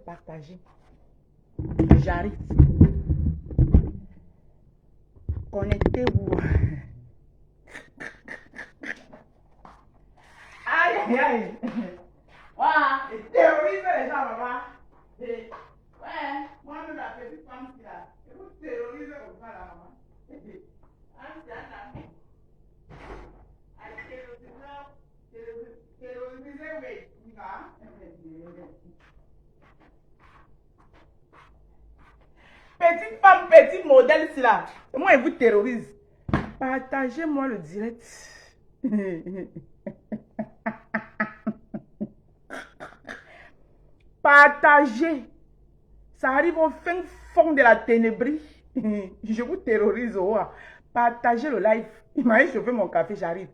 partager. J'arrive. Connectez-vous. Aïe, aïe, aïe. Voilà, et terroriser les gens, maman. Et, ouais, moi-même, la petite femme qui là, et vous terrorisez comme ça, la maman. Petite femme, petit modèle, c'est là. Et moi, elle vous terrorise. Partagez-moi le direct. Partagez. Ça arrive au fin fond de la ténébrie. Je vous terrorise. Oh. Partagez le live. Il m'a échauffé mon café, j'arrive.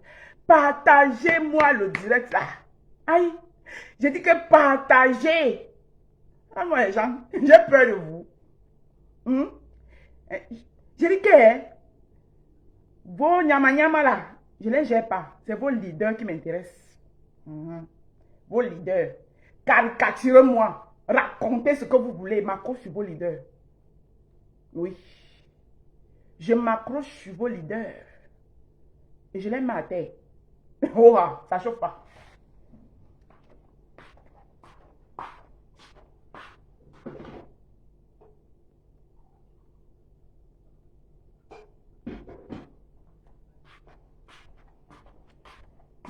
Partagez-moi le direct là. Aïe. J'ai dit que partagez. Ah, moi, les gens, j'ai peur de vous. J'ai dit que vos nyama là, je ne les gère pas. C'est vos leaders qui m'intéressent. Vos leaders. Caricaturez-moi. Racontez ce que vous voulez. M'accroche sur vos leaders. Oui. Je m'accroche sur vos leaders. Et je les mets à terre. Oh, ça ne chauffe pas.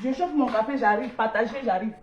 Je chauffe mon café, j'arrive. Partagez, j'arrive.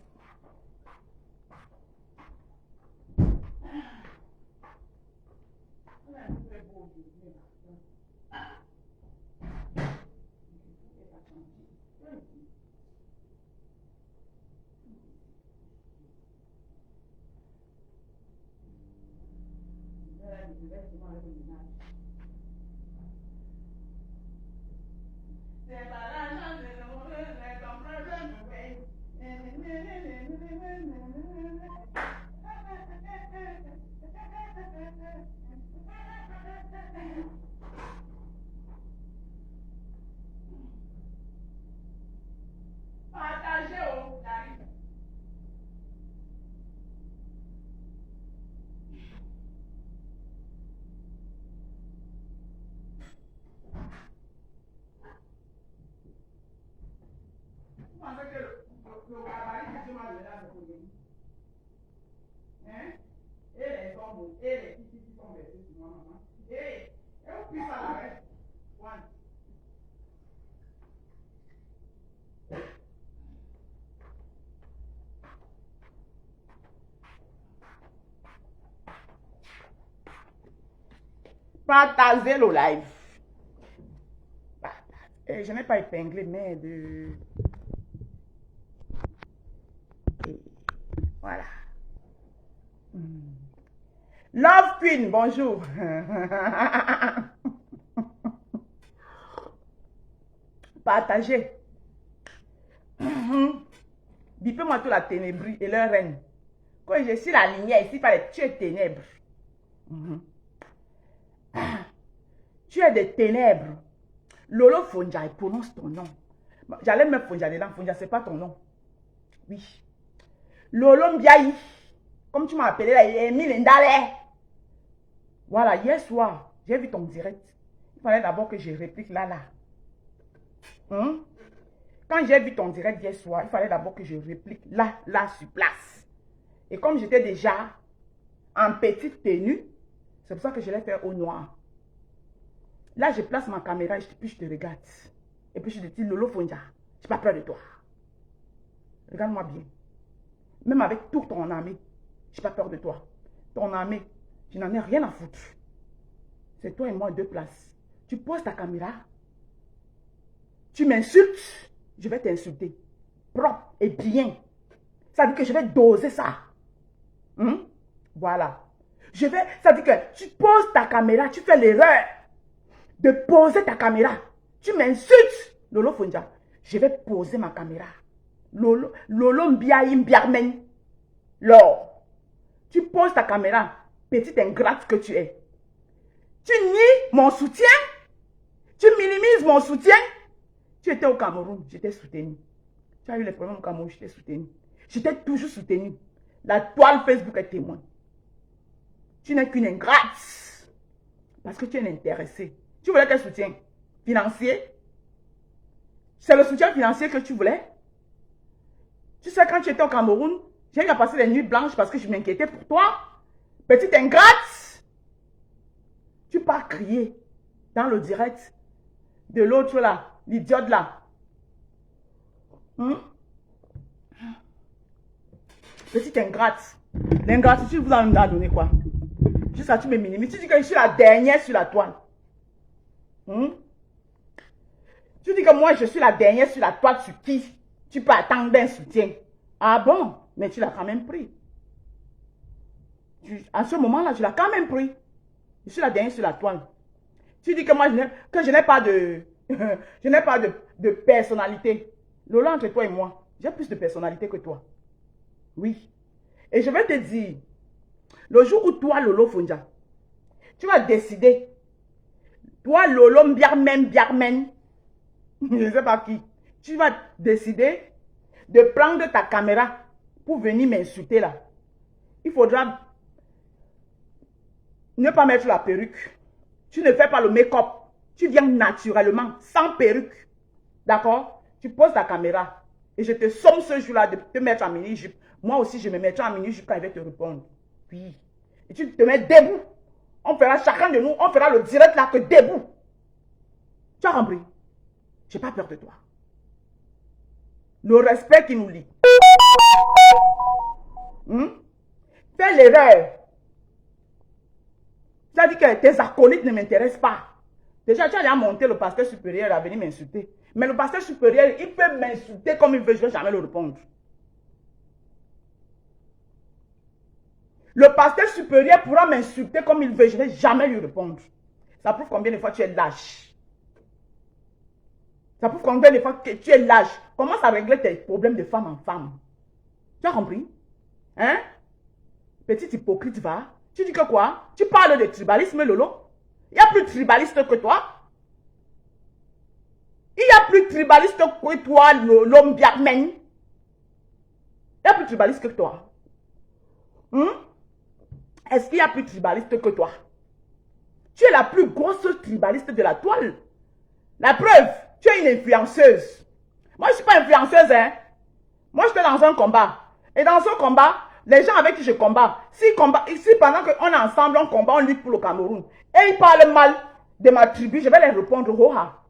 Le gabarit que tu m'as donné à me connaître. Hein? Et les hommes, et les filles qui sont versées sur moi, maman. Et on pisse à l'arrêt. One. Partagez le live. Je n'ai pas épinglé, mais de... Et voilà. Love Queen, bonjour. Partagez. Bipez-moi toute la ténébrie et leur règne. Quand je suis la lumière ici, il fallait tuer ténèbres. Tu es des ténèbres. Lolo Fonja, prononce ton nom. J'allais mettre Fonja dedans. Fonja, c'est pas ton nom. Oui. Lolo Mbiaï. Comme tu m'as appelé là, il est mis l'indalé. Voilà, hier soir, j'ai vu ton direct. Il fallait d'abord que je réplique là. Quand j'ai vu ton direct hier soir, il fallait d'abord que je réplique là, sur place. Et comme j'étais déjà en petite tenue, c'est pour ça que je l'ai fait au noir. Là, je place ma caméra et puis je te regarde. Et puis je te dis, Lolo Fonja, je n'ai pas peur de toi. Regarde-moi bien. Même avec toute ton armée, je n'ai pas peur de toi. Ton armée, je n'en ai rien à foutre. C'est toi et moi, deux places. Tu poses ta caméra. Tu m'insultes, je vais t'insulter. Propre et bien. Ça veut dire que je vais doser ça. Voilà. Ça veut dire que tu poses ta caméra, tu fais l'erreur de poser ta caméra. Tu m'insultes, Lolo Fonja. Je vais poser ma caméra. Lolo Mbiaï Mbiarmen. Lors, tu poses ta caméra, petite ingrate que tu es. Tu nies mon soutien. Tu minimises mon soutien. Tu étais au Cameroun, je t'ai soutenu. Tu as eu les problèmes au Cameroun, je t'ai soutenu. Je t'ai toujours soutenu. La toile Facebook est témoin. Tu n'es qu'une ingrate. Parce que tu es intéressée. Tu voulais quel soutien? Financier? C'est le soutien financier que tu voulais? Tu sais, quand tu étais au Cameroun, j'ai eu à passer les nuits blanches parce que je m'inquiétais pour toi. Petite ingrate. Tu pars crier dans le direct de l'autre là, l'idiote là. Petite ingrate. L'ingratitude vous en a donné quoi? Juste ça, tu me minimises. Tu dis que je suis la dernière sur la toile. Tu dis que moi, je suis la dernière sur la toile sur qui tu peux attendre un soutien. Ah bon? Mais tu l'as quand même pris. À ce moment-là, tu l'as quand même pris. Je suis la dernière sur la toile. Tu dis que moi, je n'ai pas de... je n'ai pas de personnalité. Lola, entre toi et moi, j'ai plus de personnalité que toi. Oui. Et je vais te dire, le jour où toi, Lolo Fonja, tu vas décider, toi, Lolo Mbiarmen, je ne sais pas qui, tu vas décider de prendre ta caméra pour venir m'insulter là. Il faudra ne pas mettre la perruque. Tu ne fais pas le make-up. Tu viens naturellement, sans perruque. D'accord? Tu poses ta caméra. Et je te somme ce jour-là de te mettre en mini-jupe. Moi aussi, je me mettrai en mini-jupe quand il va te répondre. Oui. Et tu te mets debout. On fera chacun de nous, on fera le direct là que debout. Tu as compris? Je n'ai pas peur de toi. Le respect qui nous lie. Fais l'erreur. Tu as dit que tes acolytes ne m'intéressent pas. Déjà, tu as déjà monté le pasteur supérieur à venir m'insulter. Mais le pasteur supérieur, il peut m'insulter comme il veut, je ne vais jamais le répondre. Le pasteur supérieur pourra m'insulter comme il veut, je ne vais jamais lui répondre. Ça prouve combien de fois tu es lâche. Ça prouve combien de fois que tu es lâche. Commence à régler tes problèmes de femme en femme. Tu as compris? Hein? Petit hypocrite, va. Tu dis que quoi? Tu parles de tribalisme, Lolo? Il n'y a plus de tribaliste que toi. Il n'y a plus de tribaliste que toi, l'homme Biarmen. Il n'y a plus de tribaliste que toi. Est-ce qu'il y a plus de tribaliste que toi? Tu es la plus grosse tribaliste de la toile. La preuve, tu es une influenceuse. Moi, je ne suis pas influenceuse, hein. Moi, je suis dans un combat. Et dans ce combat, les gens avec qui je combats, si pendant qu'on est ensemble, on combat, on lutte pour le Cameroun, et ils parlent mal de ma tribu, je vais les répondre, Roha.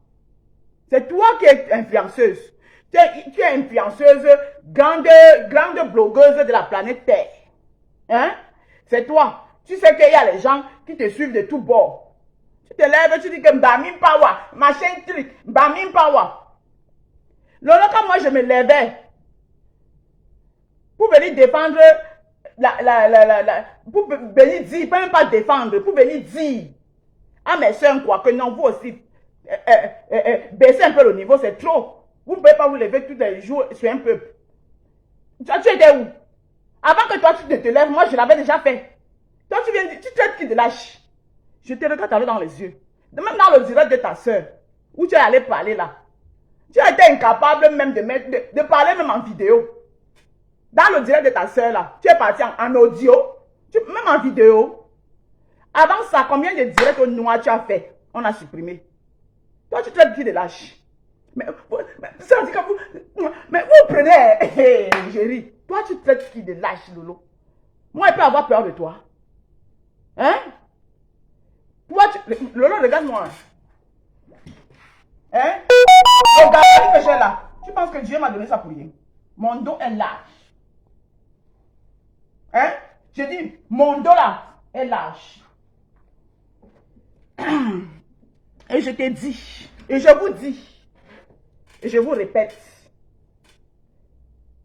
C'est toi qui es influenceuse. Tu es influenceuse, grande blogueuse de la planète Terre. Hein? C'est toi. Tu sais qu'il y a les gens qui te suivent de tous bords. Tu te lèves, tu dis que Mbamim Pawa, machin truc, Mbamim Pawa. Lolo, quand moi je me levais pour venir défendre pour venir dire, pas même pas défendre, pour venir dire à mes soeurs quoi, que non, vous aussi, baissez un peu le niveau, c'est trop. Vous ne pouvez pas vous lever tous les jours sur un peuple. Tu étais où? Avant que toi tu te lèves, moi je l'avais déjà fait. Toi tu viens, tu traites qui de lâche. Je te regarde aller dans les yeux. Même dans le direct de ta soeur, où tu es allé parler là. Tu as été incapable même de parler même en vidéo. Dans le direct de ta soeur là, tu es parti en audio, même en vidéo. Avant ça, combien de directs au noir tu as fait? On a supprimé. Toi tu traites qui de lâche. Ça dit que vous prenez, je ris. Toi, tu traites qui de lâche, Lolo? Moi, il peut avoir peur de toi. Hein? Toi, Lolo, regarde-moi. Hein? Regarde que j'ai là. Tu penses que Dieu m'a donné ça pour rien? Mon dos est lâche. Hein? Je dis, mon dos là est lâche. Et je te dis, et je vous dis, et je vous répète,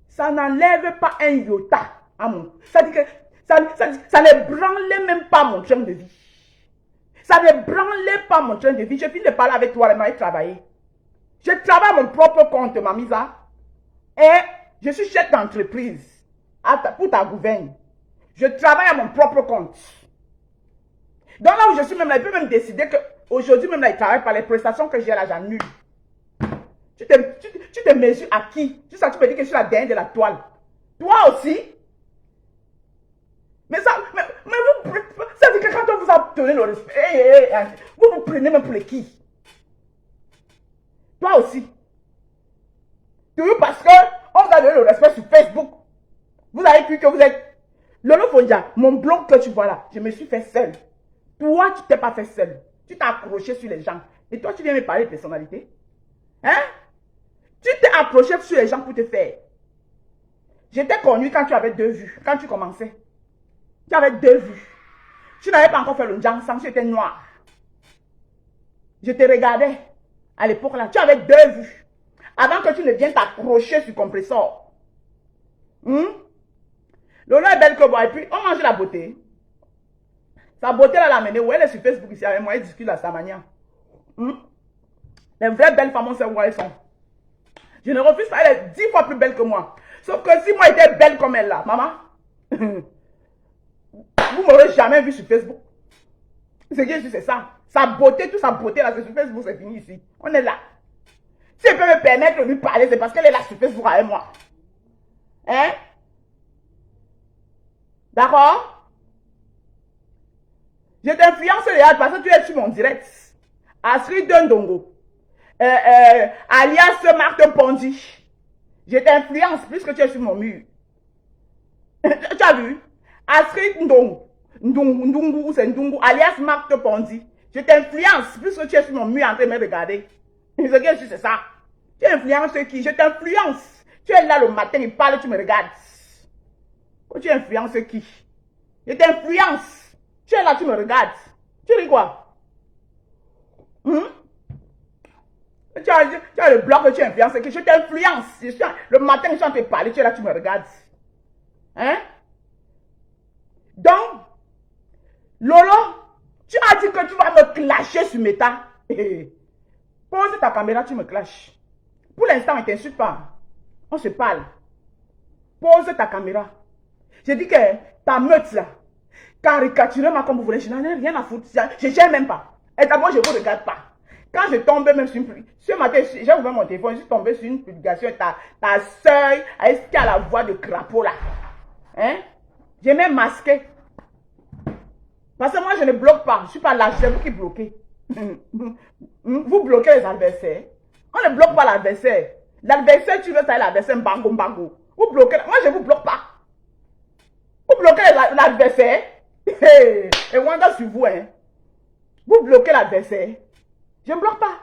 ça n'enlève pas un iota à mon... Ça dit que ça ne branlait même pas mon train de vie. Ça ne branlait pas mon train de vie. Je finis de parler avec toi, et travailler. Je travaille à mon propre compte, Mamisa. Et je suis chef d'entreprise pour ta gouverne. Je travaille à mon propre compte. Donc là où je suis même là, il peut même décider qu'aujourd'hui même là, il travaille par les prestations que j'ai là, j'annule. Tu te mesures à qui? Tu me dis que je suis la dernière de la toile. Toi aussi? Mais ça, mais vous, c'est que quand on vous a donné le respect, vous vous prenez même pour les qui? Toi aussi. Toujours parce qu'on vous a donné le respect sur Facebook. Vous avez cru que vous êtes... Lolo Fondia, mon blog que tu vois là, je me suis fait seul. Toi, tu t'es pas fait seul. Tu t'es accroché sur les gens. Et toi, tu viens me parler de personnalité. Hein? Tu t'es accroché sur les gens pour te faire. J'étais connu quand tu avais 2 vues. Quand tu commençais. Tu avais 2 vues. Tu n'avais pas encore fait le jansan, tu étais noir. Je te regardais. À l'époque là, tu avais 2 vues. Avant que tu ne viennes t'accrocher sur compresseur. Lolo est belle que moi. Et puis, on mange la beauté. Sa beauté là l'a amenée. Où elle est sur Facebook ici avec moi. Elle discute à sa manière. Les vraies belles femmes, on sait où elles sont. Je ne refuse pas. Elle est 10 fois plus belle que moi. Sauf que si moi j'étais belle comme elle là, maman, vous m'aurez jamais vu sur Facebook. Ce que je dis, c'est ça. Sa beauté, toute sa beauté là, c'est sur Facebook, c'est fini ici. On est là. Si elle peut me permettre de lui parler, c'est parce qu'elle est là sur Facebook avec moi. Hein? D'accord? Je t'influence les parce que tu es sur mon direct. Astrid Ndongo. Alias Martin Pondy. Je t'influence plus que tu es sur mon mur. Tu as vu? Astrid Ndongo, c'est Ndongo, alias Martin Pondy. Je t'influence plus que tu es sur mon mur en train de me regarder. Ce que je dis, c'est ça. Tu influences qui? Je t'influence. Tu es là le matin, il parle, tu me regardes. Tu influences qui? Je t'influence. Tu es là, tu me regardes. Tu dis quoi? Tu as le bloc que tu influences qui? Je t'influence. Le matin, je suis en train de parler, tu es là, tu me regardes. Hein? Donc, Lolo, tu as dit que tu vas me clasher sur Meta. Pose ta caméra, tu me clashes. Pour l'instant, on ne t'insulte pas. On se parle. Pose ta caméra. J'ai dit que ta meute là, caricaturez-moi comme vous voulez, je n'en ai rien à foutre. Je ne gère même pas. Et d'abord, je ne vous regarde pas. Quand je tombe même sur une publication, ce matin, j'ai ouvert mon téléphone, je suis tombé sur une publication, ta soeur, est-ce qu'il y a la voix de crapaud là? Hein? J'ai même masqué. Parce que moi, je ne bloque pas. Je ne suis pas là, c'est vous qui bloquez. Vous bloquez les adversaires. On ne bloque pas l'adversaire. L'adversaire, tu veux ça, l'adversaire, bango, bango. Vous bloquez. Moi, je ne vous bloque pas. Vous bloquez l'adversaire. Et Wanda sur vous, hein. Vous bloquez l'adversaire. Je ne bloque pas.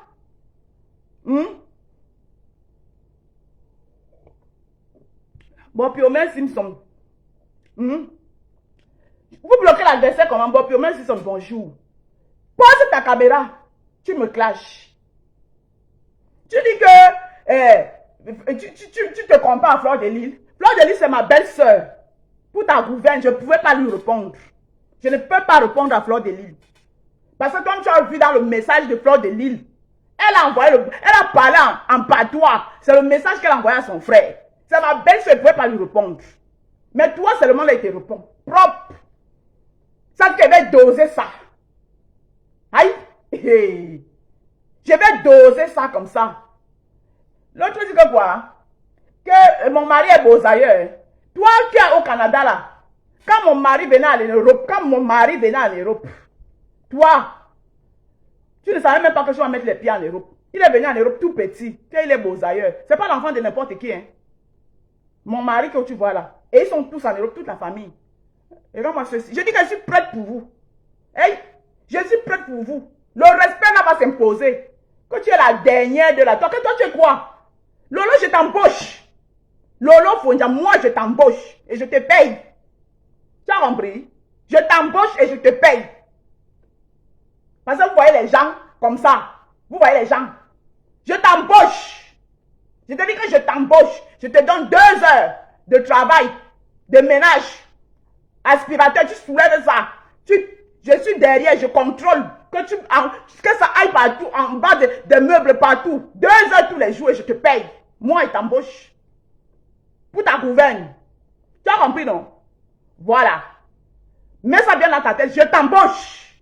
Bon, puis Omer Simpson. Vous bloquez l'adversaire comment? Bon, puis Omer Simpson, bonjour. Pose ta caméra. Tu me clashes. Tu dis que tu te compares à Fleur de Lille. Fleur de Lille, c'est ma belle-sœur. Pour ta gouverne, je ne pouvais pas lui répondre. Je ne peux pas répondre à Fleur de Lille. Parce que comme tu as vu dans le message de Fleur de Lille, elle a parlé en patois. C'est le message qu'elle a envoyé à son frère. C'est ma belle-sœur, je ne pouvais pas lui répondre. Mais toi seulement, là, il te répond. Propre. Ça, tu vais doser ça. Aïe. Je vais doser ça comme ça. L'autre dit que quoi? Que mon mari est beau ailleurs. Toi qui es au Canada là, quand mon mari venait en Europe, toi, tu ne savais même pas que je vais mettre les pieds en Europe. Il est venu en Europe tout petit, qu'il est beau ailleurs. Ce n'est pas l'enfant de n'importe qui. Hein. Mon mari que tu vois là. Et ils sont tous en Europe, toute la famille. Et moi, je dis que je suis prête pour vous. Hey, je suis prête pour vous. Le respect là va s'imposer. Que tu es la dernière de la... Toi, tu es quoi? Lolo, je t'embauche. Lolo Fondia, moi je t'embauche et je te paye. Tu as compris? Je t'embauche et je te paye. Parce que vous voyez les gens comme ça. Vous voyez les gens. Je t'embauche. Je te dis que je t'embauche. Je te donne 2 heures de travail, de ménage. Aspirateur, tu soulèves ça. Je suis derrière, je contrôle. Que ça aille partout, en bas des meubles partout. 2 heures tous les jours et je te paye. Moi, je t'embauche. Pour ta gouverne. Tu as compris, non? Voilà. Mets ça bien dans ta tête. Je t'embauche.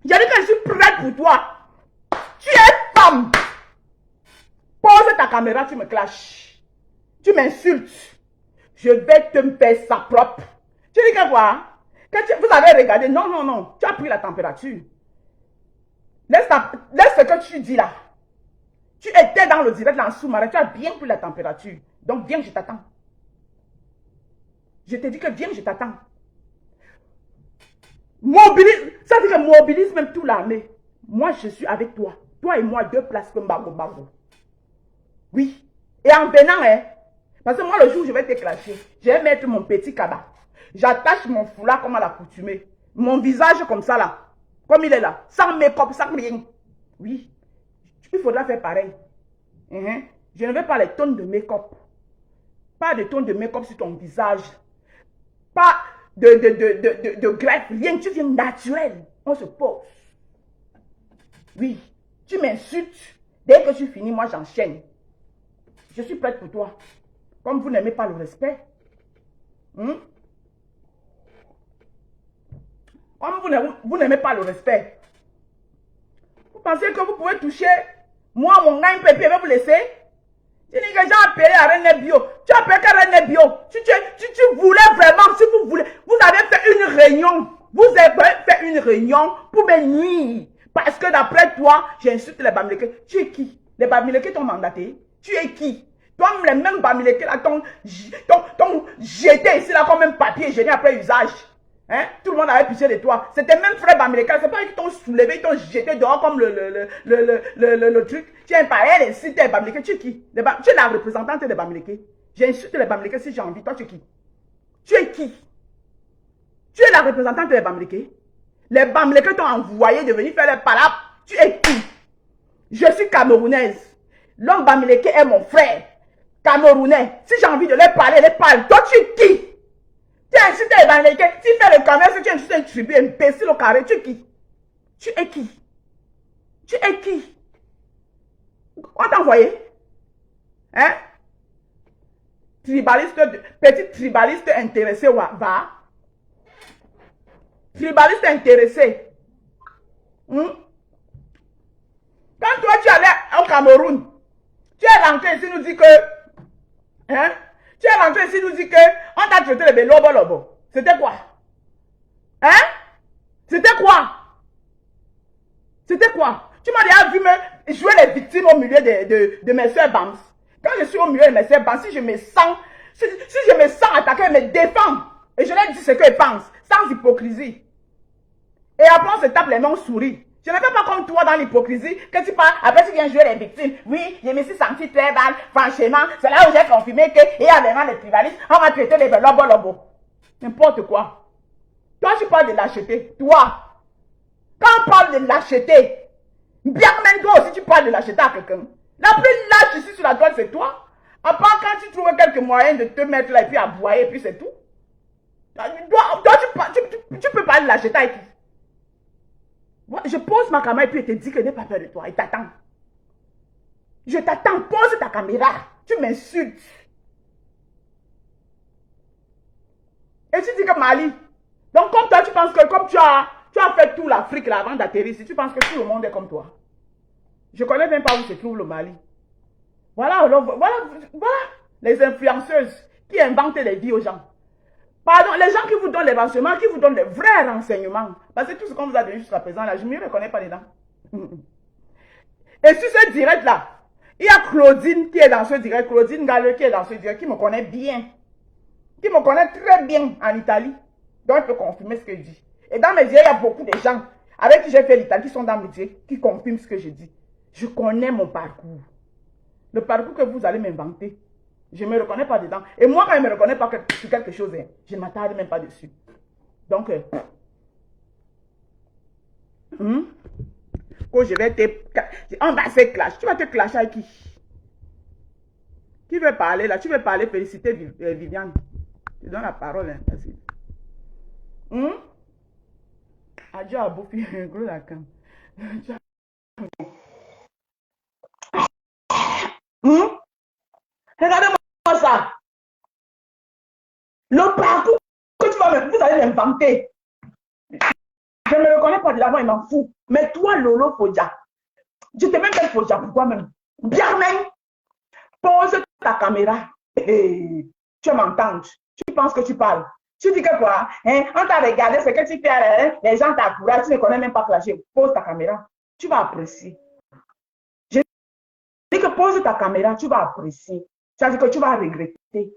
Je dis que je suis prête pour toi. Tu es femme. Pose ta caméra, tu me clashes. Tu m'insultes. Je vais te faire ça propre. Tu dis que quoi? Vous avez regardé? Non, non, non. Tu as pris la température. Laisse ce que tu dis là. Tu étais dans le direct là en sous-marin. Tu as bien pris la température. Donc viens, je t'attends. Je te dis que viens, je t'attends. Mobilise. Ça dit que mobilise même tout l'armée. Moi, je suis avec toi. Toi et moi, deux places comme Bago. Oui. Et en venant, hein, parce que moi, le jour où je vais te clasher, je vais mettre mon petit cabas. J'attache mon foulard comme à l'accoutumée. Mon visage comme ça là. Comme il est là. Sans make-up, sans rien. Oui. Il faudra faire pareil. Je ne veux pas les tonnes de make-up. Pas de tonnes de make-up sur ton visage. Pas de greffe. Rien. Tu viens naturel. On se pose. Oui. Tu m'insultes. Dès que tu finis, moi j'enchaîne. Je suis prête pour toi. Comme vous n'aimez pas le respect. Comme vous n'aimez pas le respect. Vous pensez que vous pouvez toucher moi, mon gars, Pépé, va vous laisser? Tu dis que j'ai appelé à René Bio. Tu as appelé à René Bio. Tu voulais vraiment, si vous voulez, vous avez fait une réunion. Vous avez fait une réunion pour me nuire. Parce que d'après toi, j'insulte les Bamileke. Tu es qui? Les Bamileke t'ont mandaté. Tu es qui? Toi, les mêmes Bamileke là, t'ont jeté ici là comme un papier gêné après usage. Hein? Tout le monde avait pitié de toi. C'était même frère Bamileke. C'est pas qu'ils t'ont soulevé, ils t'ont jeté dehors comme le truc. Tu es un pareil, si tu es Bamileke. Tu es qui? Tu es la représentante des Bamileke. J'insulte les Bamileke si j'ai envie. Toi, tu es qui? Tu es qui? Tu es la représentante des Bamileke. Les Bamileke t'ont envoyé de venir faire les palabres. Tu es qui? Je suis camerounaise. L'homme Bamileke est mon frère. Camerounais. Si j'ai envie de les parler, les parle. Toi, tu es qui? Tu es insulté les Bamileke. Tu fais le commerce, tu es insulté un tribu, imbécile au carré. Tu es qui? Tu es qui? Tu es qui? On t'a envoyé? Hein? Tribaliste, petit tribaliste intéressé, va. Tribaliste intéressé. Quand toi tu allais au Cameroun, tu es rentré ici nous dit que, hein? Tu es rentré ici nous dit que, on t'a traité de lobo. C'était quoi? Hein? C'était quoi? C'était quoi? Tu m'as déjà vu me jouer les victimes au milieu de mes soeurs Bams. Quand je suis au milieu de mes soeurs Bams, si je me sens attaquer, je me défends. Et je leur dis ce qu'ils pensent, sans hypocrisie. Et après, on se tape les mains, on sourit. Je ne fais pas comme toi dans l'hypocrisie, que tu parles, après tu viens jouer les victimes. Oui, je me suis senti très mal, franchement. C'est là où j'ai confirmé qu'il y a vraiment les tribalistes, on va traiter les lobo. N'importe quoi. Toi, tu parles de lâcheté. Toi, quand on parle de lâcheté, bien même toi aussi, tu parles de lâcheté à quelqu'un. La plus lâche ici sur la droite, c'est toi. À part quand tu trouves quelques moyens de te mettre là et puis aboyer, et puis c'est tout. Toi, tu peux parler de lâcheté avec qui? Je pose ma caméra et puis je te dis que je n'ai pas peur de toi. Il t'attend. Je t'attends. Pose ta caméra. Tu m'insultes. Et tu dis que Mali. Donc comme toi, tu penses que comme tu as fait tout l'Afrique là avant d'atterrir ici, tu penses que tout le monde est comme toi. Je ne connais même pas où se trouve le Mali. Voilà les influenceuses qui inventent des vies aux gens. Pardon, les gens qui vous donnent les renseignements, qui vous donnent les vrais renseignements. Parce que tout ce qu'on vous a donné jusqu'à présent, là, je ne me reconnais pas dedans. Et sur ce direct-là, il y a Claudine qui est dans ce direct, Claudine Gallo qui est dans ce direct, qui me connaît bien. Qui me connaît très bien en Italie. Donc, elle peut confirmer ce que je dis. Et dans mes directs, il y a beaucoup de gens avec qui j'ai fait l'Italie, qui sont dans mes directs, qui confirment ce que je dis. Je connais mon parcours. Le parcours que vous allez m'inventer. Je ne me reconnais pas dedans. Et moi, quand je ne me reconnais pas sur quelque chose, je ne m'attarde même pas dessus. Donc, quand je vais on va se clasher. Tu vas te clasher avec qui? Qui veut parler là? Tu veux parler, féliciter Viviane. Je donne la parole. Adieu à Bouffi. Gros la cam. Regardez-moi ça. Le parcours que vous allez m'inventer. Je ne me reconnais pas de l'avant, il m'en fout. Mais toi, Lolo Fodja, je t'ai même fait Fodja, pourquoi même? Bien même, pose ta caméra. Tu m'entends. Tu penses que tu parles. Tu dis que quoi? Hein? On t'a regardé ce que tu fais, hein? Les gens t'encouragent, tu ne connais même pas flasher. Pose ta caméra, tu vas apprécier. Je dis que pose ta caméra, tu vas apprécier. Ça veut dire que tu vas regretter.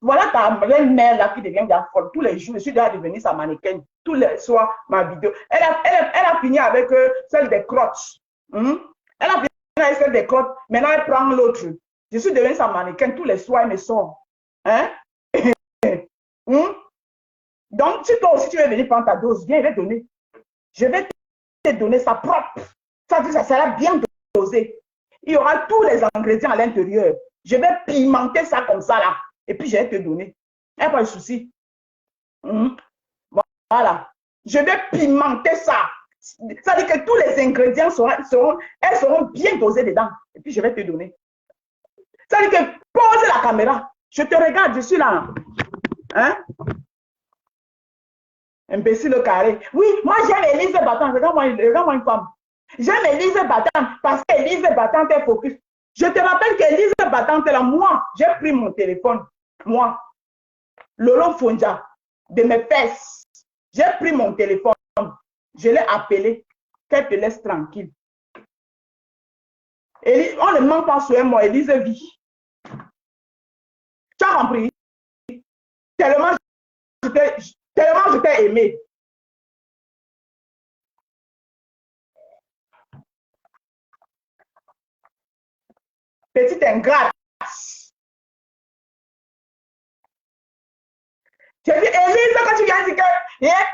Voilà ta mère là qui devient bien folle. Tous les jours, je suis déjà devenue sa mannequin. Tous les soirs, ma vidéo. Elle a fini avec celle des crottes. Elle a fini avec celle des crottes. Maintenant, elle prend l'autre. Je suis devenue sa mannequin. Tous les soirs, elle me sort. Hein? Donc, si toi aussi tu veux venir prendre ta dose, viens, je vais donner. Je vais te donner ça propre. Ça sera bien dosé. Il y aura tous les ingrédients à l'intérieur. Je vais pimenter ça comme ça là. Et puis, je vais te donner. Il n'y a pas de souci. Voilà. Je vais pimenter ça. Ça veut dire que tous les ingrédients seront bien dosés dedans. Et puis, je vais te donner. Ça veut dire que pose la caméra. Je te regarde, je suis là. Hein? Imbécile carré. Oui, moi, j'aime Élise Battante. Regarde-moi une femme. J'aime Élise Battante parce qu'Élise Battante est focus. Je te rappelle qu'Élise Battante, là, moi, j'ai pris mon téléphone. Moi, Lolo Fonja, de mes fesses. J'ai pris mon téléphone. Je l'ai appelé. Qu'elle te laisse tranquille. Élise, on ne ment pas sur moi. Élise vit. Tu as compris? Tellement je t'ai aimé. Petite ingrate. Je dis, Élise, quand tu viens dire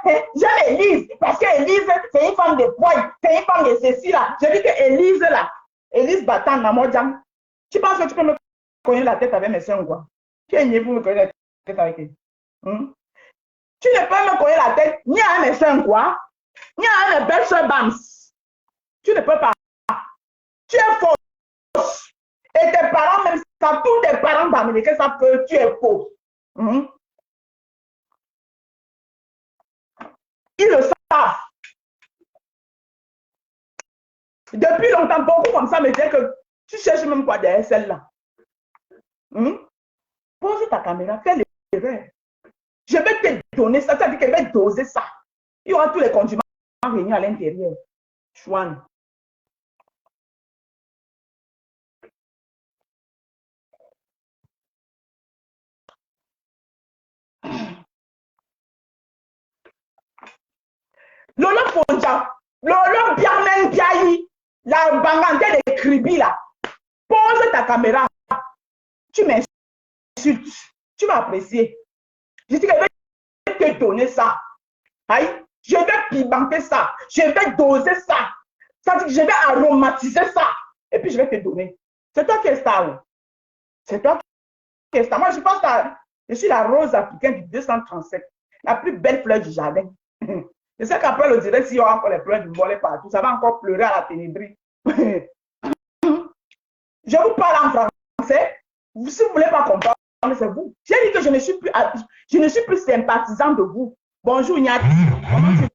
que j'aime Élise, parce qu'Élise, c'est une femme de poids, c'est une femme de ceci là. Je dis que Élise là, Élise Battante, maman Djang, tu penses que tu peux me cogner la tête avec mes soeurs ou quoi? Tu es niais pour me cogner la tête avec eux. Tu ne peux me cogner la tête ni à mes soeurs quoi, ni à mes belles soeurs Bams. Tu ne peux pas. Tu es fausse. Et tes parents même savent, tous tes parents d'Amérique savent que tu es fausse. Ils le savent. Depuis longtemps, beaucoup comme ça me disent que tu cherches même quoi derrière celle-là. Pose ta caméra, fais l'erreur. Je vais te donner ça, ça veut dire que je vais doser ça. Il y aura tous les condiments réunis à l'intérieur. Chouane. Lolo Fonja, Lolo Biamen Biayi, la bangante de Kribi là. Pose ta caméra. Tu m'insultes. Tu vas apprécier. Je dis que je vais te donner ça. Aïe, je vais pimenter ça. Je vais doser ça. Ça veut dire que je vais aromatiser ça. Et puis je vais te donner. C'est toi qui es star. C'est toi qui es star. Moi, je pense que je suis la rose africaine du 237. La plus belle fleur du jardin. Je sais qu'après le direct, s'il y aura encore les fleurs du volet partout, ça va encore pleurer à la ténébrie. Je vous parle en français. Si vous ne voulez pas comprendre, c'est vous. J'ai dit que je ne suis plus sympathisant de vous. Bonjour, Nyati. Comment tu es?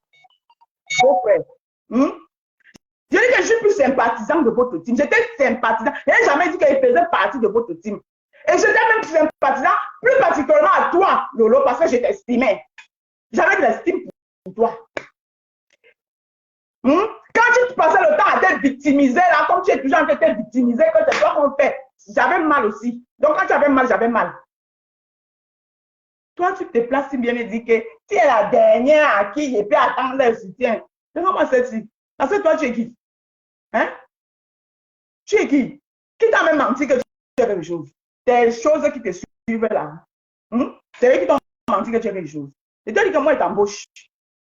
Beau frère. Je dis que je suis plus sympathisant de votre team. J'étais sympathisant. Je n'ai jamais dit qu'il faisait partie de votre team. Et j'étais même sympathisant, plus particulièrement à toi, Lolo, parce que je t'estimais. J'avais de l'estime pour toi. Quand tu passais le temps à te victimiser, là, comme tu es toujours en train de te victimiser, que c'est toi qu'on fait, j'avais mal aussi. Donc quand tu avais mal, j'avais mal. Toi, tu te places si bien et dis que tu es la dernière à qui je peux attendre le soutien. Comment c'est-ci? Parce que toi, tu es qui? Hein? Tu es qui? Qui t'a même menti que tu es quelque chose? Des choses qui te suivent là. C'est eux qui t'ont menti que tu es quelque chose. Et toi, dis que moi, je t'embauche.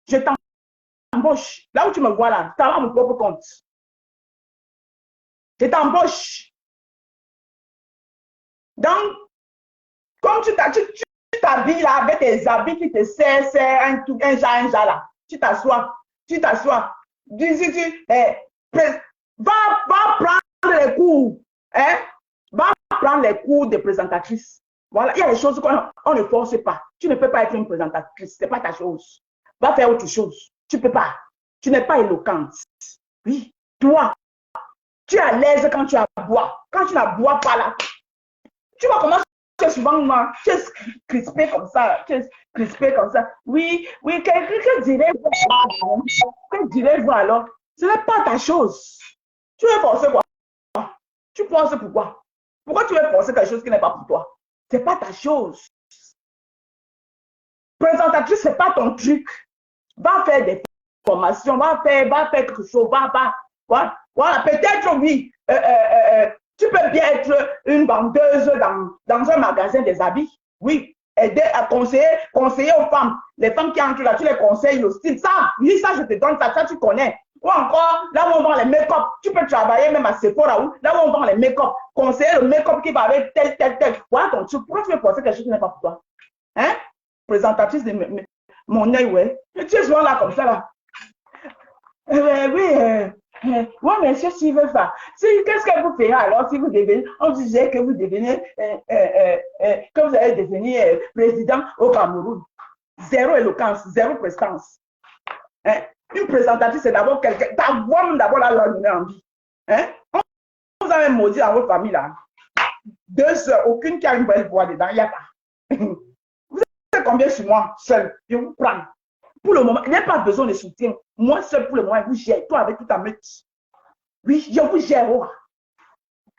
Je t'embauche. Là où tu me vois là, tu as mon propre compte. Je t'embauche. Donc, comme tu t'habilles là avec tes habits qui te serrent, un genre là. Tu t'assois. Va prendre les cours. Hein? Va prendre les cours de présentatrice. Voilà, il y a des choses qu'on ne force pas. Tu ne peux pas être une présentatrice, ce n'est pas ta chose. Va faire autre chose. Tu ne peux pas. Tu n'es pas éloquente. Oui, toi, tu es à l'aise quand tu aboies. Quand tu n'aboies pas là, tu vois comment es souvent moi, tu es crispé comme ça, tu es crispé comme ça. Oui, oui, que dirais-vous alors? Ce n'est pas ta chose. Tu veux forcer quoi? Tu penses pourquoi? Pourquoi tu veux forcer quelque chose qui n'est pas pour toi? Ce n'est pas ta chose. Présentatrice, ce n'est pas ton truc. Va faire des formations, va faire quelque chose, voilà, peut-être oui, tu peux bien être une vendeuse dans un magasin des habits, oui, aider à conseiller aux femmes, les femmes qui entrent là, tu les conseilles aussi, ça, oui, ça je te donne ça tu connais, ou encore, là où on vend les make-up, tu peux travailler même à Sephora, là où on vend les make-up, conseiller le make-up qui va avec tel, voilà ton truc, pourquoi tu veux penser quelque chose qui n'est pas pour toi, hein, présentatrice de mon œil, ouais, tu es souvent là comme ça, là. Oui, monsieur, s'il veut pas. Qu'est-ce que vous faites alors si vous devenez, on disait que vous devenez, que vous allez devenir président au Cameroun. Zéro éloquence, zéro prestance. Hein? Une présentatrice, c'est d'abord quelqu'un, ta voix, d'abord, là, donner envie. Hein? On vous avez maudit dans votre famille, là. 2 soeurs, aucune qui a une belle voix dedans, il n'y a pas. Vous savez combien sur moi, seul, je vous prends. Pour le moment, il n'y a pas besoin de soutien. Moi seul, pour le moment, je vous gère. Toi, avec toute ta meute. Oui, je vous gère. Oh.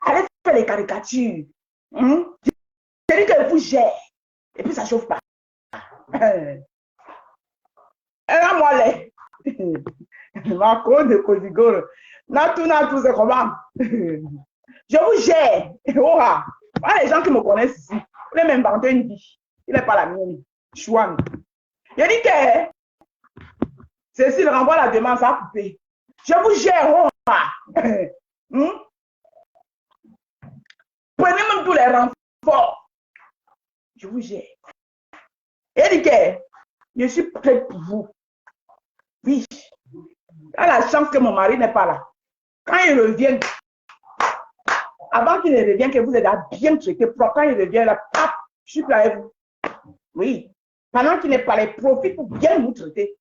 Allez faire les caricatures. Je dis que je vous gère. Et puis, ça ne chauffe pas. Et là, moi, les. Ma code de Cosigoro. Natou, c'est comment? Je vous gère. Oh, les gens qui me connaissent ici, vous voulez m'inventer une vie. Il n'est pas la mienne. Chouane. Je dis que. Cécile renvoie la demande, ça a coupé. Je vous gère. Prenez même tous les renforts. Je vous gère. Et dit que je suis prête pour vous. Oui. Il a la chance que mon mari n'est pas là. Quand il revient, avant qu'il ne revienne, que vous êtes bien traité, quand il revient là, je suis prêt avec vous. Oui. Pendant qu'il n'est pas là, il profite pour bien vous traiter.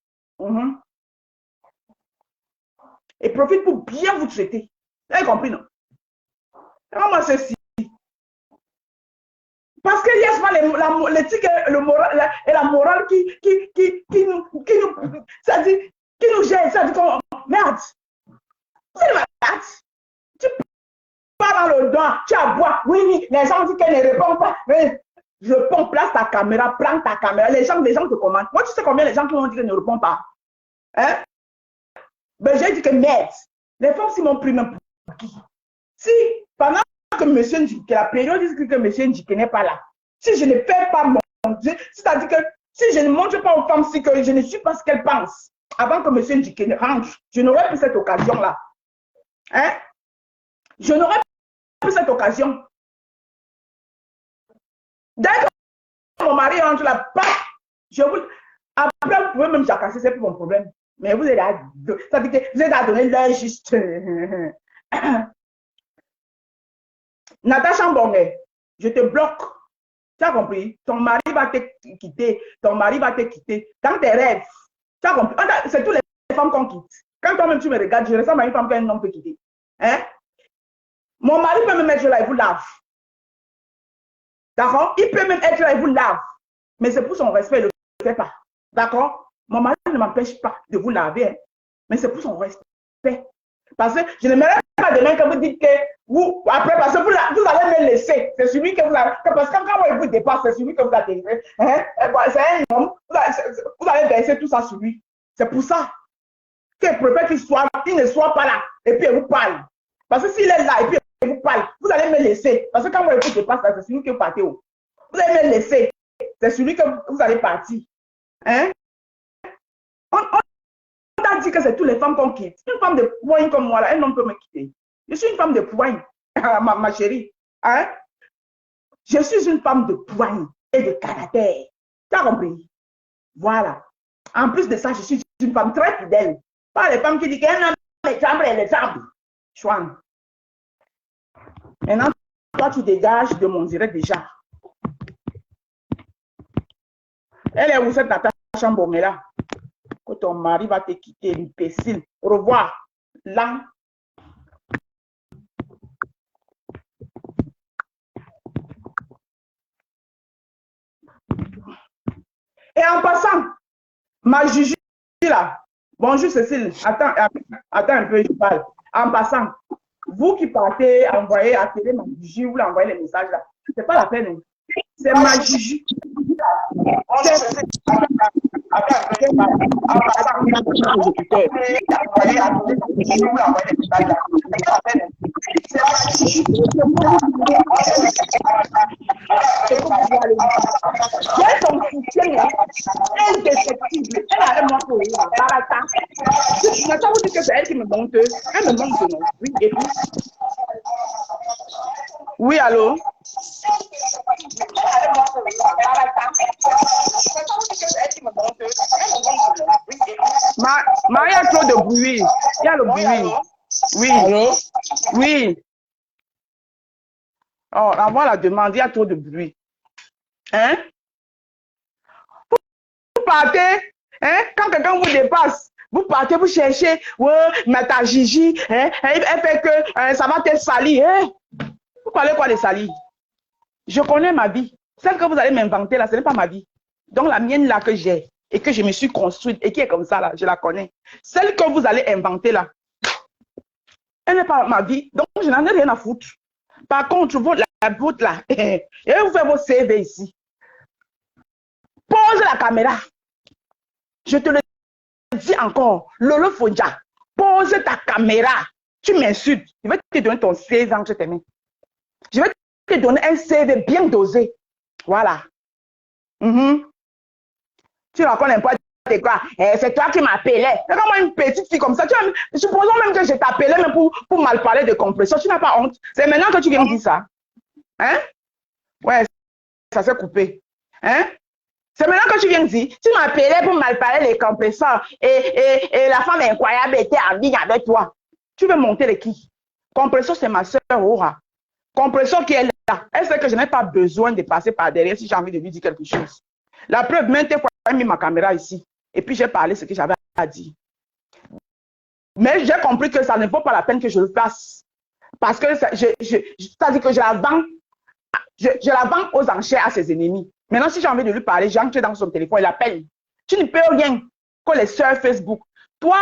Et profite pour bien vous traiter. Vous avez compris, non? Comment ceci? Parce qu'il y a souvent l'éthique et la morale qui nous, ça dit, qui nous gêne. Ça dit qu'on, merde, c'est malade. Tu pars dans le doigt, tu aboies. Oui, les gens disent qu'elle ne répond pas. Mais je prends, place ta caméra, prends ta caméra. Les gens te commandent. Moi, tu sais combien les gens qui m'ont dit qu'elle ne répond pas? Hein? Ben, j'ai dit que merde. Les femmes, s'ils m'ont pris même pour qui? Si, pendant que monsieur Ndjike, que la période dit que monsieur Ndjike n'est pas là, si je ne fais pas mon Dieu, c'est-à-dire que si je ne montre pas aux femmes si que je ne suis pas ce qu'elles pensent, avant que monsieur Ndjike rentre, je n'aurais plus cette occasion-là. Hein? Je n'aurais plus cette occasion. Dès que mon mari rentre là, après, vous pouvez même jacasser, c'est plus mon problème. Mais vous êtes à donner l'heure juste. Natacha Mbongue, je te bloque. Tu as compris? Ton mari va te quitter. Ton mari va te quitter. Dans tes rêves. Tu as compris? C'est toutes les femmes qu'on quitte. Quand toi-même tu me regardes, je ressemble à une femme qu'un homme peut quitter. Hein? Mon mari peut me mettre là, il vous lave. D'accord? Il peut même être là, il vous lave. Mais c'est pour son respect, il ne le fait pas. D'accord? Mon mari ne m'empêche pas de vous laver. Hein? Mais c'est pour son respect. Parce que je ne m'aimerais pas demain que vous dites que vous, après, parce que vous allez me laisser. C'est celui que vous avez. Parce que quand vous dépasse, c'est celui que vous avez. Hein? C'est un homme. Vous allez baisser tout ça sur lui. C'est pour ça qu'il préfère qu'il ne soit pas là. Et puis, il vous parle. Parce que s'il est là et puis il vous parle, vous allez me laisser. Parce que quand vous dépasse, c'est celui que vous partez. Vous allez me laisser. C'est celui que vous allez partir. Hein? On a dit que c'est toutes les femmes qu'on quitte. Une femme de poigne comme moi, là, un homme peut me quitter. Je suis une femme de poigne, ma chérie. Hein? Je suis une femme de poigne et de caractère. Tu as compris? Voilà. En plus de ça, je suis une femme très fidèle. Pas les femmes qui disent qu'un homme est chambre et les chambres. Chouan. Maintenant, toi, tu dégages de mon direct déjà. Elle est où cette Natacha Mbongue là? Que ton mari va te quitter, l'imbécile. Au revoir. Là, Et en passant, ma Juju là, bonjour Cécile, attends un peu, je parle. En passant, vous qui partez envoyer à télé ma Juju, vous l'envoyez les messages là, c'est pas la peine. Hein. C'est ma Juju. Oui, allô? Il y a trop de bruit. Il y a le bruit. Oui. Allô? Oui. Oh, envoie la demande, il y a trop de bruit. Hein? Vous partez, hein? Quand quelqu'un vous dépasse, vous partez, vous cherchez, ouais, mais ta Gigi, hein? Elle fait que ça va te salir. Hein? Vous parlez quoi de salir? Je connais ma vie. Celle que vous allez m'inventer là, ce n'est pas ma vie. Donc la mienne là que j'ai et que je me suis construite et qui est comme ça là, je la connais. Celle que vous allez inventer là, elle n'est pas ma vie. Donc je n'en ai rien à foutre. Par contre, la vôtre là, et vous faites vos CV ici. Pose la caméra. Je te le dis encore, Lolo Fonja, pose ta caméra. Tu m'insultes. Je vais te donner ton CV entre tes mains. Je vais te donner un CV bien dosé. Voilà. Tu racontes n'importe quoi. C'est toi qui m'appelais. Regarde moi une petite fille comme ça. Supposons même que je t'appelais même pour mal parler de compression. Tu n'as pas honte. C'est maintenant que tu viens me dire ça. Hein? Ouais, ça s'est coupé. Hein? C'est maintenant que tu viens me dire. Tu m'appelais pour mal parler des compresseurs. Et la femme incroyable était en ligne avec toi. Tu veux monter de qui? Compresseur, c'est ma soeur Aura. Compresseur qui est là. Elle sait que je n'ai pas besoin de passer par derrière si j'ai envie de lui dire quelque chose. La preuve, maintes fois, j'ai mis ma caméra ici. Et puis, j'ai parlé ce que j'avais à dire. Mais j'ai compris que ça ne vaut pas la peine que je le fasse. Parce que c'est-à-dire que je la vends aux enchères à ses ennemis. Maintenant, si j'ai envie de lui parler, j'entre dans son téléphone, il appelle. Tu ne peux rien que les sœurs Facebook. Toi,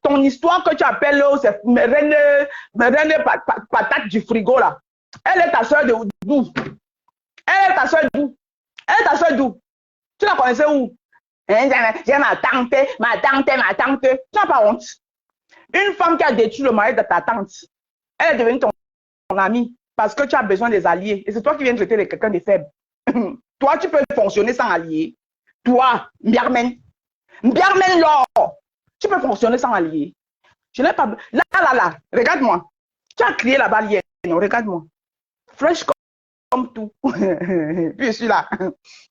ton histoire que tu appelles, c'est reine patate du frigo là. Elle est ta soeur d'où? Elle est ta soeur d'où? Elle est ta soeur d'où? Tu la connaissais où? J'ai ma tante. Tu n'as pas honte. Une femme qui a détruit le mari de ta tante, elle est devenue ton amie parce que tu as besoin des alliés. Et c'est toi qui viens de traiter quelqu'un de faible. Toi, tu peux fonctionner sans alliés. Toi, Mbiarmen. Mbiarmen, l'or. Tu peux fonctionner sans alliés. Je n'ai pas... Là, regarde-moi. Tu as crié là-bas hier. Regarde-moi. Fresh comme tout. Puis je suis là.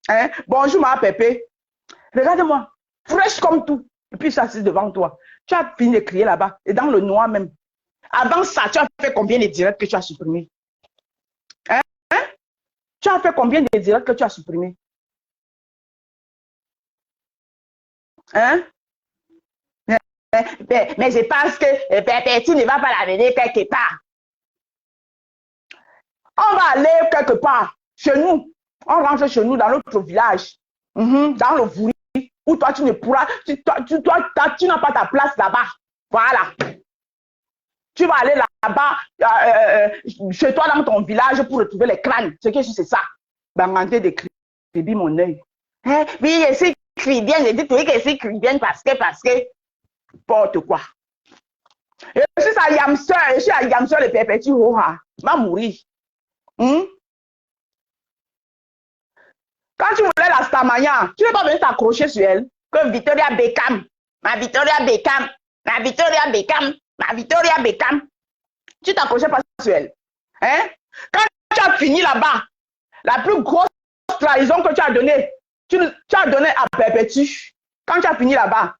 Hein? Bonjour, ma Pépé. Regarde-moi. Fresh comme tout. Et puis je suis assise devant toi. Tu as fini de crier là-bas. Et dans le noir même. Avant ça, tu as fait combien de directs que tu as supprimés? Hein? Tu as fait combien de directs que tu as supprimés? Hein? Mais je pense que Pépé ne va pas l'amener quelque part. On va aller quelque part, chez nous. On range chez nous, dans notre village, dans le Vouri, où toi, tu ne pourras, tu n'as pas ta place là-bas. Voilà. Tu vas aller là-bas, chez toi, dans ton village, pour retrouver les crânes. Ce que c'est ça. Banganté de crédit, mon œil. Hein? Oui, je suis chrétienne. Je dis que je suis chrétienne parce que, porte quoi. Je suis à Yamster, le perpétue, va mourir. Quand tu voulais la Stamaya, tu n'es pas venu t'accrocher sur elle. Que Victoria Beckham, ma Victoria Beckham, ma Victoria Beckham, ma Victoria Beckham. Tu t'accrochais pas sur elle. Hein? Quand tu as fini là-bas, la plus grosse trahison que tu as donnée, tu as donné à Perpétue. Quand tu as fini là-bas,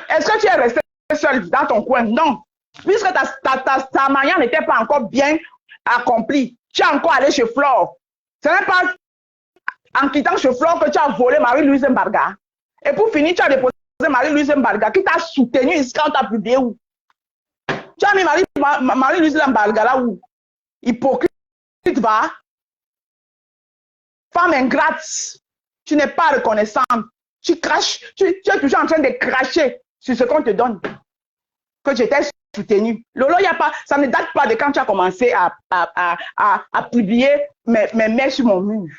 est-ce que tu es resté seul dans ton coin? Non. Puisque ta Stamaya n'était pas encore bien accomplie, tu es encore allé chez Flore. Ce n'est pas en quittant chez Flore que tu as volé Marie-Louise Mbarga. Et pour finir, tu as déposé Marie-Louise Mbarga qui t'a soutenu ici quand tu as publié où? Tu as mis Marie-Louise Mbarga là où? Hypocrite, va. Femme ingrate. Tu n'es pas reconnaissante. Tu craches, tu es toujours en train de cracher sur ce qu'on te donne. Que je t'ai soutenu. Lolo, y a pas, ça ne date pas de quand tu as commencé à publier mes mails sur mon mur.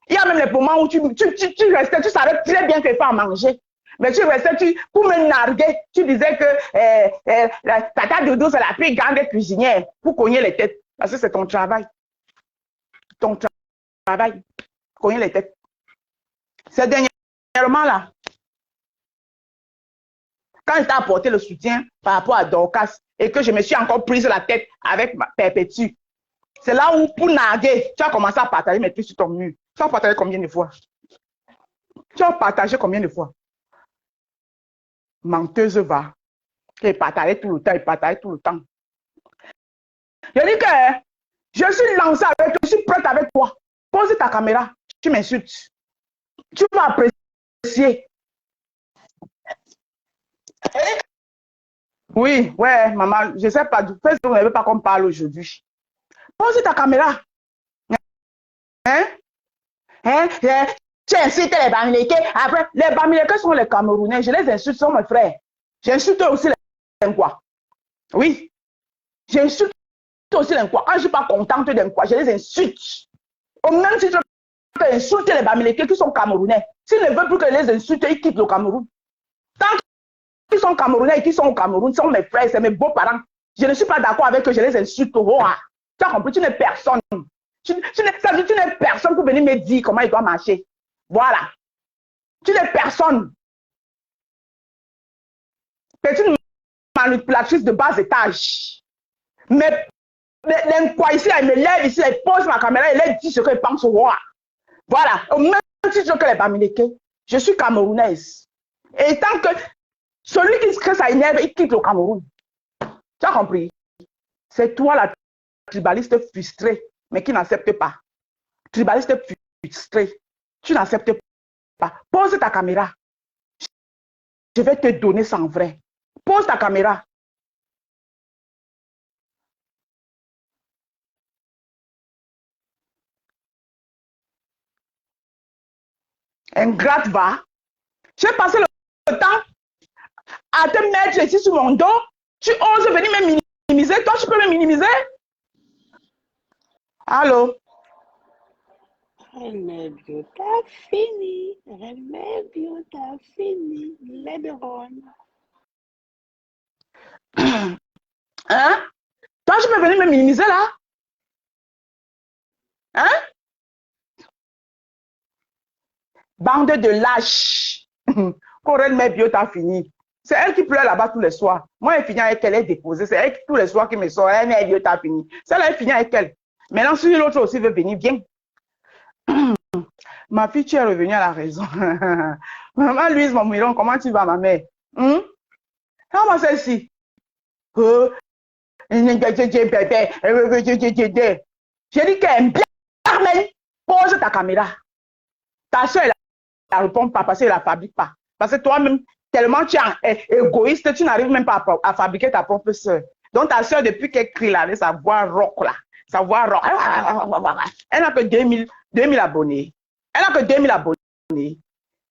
Il y a même les moments où tu restais, tu savais très bien qu'il faut en manger. Mais tu restais, pour me narguer, tu disais que Tata Dodo, c'est la plus grande cuisinière pour cogner les têtes. Parce que c'est ton travail. Ton travail. Cogner les têtes. C'est dernièrement là. Quand je t'ai apporté le soutien par rapport à Dorcas et que je me suis encore prise la tête avec ma Perpétue, c'est là où, pour narguer, tu as commencé à partager mes trucs sur ton mur. Tu as partagé combien de fois? Tu as partagé combien de fois? Menteuse va. Et partager tout le temps, et partager tout le temps. Je dis que je suis lancée avec toi, je suis prête avec toi. Pose ta caméra, tu m'insultes. Tu vas apprécier. Oui, ouais, maman, je ne sais pas, Facebook ne veut pas qu'on parle aujourd'hui. Pose ta caméra. Hein? Tu insultes les Bamileke. Après, les Bamileke sont les Camerounais. Je les insulte, sont mes frères. J'insulte aussi les Nkwa. Oui. J'insulte aussi les Nkwa. Quand je ne suis pas contente des Nkwa, je les insulte. Au même titre que insulte les Bamileke qui sont Camerounais. S'ils ne veulent plus que je les insulte, ils quittent le Cameroun. Tant qu'ils sont Camerounais et qu'ils sont au Cameroun, ils sont mes frères, c'est mes beaux-parents. Je ne suis pas d'accord avec que je les insulte. Oh, tu as compris, tu n'es personne. Tu n'es personne pour venir me dire comment il doit marcher. Voilà. Tu n'es personne. Petite manipulatrice de bas étage. Mais l'enquoi ici, elle me lève ici, elle pose ma caméra, elle dit ce qu'elle pense au roi. Voilà. Au même titre que les Bamileke, je suis camerounaise. Et tant que celui qui ça énerve, il quitte le Cameroun. Tu as compris? C'est toi la tribaliste frustrée, mais qui n'accepte pas. Tribaliste frustrée, tu n'acceptes pas. Pose ta caméra. Je vais te donner ça en vrai. Pose ta caméra. Ingrate va. J'ai passé le temps à te mettre ici sur mon dos. Tu oses venir me minimiser. Toi, tu peux me minimiser? Allô? Remébio tá fini. Remébio tá fini. Lebron. Hein? Toi, tu peux venir me minimiser là? Hein? Bande de lâches. Corinne Mebio t'a fini. C'est elle qui pleure là-bas tous les soirs. Moi, elle finit avec elle, elle est déposée. C'est elle qui tous les soirs qui me sort. Elle Mebio t'a fini. Celle-là, elle finit avec elle. Maintenant, si l'autre aussi veut venir, viens. Ma fille, tu es revenue à la raison. Maman Louise Momiron, comment tu vas, ma mère? Comment celle-ci? J'ai dit qu'elle bien, pose ta caméra. Ta soeur, elle ne répond pas parce qu'elle ne la fabrique pas. Parce que toi-même, tellement tu es égoïste, tu n'arrives même pas à fabriquer ta propre soeur. Donc ta soeur, depuis qu'elle crie là, avec sa voix rock là, sa voix rock, elle n'a que 2000 abonnés. Elle n'a que 2000 abonnés.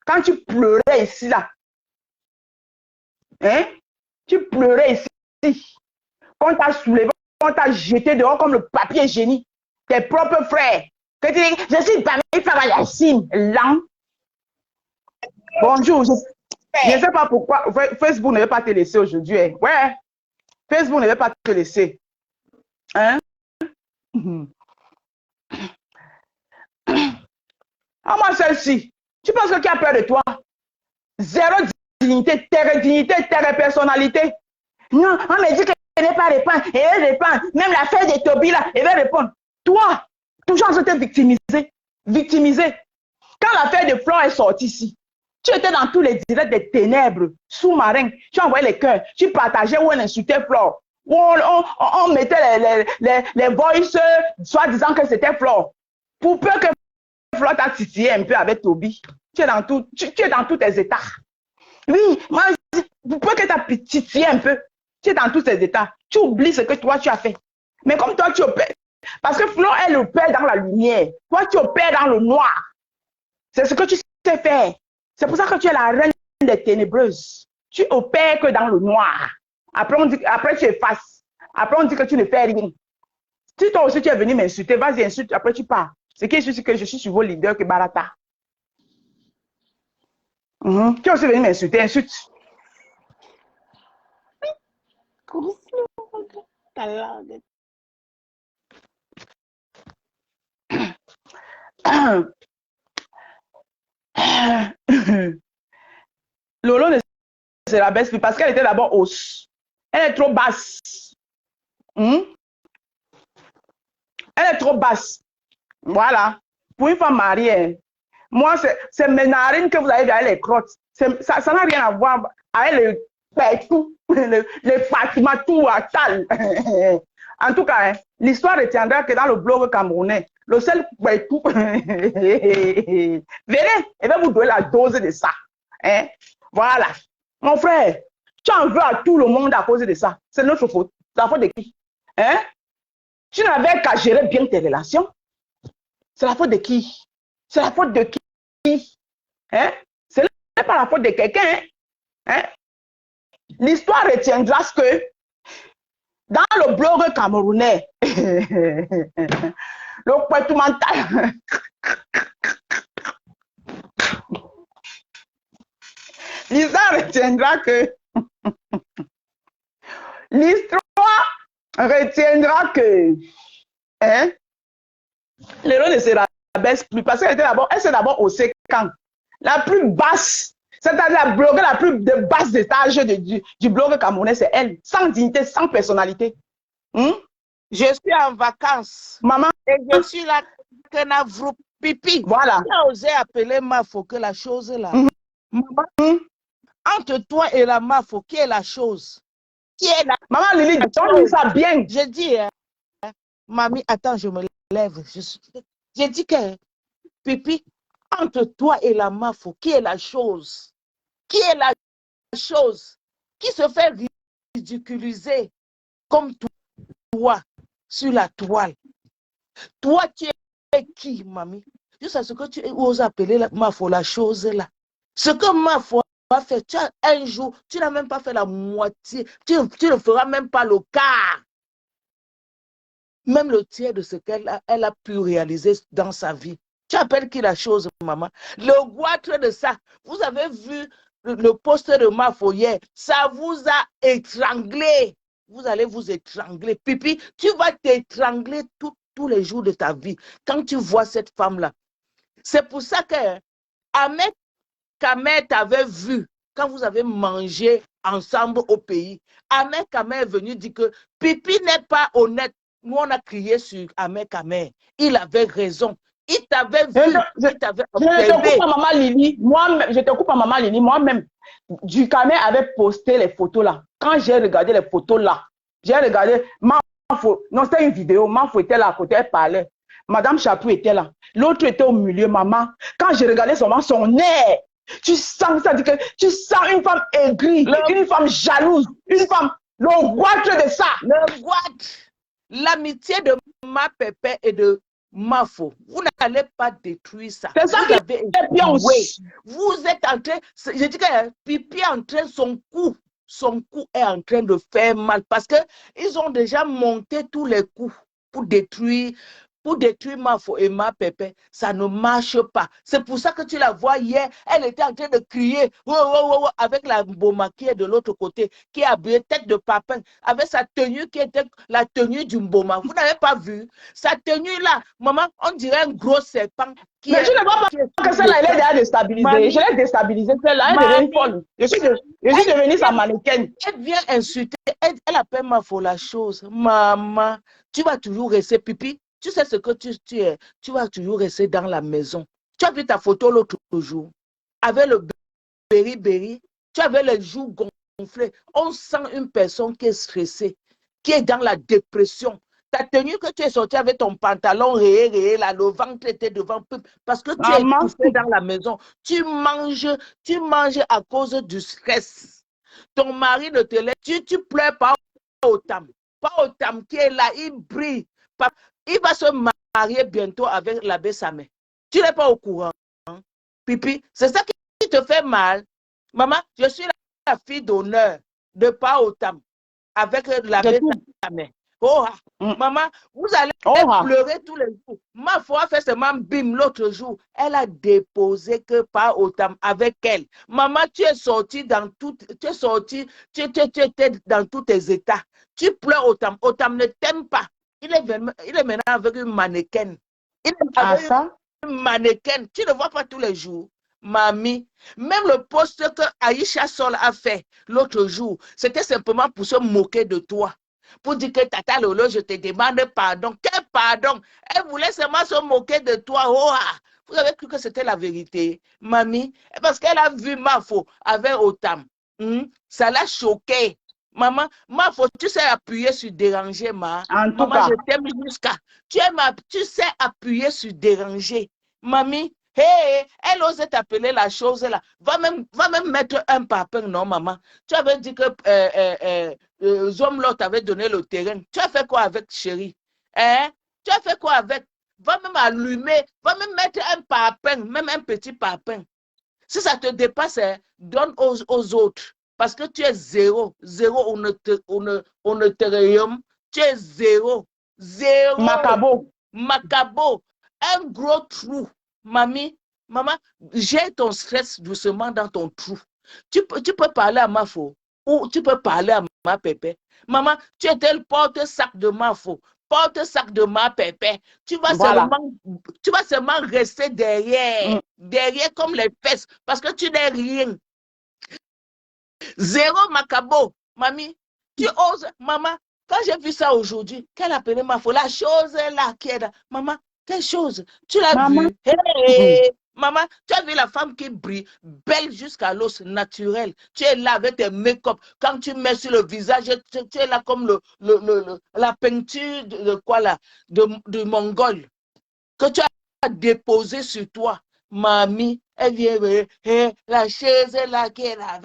Quand tu pleurais ici là, hein, tu pleurais ici, qu'on t'a soulevé, qu'on t'a jeté dehors comme le papier génie, tes propres frères, que tu dis, je suis parmi Yacine, lent. Bonjour, je ne sais pas pourquoi Facebook ne veut pas te laisser aujourd'hui. Hein. Ouais, Facebook ne veut pas te laisser. Hein? Ah, moi, celle-ci, tu penses que qui a peur de toi? Zéro dignité, terre personnalité. Non, on me dit que je n'ai pas répondre. Et elle répond. Même l'affaire de Toby là, elle va répondre. Toi, toujours en train de te victimiser. Victimiser. Quand l'affaire de Flore est sortie ici, tu étais dans tous les directs des ténèbres, sous-marins. Tu envoyais les cœurs. Tu partageais où on insultait Flore. Où on mettait les voices, soit disant que c'était Flore. Pour peu que Flore t'a titillé un peu avec Toby. Tu es dans tous tes états. Oui, moi, pour peu que t'as titillé un peu, tu es dans tous tes états. Tu oublies ce que toi, tu as fait. Mais comme toi, tu opères. Parce que Flore, elle opère dans la lumière. Toi, tu opères dans le noir. C'est ce que tu sais faire. C'est pour ça que tu es la reine des ténébreuses. Tu opères que dans le noir. Après, après tu effaces. Après, on dit que tu ne fais rien. Si toi aussi tu es venu m'insulter, vas-y, insulte, après tu pars. Ce qui est sûr, c'est que je suis sur vos leaders que Barata. Tu es aussi venu m'insulter, insulte. Ta langue. Lolo ne se rabaisse plus parce qu'elle était d'abord hausse. Elle est trop basse. Elle est trop basse. Voilà. Pour une femme mariée, moi, c'est mes narines que vous avez avec les crottes. Ça n'a rien à voir avec les pétou, les Fatima, tout à tal. En tout cas, l'histoire retiendra que dans le blog camerounais, le seul pétou, venez, et va vous donner la dose de ça. Hein? Voilà. Mon frère, tu en veux à tout le monde à cause de ça. C'est notre faute. C'est la faute de qui? Hein? Tu n'avais qu'à gérer bien tes relations. C'est la faute de qui? C'est la faute de qui? Hein? Ce n'est pas la faute de quelqu'un. Hein? L'histoire retiendra ce que dans le blog camerounais, le poitou mental, l'histoire retiendra que l'histoire retiendra que hein? L'héros ne se rabaisse plus parce qu'elle était d'abord, elle s'est d'abord au séquent, la plus basse, c'est-à-dire la blogueuse la plus de basse étage du blog camerounais, c'est elle, sans dignité, sans personnalité. Je suis en vacances. Maman, et je suis là, pipi. Voilà. Tu as osé appeler Mafo que la chose là. Maman, entre toi et la Mafo, qui est la chose? Qui est la Maman Lily, donne ça bien. Je dis, mamie, attends, je me lève. J'ai dit que, pipi, entre toi et la Mafo, qui est la chose? Qui est la chose? Qui se fait ridiculiser comme toi sur la toile? Toi, tu es qui, mamie? Juste à ce que tu oses appeler Mafo la chose là. Ce que Mafo a fait, tu as un jour, tu n'as même pas fait la moitié. Tu ne feras même pas le quart. Même le tiers de ce qu'elle a pu réaliser dans sa vie. Tu appelles qui la chose, maman? Le goitre de ça. Vous avez vu le poste de Mafo hier. Ça vous a étranglé. Vous allez vous étrangler. Pipi, tu vas t'étrangler tous les jours de ta vie. Quand tu vois cette femme-là. C'est pour ça que Ahmed Kamer t'avait vu quand vous avez mangé ensemble au pays. Ahmed Kamer est venu dire que Pipi n'est pas honnête. Nous, on a crié sur Ahmed Kamer. Il avait raison. Il t'avait vu. Il t'avait observé. Je te coupe à maman Lily. Moi-même, je te coupe à maman Lily. Moi-même, du Kamer avait posté les photos là. Quand j'ai regardé les photos là, j'ai regardé. Non, c'était une vidéo. Mafo était là à côté, elle parlait. Madame Chapou était là. L'autre était au milieu, maman. Quand j'ai regardé son nez, tu sens ça, dit que tu sens une femme aigrie, une femme jalouse, une femme, le goitre de ça. Le goitre, l'amitié de ma pépé et de Mafo. Vous n'allez pas détruire ça. C'est ça qui est bien aussi. Vous êtes en train, je dis que Pipi est en train, son cou est en train de faire mal parce qu'ils ont déjà monté tous les coups pour détruire Mafo et ma pépé. Ça ne marche pas. C'est pour ça que tu la vois hier, elle était en train de crier avec la Mboma qui est de l'autre côté, qui est habillée tête de papin, avec sa tenue qui était la tenue du Mboma. Vous n'avez pas vu? Sa tenue là, maman, on dirait un gros serpent. Mais tu ne vois pas que celle-là, elle est déjà déstabilisée. Je l'ai déstabilisée, celle-là, elle devient folle. Je suis devenue sa mannequin. Elle vient insulter, elle appelle Mafo la chose. Maman, tu vas toujours rester pipi. Tu sais ce que tu es. Tu vas toujours rester dans la maison. Tu as vu ta photo l'autre jour avec le berry. Tu avais les joues gonflées. On sent une personne qui est stressée, qui est dans la dépression. Ta tenue que tu es sortie avec ton pantalon rayé, là, le ventre était devant, parce que tu es étouffée dans la maison. Tu manges à cause du stress. Ton mari ne te laisse, tu pleures pas au tam. Pas au tam qui est là, il brille. Il va se marier bientôt avec l'abbé Samé. Tu n'es pas au courant. Pipi, c'est ça qui te fait mal. Maman, je suis la fille d'honneur de Pa Otam avec la C'est bête tout. à main. Oh, maman, vous allez pleurer tous les jours. Ma foi fait seulement bim l'autre jour. Elle a déposé que Pa Otam avec elle. Maman, tu es sortie dans tout, tu es sortie, tu étais dans tous tes états. Tu pleures Otam. Otam ne t'aime pas. Il est maintenant avec une mannequin. Il est avec une mannequin. Tu ne vois pas tous les jours. Mamie, même le poste que Aïcha Sol a fait l'autre jour, c'était simplement pour se moquer de toi. Pour dire que Tata Lolo, je te demande pardon. Quel pardon? Elle voulait seulement se moquer de toi. Oh, vous avez cru que c'était la vérité, mamie? Parce qu'elle a vu Mafo avec Otam. Ça l'a choqué. Maman, Mafo, tu sais appuyer sur déranger, maman, je t'aime jusqu'à. Tu sais appuyer sur déranger. Mamie, hey, elle osait t'appeler la chose là. Va même mettre un papin, non, maman. Tu avais dit que Zomlo t'avait donné le terrain. Tu as fait quoi avec, chérie? Hein? Tu as fait quoi avec? Va même allumer, va même mettre un papin, même un petit papin. Si ça te dépasse, donne aux autres. Parce que tu es zéro. Zéro, on ne te rayonne. Tu es zéro. Zéro. Macabo. Un gros trou. Mamie, maman, j'ai ton stress doucement dans ton trou. Tu peux parler à Mafo ou tu peux parler à ma pépé. Maman, tu étais le porte-sac de Mafo, porte-sac de ma pépé. Tu vas seulement rester derrière, derrière comme les fesses, parce que tu n'es rien. Zéro Macabo. Mamie, tu oses, maman, quand j'ai vu ça aujourd'hui, qu'elle appelait Mafo, la chose là qui est là, maman, quelle chose? Tu l'as vu? Hey, maman, tu as vu la femme qui brille, belle jusqu'à l'os, naturelle. Tu es là avec tes make-up. Quand tu mets sur le visage, tu es là comme la peinture de quoi là? De Mongol. Que tu as déposé sur toi. Mamie, elle vient, la chaise là qui est là,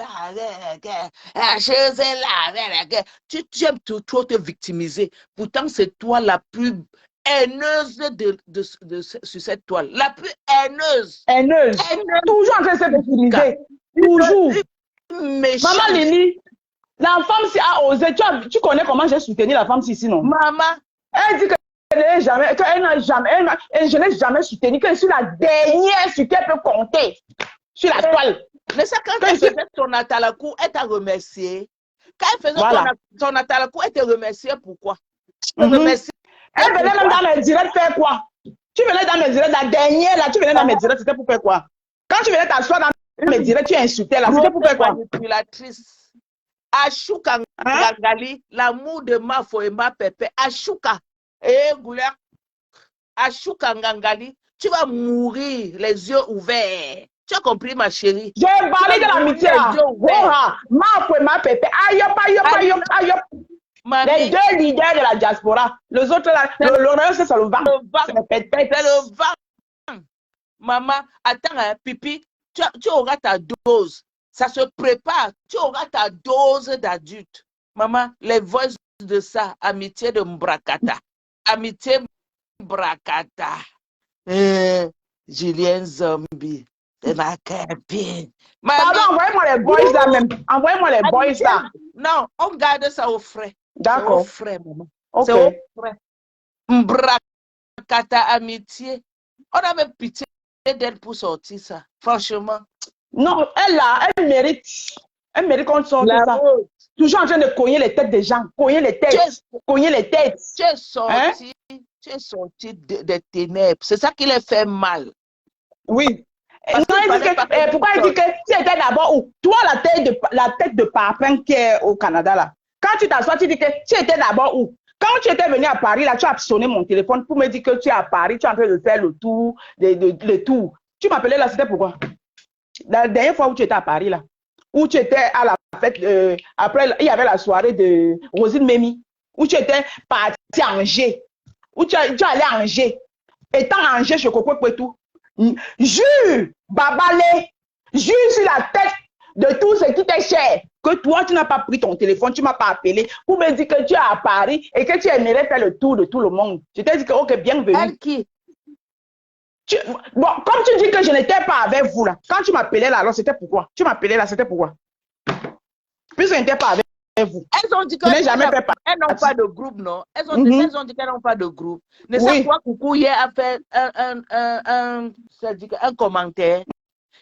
la chaise là, tu aimes trop te victimiser. Pourtant, c'est toi la plus haineuse sur cette toile. La plus haineuse. Haineuse. Toujours en train de se victimiser. Toujours. Méchante. Maman Lili, la femme si a osé. Tu connais comment j'ai soutenu la femme ici, non? Maman. Elle dit que je n'ai jamais soutenu, que je suis la dernière sur qui elle peut compter. Sur la toile. Mais ça, quand elle faisait son atalakou, elle t'a remercié. Quand elle faisait son atalakou, elle t'a remercié pourquoi? Elle venait même dans mes directs faire quoi? Tu venais dans mes directs, la dernière là, tu venais dans mes directs, c'était pour faire quoi? Quand tu venais t'asseoir dans mes directs, tu insultais là, c'était pour faire quoi? Manipulatrice. Ashuka Ngangali, l'amour de Mafo et ma pépé. Ashuka. Gouleur. Ashuka Ngangali, tu vas mourir les yeux ouverts. Tu as compris, ma chérie? J'ai parlé de l'amitié là. Mafo et ma pépé. Ayop. Les deux leaders de la diaspora. Les autres là, l'honneur c'est le vent. C'est le vent. Maman, attends, hein, Pipi, tu auras ta dose. Ça se prépare. Tu auras ta dose d'adulte. Maman, les voix de ça, amitié de Mbrakata. Amitié Mbrakata. Julien Zombie. C'est ma copine. Pardon, envoyez-moi les boys là même. Envoyez-moi les boys là. Non, on garde ça au frais. D'accord. C'est au frais, maman. Okay. C'est au frais. Mbrakata amitié. On a même pitié d'elle pour sortir ça. Franchement. Non, elle mérite. Elle mérite qu'on sorte ça. Toujours en train de cogner les têtes des gens. Cogner les têtes. Tu es sorti, tu es sorti des ténèbres. C'est ça qui les fait mal. Oui. Pourquoi il dit que tu étais d'abord où? Toi, la tête de Papin qui est au Canada là. Quand tu t'assois, tu dis que tu étais d'abord où? Quand tu étais venu à Paris, là, tu as sonné mon téléphone pour me dire que tu es à Paris, tu es en train de faire le tour, le tour. Tu m'appelais là, c'était pourquoi? La dernière fois où tu étais à Paris, là, où tu étais à la fête, après, il y avait la soirée de Rosine Mémi, où tu étais parti à Angers, où tu allais à Angers. Étant à Angers, chez Coco Pouetou, jure, Babalé, jure sur la tête de tout ce qui t'est cher, que toi, tu n'as pas pris ton téléphone, tu ne m'as pas appelé pour me dire que tu es à Paris et que tu aimerais faire le tour de tout le monde. Je t'ai dit que, ok, bienvenue. Elle qui? Bon, comme tu dis que je n'étais pas avec vous là, quand tu m'appelais là, alors c'était pourquoi? Tu m'appelais là, c'était pourquoi? Puisque je n'étais pas avec vous. Elles ont dit Je n'ai jamais fait elles n'ont pas de groupe, non? Elles ont dit qu'elles n'ont pas de groupe. Ne sais quoi, Coucou hier a fait un commentaire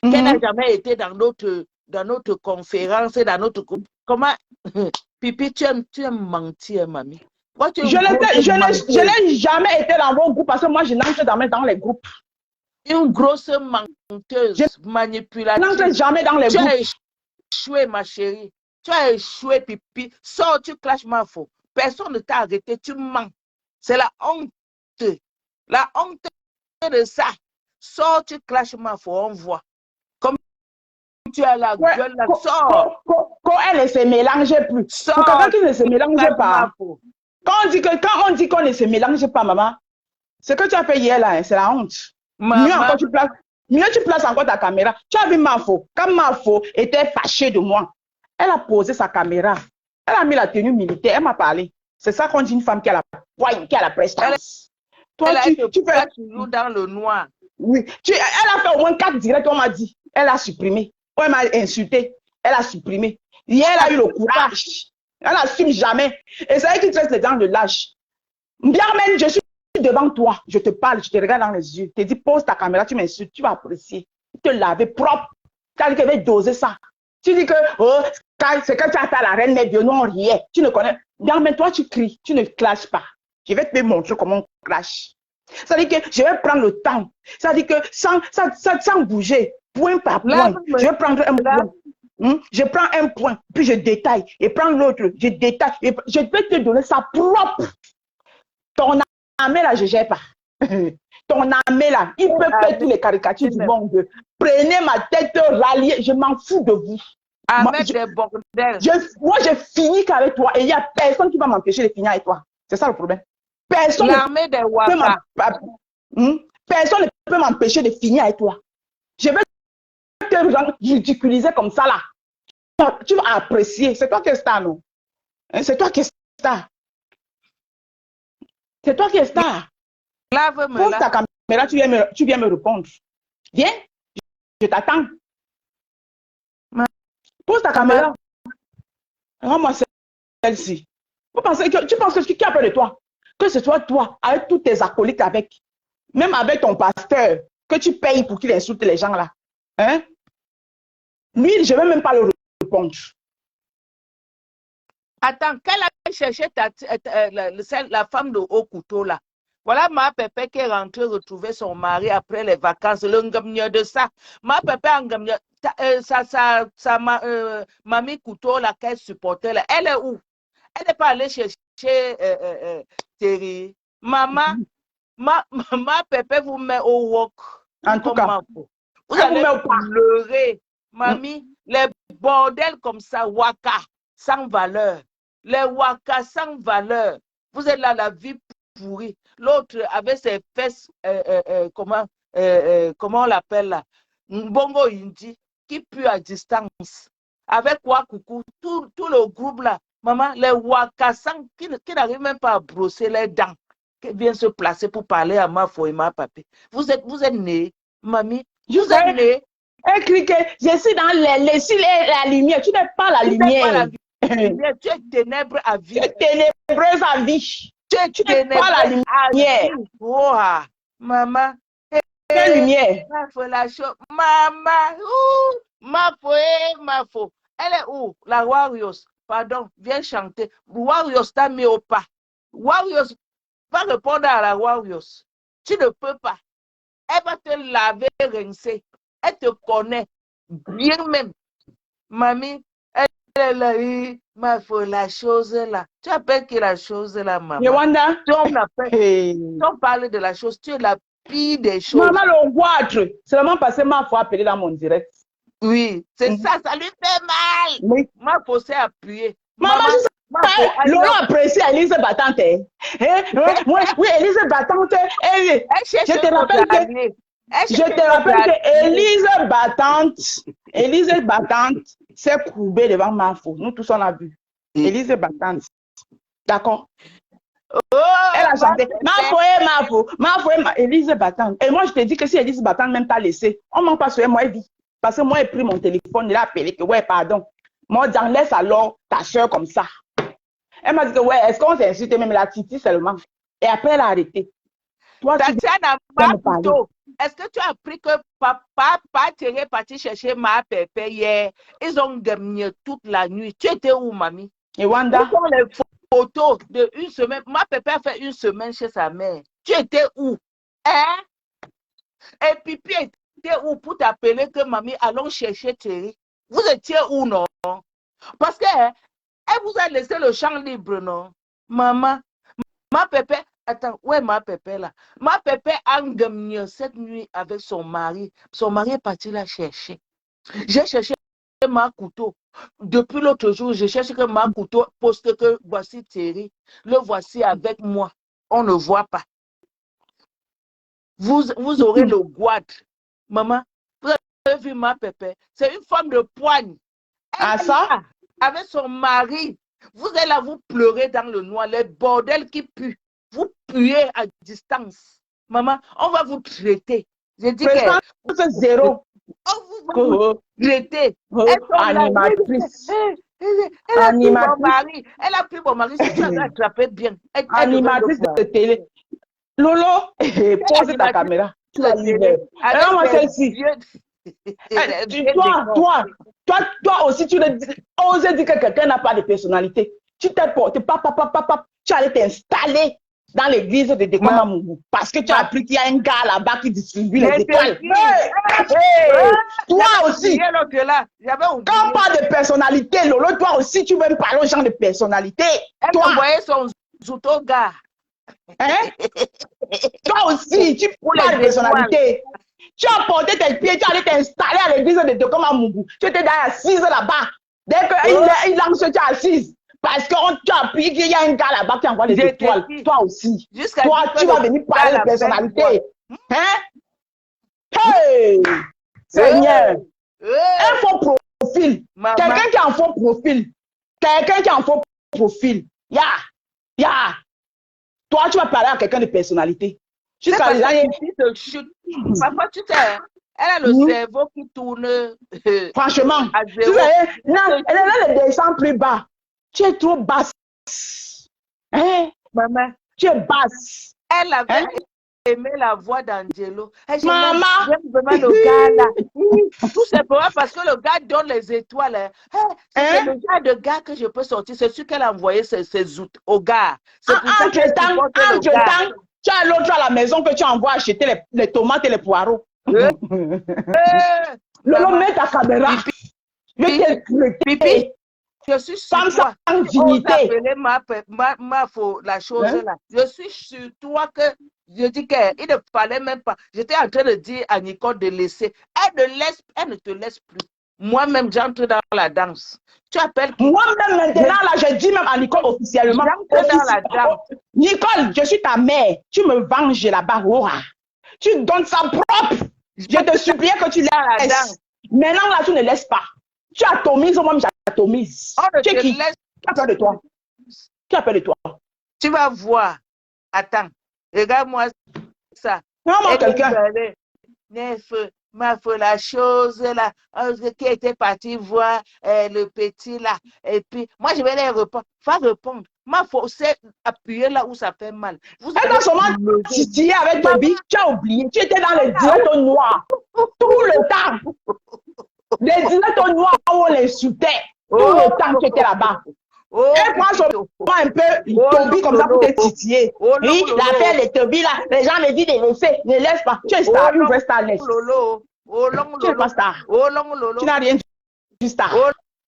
qu'elle n'a jamais été dans notre conférence, dans notre groupe. Comment, Pipi, tu aimes mentir, mamie. Je n'ai jamais été dans vos groupes parce que moi, je n'entre jamais dans les groupes. Une grosse menteuse, manipulatrice. Je n'entre jamais dans les groupes. Tu as échoué, ma chérie. Tu as échoué, Pipi. Sors, tu clashes ma faute. Personne ne t'a arrêté, tu mens. C'est la honte. La honte de ça. Sors, tu clashes ma faute, on voit. Comme tu as la gueule là, sors. Quand elle ne se mélange plus. Sors. Pour quelqu'un qui ne se mélange pas. Quand on dit qu'on ne se mélange pas, maman, ce que tu as fait hier là, c'est la honte. Mieux encore, tu places encore ta caméra. Tu as vu Mafo. Quand Mafo était fâchée de moi, elle a posé sa caméra. Elle a mis la tenue militaire. Elle m'a parlé. C'est ça qu'on dit une femme qui a la prestance. Toi, tu fais toujours dans le noir. Oui. Elle a fait au moins 4 directs, on m'a dit. Elle a supprimé. Elle m'a insulté. Elle a supprimé. Hier, elle a eu le courage. Elle n'assume jamais. Et c'est elle qui traite les gens de lâche. Bien même, je suis devant toi. Je te parle, je te regarde dans les yeux. Je te dis, pose ta caméra, tu m'insultes, tu vas apprécier. Te laver propre. Tu as dit qu'elle va doser ça. Tu dis que, oh, c'est quand tu as fait la reine des dieux, nous on riait. Tu ne connais. Bien même, toi, tu cries. Tu ne clashes pas. Je vais te montrer comment on clash. Ça veut dire que je vais prendre le temps. Ça veut dire que sans bouger, point par point, je vais prendre un point. Je prends un point, puis je détaille. Et prends l'autre, je détaille. Et je vais te donner ça propre. Ton armée là, je ne gère pas. Ton armée là, il peut faire toutes les caricatures du monde. Prenez ma tête, ralliez. Je m'en fous de vous. Moi, je finis qu'avec toi. Et il n'y a personne qui va m'empêcher de finir avec toi. C'est ça le problème. Personne personne ne peut m'empêcher de finir avec toi. Je vais te ridiculiser comme ça là. Tu vas apprécier. C'est toi qui es star, non? C'est toi qui es star. C'est toi qui es star. Pose ta caméra, tu viens me répondre. Viens, je t'attends. Pose ta caméra. Rends-moi celle-ci. Tu penses que qui a peur de toi? Que ce soit toi, avec tous tes acolytes avec. Même avec ton pasteur, que tu payes pour qu'il insulte les gens là. Hein? Lui, je ne vais même pas le répondre. Attends, qu'elle a cherché la femme de haut couteau là. Voilà ma pépé qui est rentrée retrouver son mari après les vacances. Le ngamieux de ça. Ma pépé mamie couteau là qu'elle supportait là. Elle est où? Elle n'est pas allée chercher Thierry. Maman, ma pépé vous met au wok. En tout cas, vous allez pleurer. Mamie, les bordels comme ça, waka, sans valeur. Les waka sans valeur. Vous êtes là, la vie pourrie. L'autre avec ses fesses, comment on l'appelle là? Bongo Indi, qui pue à distance. Avec quoi, coucou, tout le groupe là. Maman, les waka sans, qui n'arrivent même pas à brosser les dents, qui viennent se placer pour parler à ma foi et ma papé. Vous êtes nés, mamie. Vous êtes nés. Écrit que je suis dans la lumière. Tu n'es pas la lumière. Tu es ténèbre à vie. Tu es ténébreuse à vie. Tu n'es pas la lumière. Oh, maman. Quelle lumière? Maman. Ma foi. Elle est où? La Warriors. Pardon, viens chanter. Warriors t'a mis au pas. Warriors, va répondre à la Warriors. Tu ne peux pas. Elle va te laver, rincer. Elle te connaît bien même. Mamie, elle est là, ma foi, la chose là. Tu appelles que la chose là, maman. Yewanda? On parle de la chose, tu es la pire des choses. Maman, le goitre. C'est vraiment parce que ma foi appelé dans mon direct. Oui, c'est ça lui fait mal. Oui. Ma foi s'est appuyée. Maman, Laurent apprécie Élise Battante. Oui, Élise Battante. Je te rappelle que Élise Battante s'est courbée devant ma faute. Nous tous on l'a vu. Élise Battante. D'accord? Oh, Elle a ma chanté. Élise Batang. Et moi, je te dis que si Élise Batang même t'a laissé, on ne m'a pas souhaité, moi, elle dit. Parce que moi, j'ai pris mon téléphone, il a appelé que, ouais, pardon. Moi, j'en laisse alors ta soeur comme ça. Elle m'a dit que, ouais, est-ce qu'on s'est insulté même la Titi seulement? Et après, elle a arrêté. Toi, tu Tatiana viens me parler. Maputo, est-ce que tu as appris que papa est parti chercher ma pépé hier? Ils ont gagné toute la nuit. Tu étais où, mamie? Et Wanda? Où sont les photos de une semaine? Ma pépé a fait une semaine chez sa mère. Tu étais où? Hein? Et Pipi était où pour t'appeler que mamie, allons chercher Thierry? Vous étiez où, non? Parce que elle vous a laissé le champ libre, non? Maman, ma pépé, attends, où est ma pépé là? Ma pépé a gagné cette nuit avec son mari. Son mari est parti la chercher. J'ai cherché ma couteau. Depuis l'autre jour, je cherche que ma couteau poste que voici Thierry. Le voici avec moi. On ne voit pas. Vous aurez le guad. Maman, vous avez vu ma pépé? C'est une femme de poigne. Elle Ah, ça? là, avec son mari. Vous êtes là, vous pleurez dans le noir, les bordels qui puent. Vous puez à distance. Maman, on va vous traiter. Je dis que Présence zéro. on va vous traiter. Animatrice. Elle a pris mon mari. Elle a pris mon mari. Si tu avais attrapé bien. Animatrice de télé. Lolo, pose ta caméra. Tu vas libérer. Alors, moi, celle-ci. Toi aussi, tu oses dire que quelqu'un n'a pas de personnalité. Tu t'es porté, tu allais t'installer dans l'église de Dekomamou parce que tu as appris qu'il y a un gars là-bas qui distribue les étoiles. Toi aussi, quand on parle de personnalité, Lolo, toi aussi, tu veux me parler aux gens de personnalité. Elle envoyait son zouto gars. Hein? Toi aussi, tu parles de personnalité. Tu as porté tes pieds, tu allais t'installer à l'église de Dekomamou. Tu étais assise là-bas. Dès qu'il lance, tu es assise. Parce que tu as appris qu'il y a un gars là-bas qui envoie les étoiles. Toi aussi. Toi, tu vas venir parler de personnalité. Hein? Hey! Seigneur. Un faux profil. Quelqu'un qui a un faux profil. Quelqu'un qui a un faux profil. Toi, tu vas parler à quelqu'un de personnalité. Jusqu'à les années. Parfois, tu sais, elle a le cerveau qui tourne. Franchement, tu sais, non, elle a le descend plus bas. Tu es trop basse. Hein? Maman. Tu es basse. Elle avait aimé la voix d'Angelo. Maman. J'aime le gars là. Tout simplement parce que le gars donne les étoiles. C'est le genre de gars que je peux sortir. C'est sûr qu'elle a envoyé ses outils au gars. Entre-temps, tu as l'autre à la maison que tu envoies acheter les tomates et les poireaux. Lolo, mets ta caméra. Pipi, je suis sur toi. Sans dignité. La chose là. Je suis sur toi que je dis qu'il ne fallait même pas. J'étais en train de dire à Nicole de laisser. Elle ne te laisse plus. Moi-même, j'entre dans la danse. Tu appelles qui? Moi-même, maintenant, là, je dis même à Nicole officiellement. J'entre dans la danse. Nicole, je suis ta mère. Tu me venges là-bas. Tu donnes ça propre. Je te supplie que tu laisses. Maintenant, là, tu ne laisses pas. Tu atomises, moi-même, j'atomise. Tu es qui? Qui a peur de toi? Qui a peur de toi? Tu vas voir. Attends. Regarde-moi ça. Non, moi, quelqu'un. La chose là, qui était parti voir le petit là. Et puis, moi, je vais les répondre. Va répondre. Ma faut appuyer là où ça fait mal. Elle a seulement titillé avec Toby. Tu as oublié. Tu étais dans les directs noirs. Tout le temps. Les directs noirs où on l'insultait. Tout le temps tu étais là-bas. Elle prend seulement un peu Toby comme ça pour te titiller. Oui, l'affaire de Toby là, les gens me disent de laisser. Ne laisse pas. Tu es star, une vraie star. Tu n'es pas star. Tu n'as rien du star.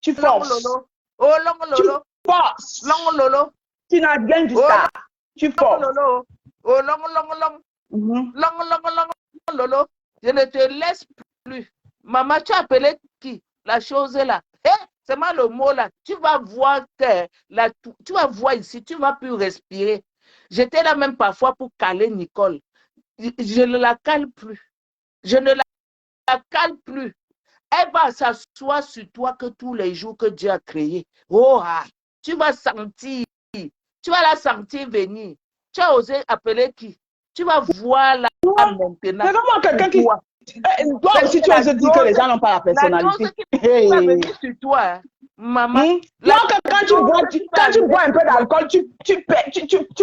Tu forces. Tu forces. Tu n'as rien du star. Tu forces. Je ne te laisse plus. Maman, tu as appelé qui? La chose est là. C'est mal le mot là. Tu vas voir tu vas voir ici, tu ne vas plus respirer. J'étais là même parfois pour caler Nicole. Je ne la cale plus. Je ne la cale plus. Elle va s'asseoir sur toi que tous les jours que Dieu a créé. Tu vas sentir. Tu Tu vas la sentir venir. Tu as osé appeler qui? Tu vas voir là maintenant. C'est vraiment quelqu'un qui... Toi. Toi aussi, tu oses dire que les gens n'ont pas la personnalité. La dose qui va venir sur toi, hein, maman. Donc, quand tu bois un peu d'alcool, tu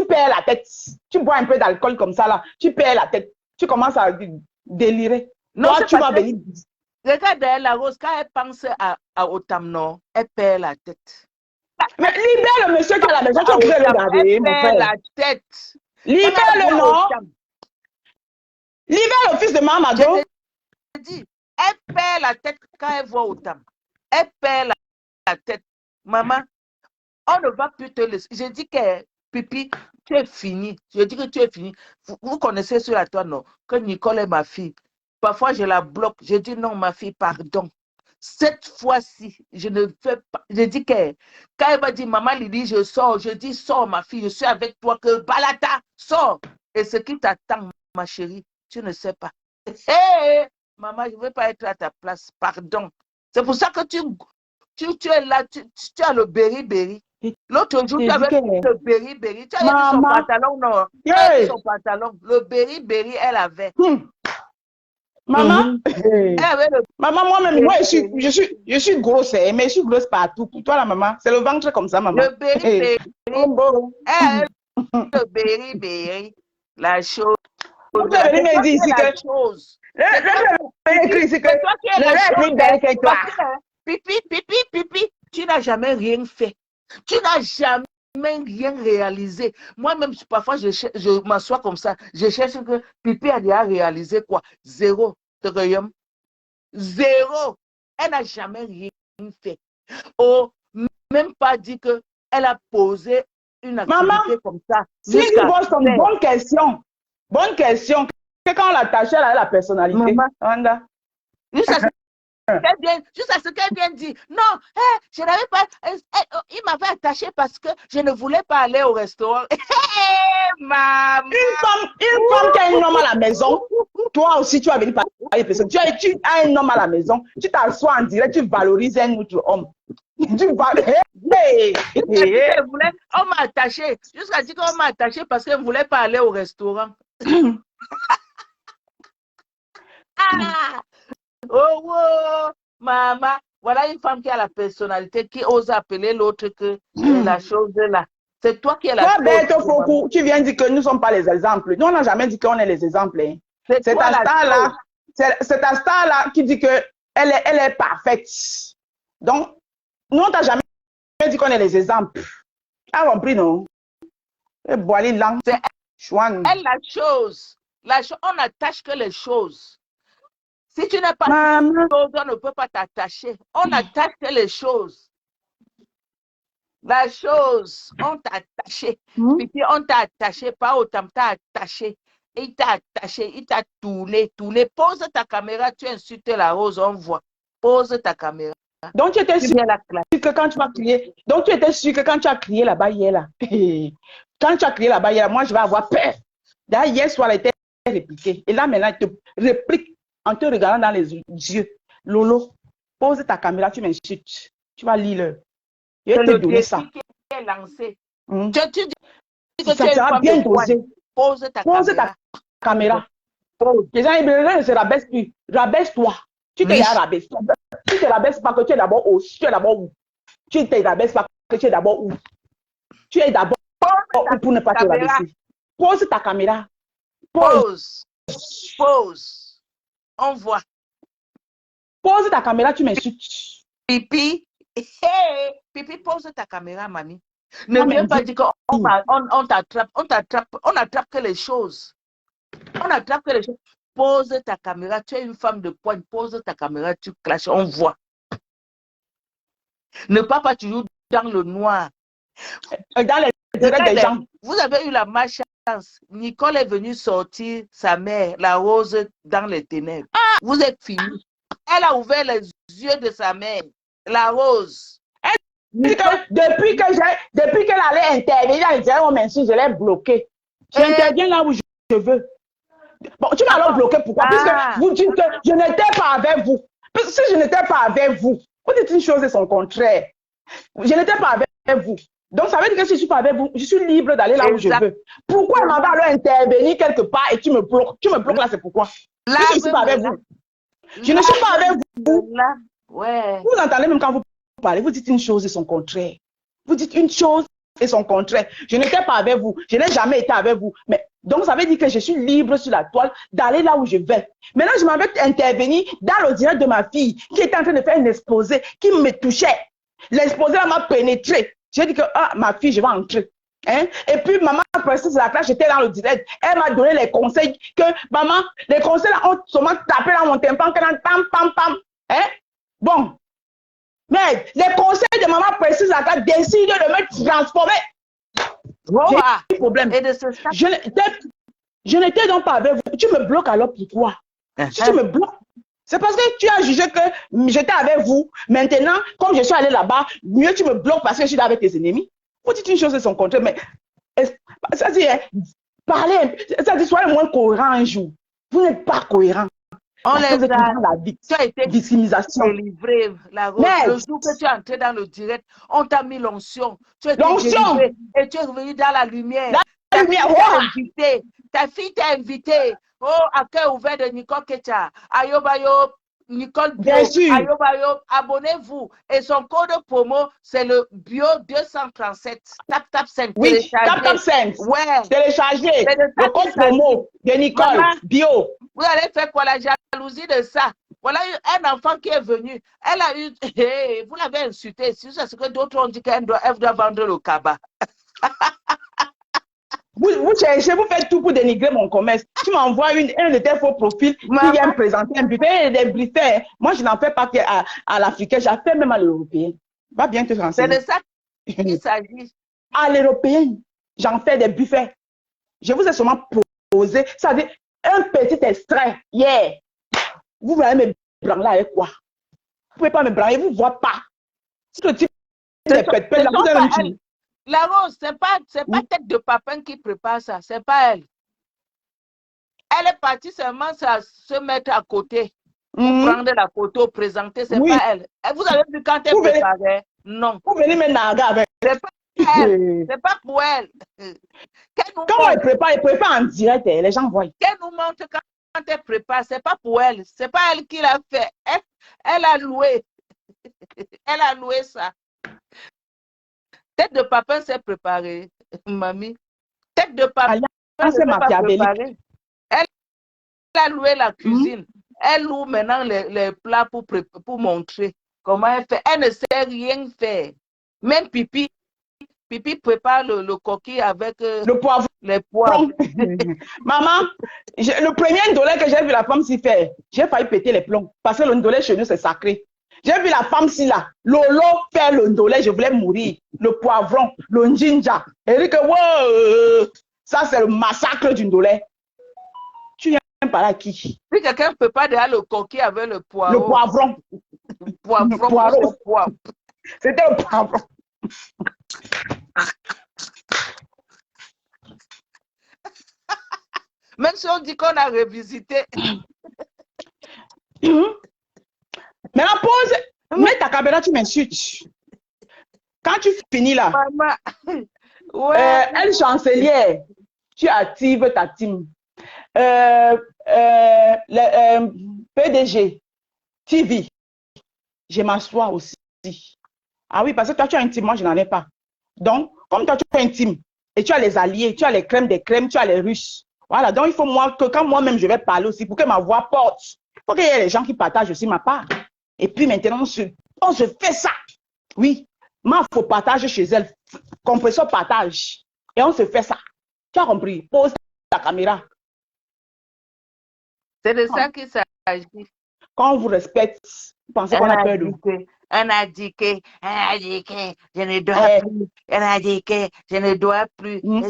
perds la tête. Tu bois un peu d'alcool comme ça, là, tu perds la tête. Tu commences à délirer. Non, toi, tu vas venir. Regarde, la Rose, quand elle pense à Otam, non, elle perd la tête. Mais libère le monsieur qui est à la maison, tu peux le regarder, mon frère. Elle perd la tête. Libère le nom. Libère le fils de Mamado. Je te dis, elle perd la tête quand elle voit Otam. Elle perd la tête. Maman, on ne va plus te laisser. Je dis que, Pipi, tu es fini. Je dis que tu es fini. Vous connaissez sur la toile, non? Que Nicole est ma fille. Parfois, je la bloque. Je dis non, ma fille, pardon. Cette fois-ci, je ne fais pas. Je dis que quand elle va dire, maman Lydie, je sors, je dis, sors, ma fille, je suis avec toi, que Balata, sors. Et ce qui t'attend, ma chérie, tu ne sais pas. Hey, maman, je ne veux pas être à ta place, pardon. C'est pour ça que tu es là, tu as le berry-berry. L'autre jour, tu avais le berry-berry. Tu avais mis son pantalon, non? Tu avais mis son pantalon. Le berry-berry, elle avait. Maman, le... maman, moi-même, moi, je suis grosse, mais je suis grosse partout. Pour toi, la maman, c'est le ventre comme ça, maman. Le berry-berry. Le berry-berry. La chose. Vous avez venir me dire ici que... La chose. C'est toi. Pipi, tu n'as jamais rien fait. Tu n'as jamais rien réalisé. Moi-même, parfois, je m'assois comme ça. Je cherche que Pipi a déjà réalisé quoi? Zéro. Zéro. Elle n'a jamais rien fait. Oh, même pas dit qu'elle a posé une activité maman, comme ça. Si tu poses une bonne question. Bonne question. Quand on l'attachait à la personnalité. Maman. Juste à ce qu'elle vient de dire. Non, je n'avais pas. Il m'avait attaché parce que je ne voulais pas aller au restaurant. Maman. Une femme qui a un homme à la maison, toi aussi tu vas venir parler de personne. Tu as un homme à la maison, tu t'assois en direct, tu valorises un autre homme. On m'a attaché. Jusqu'à dire qu'on m'a attaché parce qu'elle ne voulait pas aller au restaurant. Oh, maman, voilà une femme qui a la personnalité, qui ose appeler l'autre que la chose là. C'est toi qui es la chose. Tu viens dire que nous ne sommes pas les exemples. Nous, on n'a jamais dit qu'on est les exemples. Hein. C'est ta star-là qui dit qu'elle est parfaite. Donc, nous, on t'a jamais dit qu'on est les exemples. Tu as compris, non? Elle, la chose. On n'attache que les choses. Si tu n'as pas de choses, on ne peut pas t'attacher. On attache que les choses. La chose, on t'a attaché. Puis on t'a attaché, pas autant, t'a attaché. Il t'a attaché, il t'a tourné. Pose ta caméra, tu insultes la Rose, on voit. Pose ta caméra. Donc tu étais sûr que quand tu vas crier, donc tu étais sûr que quand tu as crié là-bas hier là, quand tu as crié là-bas hier, moi je vais avoir peur. D'ailleurs, hier soir, elle était répliquée. Et là maintenant, elle te réplique en te regardant dans les yeux. Lolo, pose ta caméra, tu m'insultes. Tu vas lire le. Je vais te donner ça. Qui est lancé. Tu dis que ça sera bien dosé. Pose ta caméra. Les gens ne se rabaissent plus. Rabaisse-toi. Tu t'es rabaissé. Tu te rabaisses pas que tu es d'abord où. Tu es d'abord où. Tu te rabaisses pas que tu es d'abord où. Tu es d'abord où pour ne pas te rabaisser. Pose ta caméra. Pose. On voit. Pose ta caméra, tu m'insultes. Pipi. Pipi, pose ta caméra, mamie. Ne viens pas dire qu'on t'attrape. On attrape que les choses. On attrape que les choses. Pose ta caméra. Tu es une femme de poigne. Pose ta caméra, tu clashes. On voit. Ne pas toujours dans le noir. Dans les directs des gens. Vous avez eu la malchance. Nicole est venue sortir sa mère, la Rose, dans les ténèbres. Vous êtes finis. Elle a ouvert les yeux de sa mère, la Rose. Depuis qu'elle allait intervenir, on m'insulte, je l'ai bloquée. J'interviens là où je veux. Bon, tu m'as alors bloqué, pourquoi? Puisque vous dites que je n'étais pas avec vous. Parce que si je n'étais pas avec vous, vous dites une chose et son contraire. Je n'étais pas avec vous. Donc, ça veut dire que si je ne suis pas avec vous, je suis libre d'aller là où je veux. Pourquoi elle m'avait alors intervenir quelque part et tu me bloques? Tu me bloques là, c'est pourquoi? Là, je ne suis pas avec vous. Je ne suis pas avec vous. Là, ouais. Vous entendez même quand vous parlez, vous dites une chose et son contraire. Vous dites une chose et son contraire. Je n'étais pas avec vous. Je n'ai jamais été avec vous. Mais, donc, ça veut dire que je suis libre sur la toile d'aller là où je vais. Maintenant, je m'avais intervenu dans le direct de ma fille qui était en train de faire un exposé qui me touchait. L'exposé m'a pénétré. J'ai dit que, ah, ma fille, je vais entrer. Hein? Et puis, maman, après ça, c'est la classe, j'étais dans le direct. Elle m'a donné les conseils que, maman, les conseils là, ont seulement tapé dans mon tympan, pam, pam, pam. Hein? Bon. Mais les conseils de maman précise la classe décident de me transformer. J'ai un problème. Et de ce je n'étais donc pas avec vous. Tu me bloques alors pourquoi? Si tu me bloques, c'est parce que tu as jugé que j'étais avec vous. Maintenant, comme je suis allé là-bas, mieux tu me bloques parce que je suis là avec tes ennemis. Vous dites une chose et son contraire, mais ça dit, parlez, ça dit, soyez moins cohérent un jour. Vous n'êtes pas cohérent. On les a, la tu as été victimisation. délivré, la rose. Le jour que tu es entré dans le direct, on t'a mis l'onction. Tu es délivré et tu es revenu dans la lumière. Ta fille t'a invité. Oh, à cœur ouvert de Nicole Kecha. Ayobayo, Nicole Bio. Ayobayo, abonnez-vous. Et son code promo, c'est le Bio 237. Tap 5. Oui, tap 5. Ouais. Téléchargez. Le code promo de Nicole Bio. Vous allez faire quoi, la jalousie de ça? Voilà un enfant qui est venu. Elle a eu. Vous l'avez insulté. C'est ce que d'autres ont dit qu'elle doit vendre le cabas. Vous cherchez, vous faites tout pour dénigrer mon commerce. Tu m'envoies un de tes faux profils qui vient me présenter un buffet et des briefings. Moi, je n'en fais pas à l'Africain, j'en fais même à l'Européen. Va bien te renseigner. C'est de ça qu'il s'agit. À l'Européen, j'en fais des buffets. Je vous ai seulement proposé, ça veut dire un petit extrait. Yeah. Vous allez me branler avec quoi? Vous ne pouvez pas me branler, vous ne voyez pas. Si le type est pète, là, vous allez me dire. La rose, c'est pas tête de papin qui prépare ça, c'est pas elle. Elle est partie seulement se mettre à côté, pour prendre la photo, présenter, c'est pas elle. Et vous avez vu quand elle préparait? Non. Vous venez me narguer avec. C'est pas elle, c'est pas pour elle. Quand elle prépare en direct, les gens voient. Qu'elle nous montre quand elle prépare, c'est pas pour elle, c'est pas elle qui l'a fait. Elle a loué. Elle a loué ça. Tête de papin s'est préparée, mamie. Tête de papin s'est préparée. Elle a loué la cuisine. Elle loue maintenant les plats pour montrer comment elle fait. Elle ne sait rien faire. Même Pipi prépare le coquille avec le poivron. Les poivres. Maman, le premier ndolé que j'ai vu la femme s'y faire, j'ai failli péter les plombs. Parce que le ndolé chez nous, c'est sacré. J'ai vu la femme si là, Lolo faire le ndolé, je voulais mourir. Le poivron, le njinja. Elle dit que, wow, ça c'est le massacre du ndolé. Tu viens par là qui? Si quelqu'un ne peut pas déjà le coquille avec le poivron. Le poivron. Le poivron. C'était le poivron. Même si on dit qu'on a revisité. Mais la pause, mets ta caméra, tu m'insultes. Quand tu finis là, maman, ouais. Elle chancelière, tu actives ta team. PDG, TV, je m'assois aussi. Ah oui, parce que toi, tu as un team, moi, je n'en ai pas. Donc, comme toi, tu as un team, et tu as les alliés, tu as les crèmes des crèmes, tu as les Russes. Voilà, donc il faut que quand moi-même, je vais parler aussi, pour que ma voix porte, il faut qu'il y ait les gens qui partagent aussi ma part. Et puis maintenant, on se fait ça. Oui, mais il faut partager chez elle. Compresseur partage. Et on se fait ça. Tu as compris? Pose ta caméra. C'est de ça qu'il s'agit. Quand on vous respecte, vous pensez qu'on a peur de vous. On a dit que je ne dois plus. On a dit que je ne dois plus. Tu ne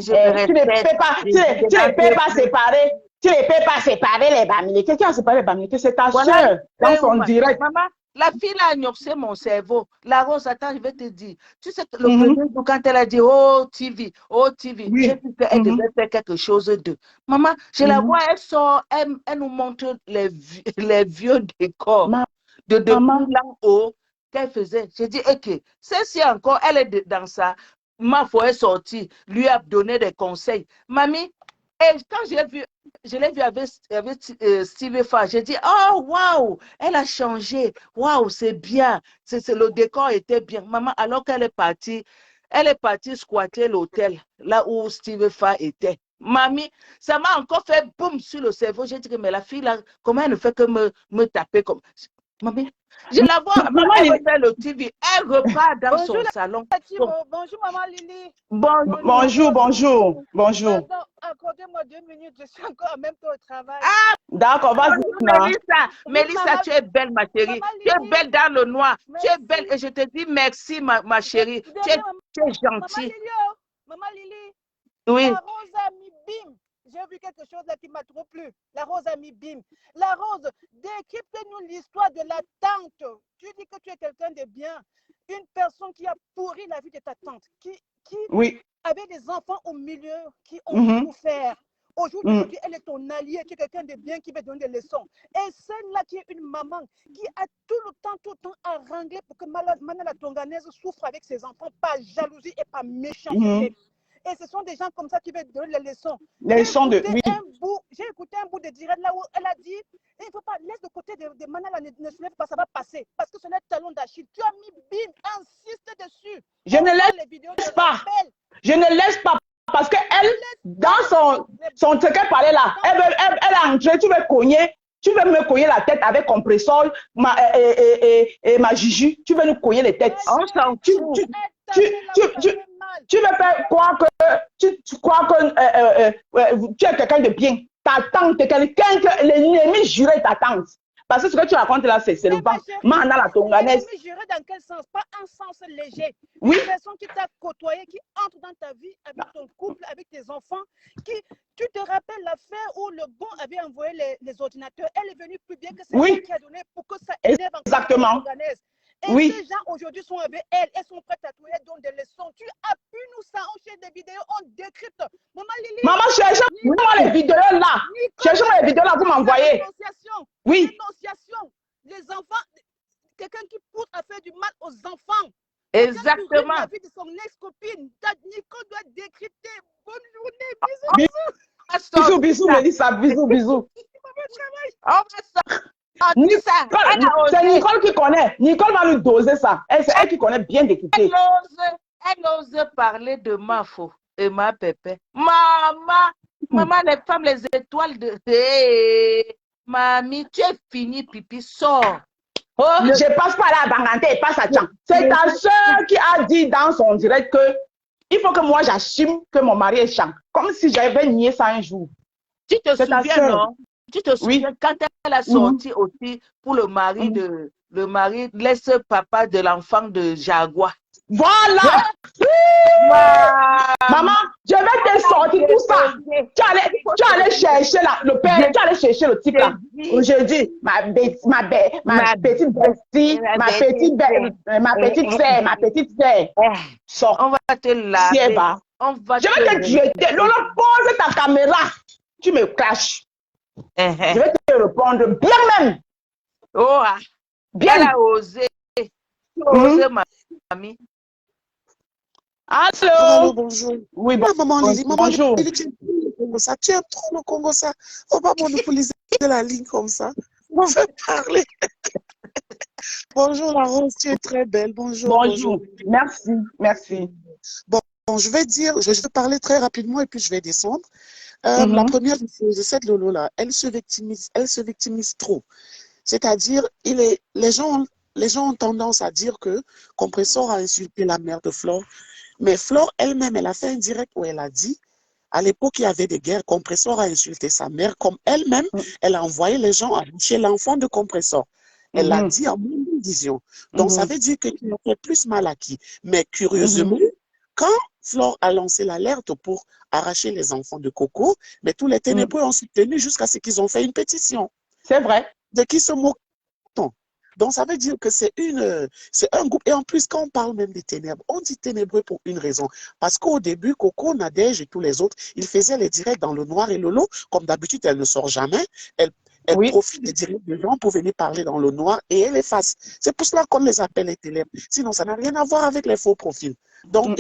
peux pas séparer. Tu ne peux pas séparer les Bamileke. Qui a séparé les Bamileke? C'est ta soeur dans son direct. Maman, la fille a ignoré mon cerveau. La Rose, attends, je vais te dire. Tu sais que le premier jour, quand elle a dit oh TV, oui. J'ai vu qu'elle devait faire quelque chose de. Maman, je la vois, elle sort, elle nous montre les vieux décors de depuis là-haut qu'elle faisait. J'ai dit, ok, celle-ci encore, elle est dans ça. Ma foi est sortie, lui a donné des conseils. Mamie, et quand je l'ai vu avec Steve Fa, j'ai dit, oh, waouh, elle a changé. Waouh, c'est bien. Le décor était bien. Maman, alors qu'elle est partie, squatter l'hôtel, là où Steve Fa était. Mamie, ça m'a encore fait boum sur le cerveau. J'ai dit, mais la fille, là, comment elle ne fait que me taper comme... Mamie, je la vois, Maman, elle veut faire le TV. Elle repart dans son salon. Bonjour, maman Lily. bonjour, bonjour, bonjour. Pardon, accordez-moi 2 minutes, je suis encore en même temps au travail. D'accord, vas-y. Mélissa, tu es belle, ma chérie. Tu es belle dans le noir. Tu es belle et je te dis merci, ma chérie. Tu es gentille. Maman Lily, Oui. la rose a mis bim. J'ai vu quelque chose là qui m'a trop plu. La rose a mis bim. La rose, décrypte-nous l'histoire de la tante. Tu dis que tu es quelqu'un de bien. Une personne qui a pourri la vie de ta tante, qui Oui. avait des enfants au milieu qui ont souffert. Aujourd'hui, elle est ton alliée, tu es quelqu'un de bien qui va donner des leçons. Et celle-là qui est une maman qui a tout le temps à wrangler pour que Manala Tonganaise souffre avec ses enfants par jalousie et par méchanceté. Et ce sont des gens comme ça qui veulent donner les leçons. Les leçons de... Oui. J'ai écouté un bout de direct là où elle a dit, il ne faut pas, laisse de côté de Manala, ne se lève pas, ça va passer. Parce que c'est le talon d'Achille. Tu as mis bim, insiste dessus. Je ne laisse pas. Je ne laisse pas. Parce qu'elle, dans son truc qu'elle parlait là, elle a entré, tu veux cogner. Tu veux me cogner la tête avec compresseur et ma Juju. Tu veux nous cogner les têtes. On s'en fout. Tu veux faire croire que tu crois que tu es quelqu'un de bien. Ta tante est quelqu'un que l'ennemi juré ta tante. Parce que ce que tu racontes là, c'est le vent. Mana la tonganaise. L'ennemi juré dans quel sens? Pas un sens léger. Oui. Une personne qui t'a côtoyé, qui entre dans ta vie avec ton couple, avec tes enfants, tu te rappelles l'affaire où le bon avait envoyé les ordinateurs. Elle est venue plus bien que c'est elle qui a donné pour que ça énerve encore exactement. la tonganaise. Et ces gens aujourd'hui sont avec elle, elles sont prêtes à tout, elles donnent des leçons. Tu as pu nous ça, on fait des vidéos, on décrypte. Maman Lily. Maman, cherchez-moi les vidéos là. Cherchez-moi les vidéos là, vous m'envoyez. Oui. Dénonciation. Les enfants, quelqu'un qui pousse à faire du mal aux enfants. Exactement. La vie de son ex-copine. Nico doit décrypter. Bonne journée. Bisous. Bisous, Mélissa. Bisous. C'est Nicole qui connaît. Nicole va nous doser ça. C'est elle qui connaît bien d'écouter. Elle ose parler de Mafo et ma pépé. Maman, les femmes, les étoiles de... Hey, mamie, tu es fini, pipi, sors. Oh, je passe pas là à Bangante et passe à Tchang. C'est ta soeur qui a dit dans son direct que il faut que moi j'assume que mon mari est Chang. Comme si j'avais nié ça un jour. Tu te souviens, non? Tu te souviens quand elle a sorti aussi pour le mari l'ex-papa de l'enfant de Jaguar. Voilà! Maman, je vais te sortir tout ça. Tu allais chercher le père, tu allais chercher le type là. Aujourd'hui, ma petite bestie, ma petite sœur. Sors. On va te laver. Je vais te jeter. Lolo, pose ta caméra. Tu me caches. Je vais te répondre bien même. Oh, bien. Elle a osé. Osé, ma mamie. Allô? Bonjour. Oui, maman Lily. Bonjour. Lily, tu aimes trop le Congo, ça. On va monopoliser la ligne comme ça. On veut parler. Bonjour, la Rose, tu es très belle. Bonjour. Merci. Bon, je vais parler très rapidement et puis je vais descendre. La première chose de cette Lolo-là, elle se victimise trop. C'est-à-dire, les gens ont tendance à dire que Compressor a insulté la mère de Flore. Mais Flore elle-même, elle a fait un direct où elle a dit, à l'époque, il y avait des guerres, Compressor a insulté sa mère, comme elle-même, elle a envoyé les gens chez l'enfant de Compressor. Elle l'a dit en même vision. Donc, ça veut dire qu'il a fait plus mal à qui. Mais curieusement, quand Flore a lancé l'alerte pour arracher les enfants de Coco, mais tous les ténébreux ont soutenu jusqu'à ce qu'ils ont fait une pétition. C'est vrai. De qui se moque-t-on? Donc, ça veut dire que c'est un groupe. Et en plus, quand on parle même des ténèbres, on dit ténébreux pour une raison. Parce qu'au début, Coco, Nadège et tous les autres, ils faisaient les directs dans le noir et le lot. Comme d'habitude, elle ne sort jamais. Elle Oui. profite des directs des gens pour venir parler dans le noir et elle efface. C'est pour cela qu'on les appelle les télèbres. Sinon, ça n'a rien à voir avec les faux profils. Donc,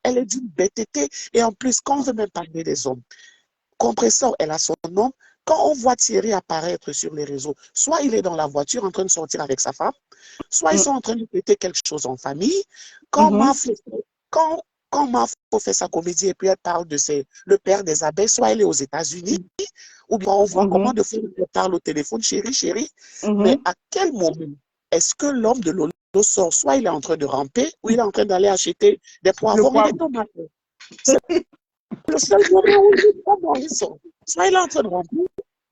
elle est d'une bêteté. Et en plus, quand on veut même parler des hommes, Compressor, elle a son nom. Quand on voit Thierry apparaître sur les réseaux, soit il est dans la voiture en train de sortir avec sa femme, soit ils sont en train de péter quelque chose en famille. Quand Mafo fait sa comédie et puis elle parle de le père des abeilles, soit elle est aux États-Unis, ou bien on voit comment de fois elle parle au téléphone, chérie. Mais à quel moment est-ce que l'homme de Lolo sort? Soit il est en train de ramper, ou il est en train d'aller acheter des poivrons et des tomates. C'est le seul moment où il sort. Soit il est en train de ramper,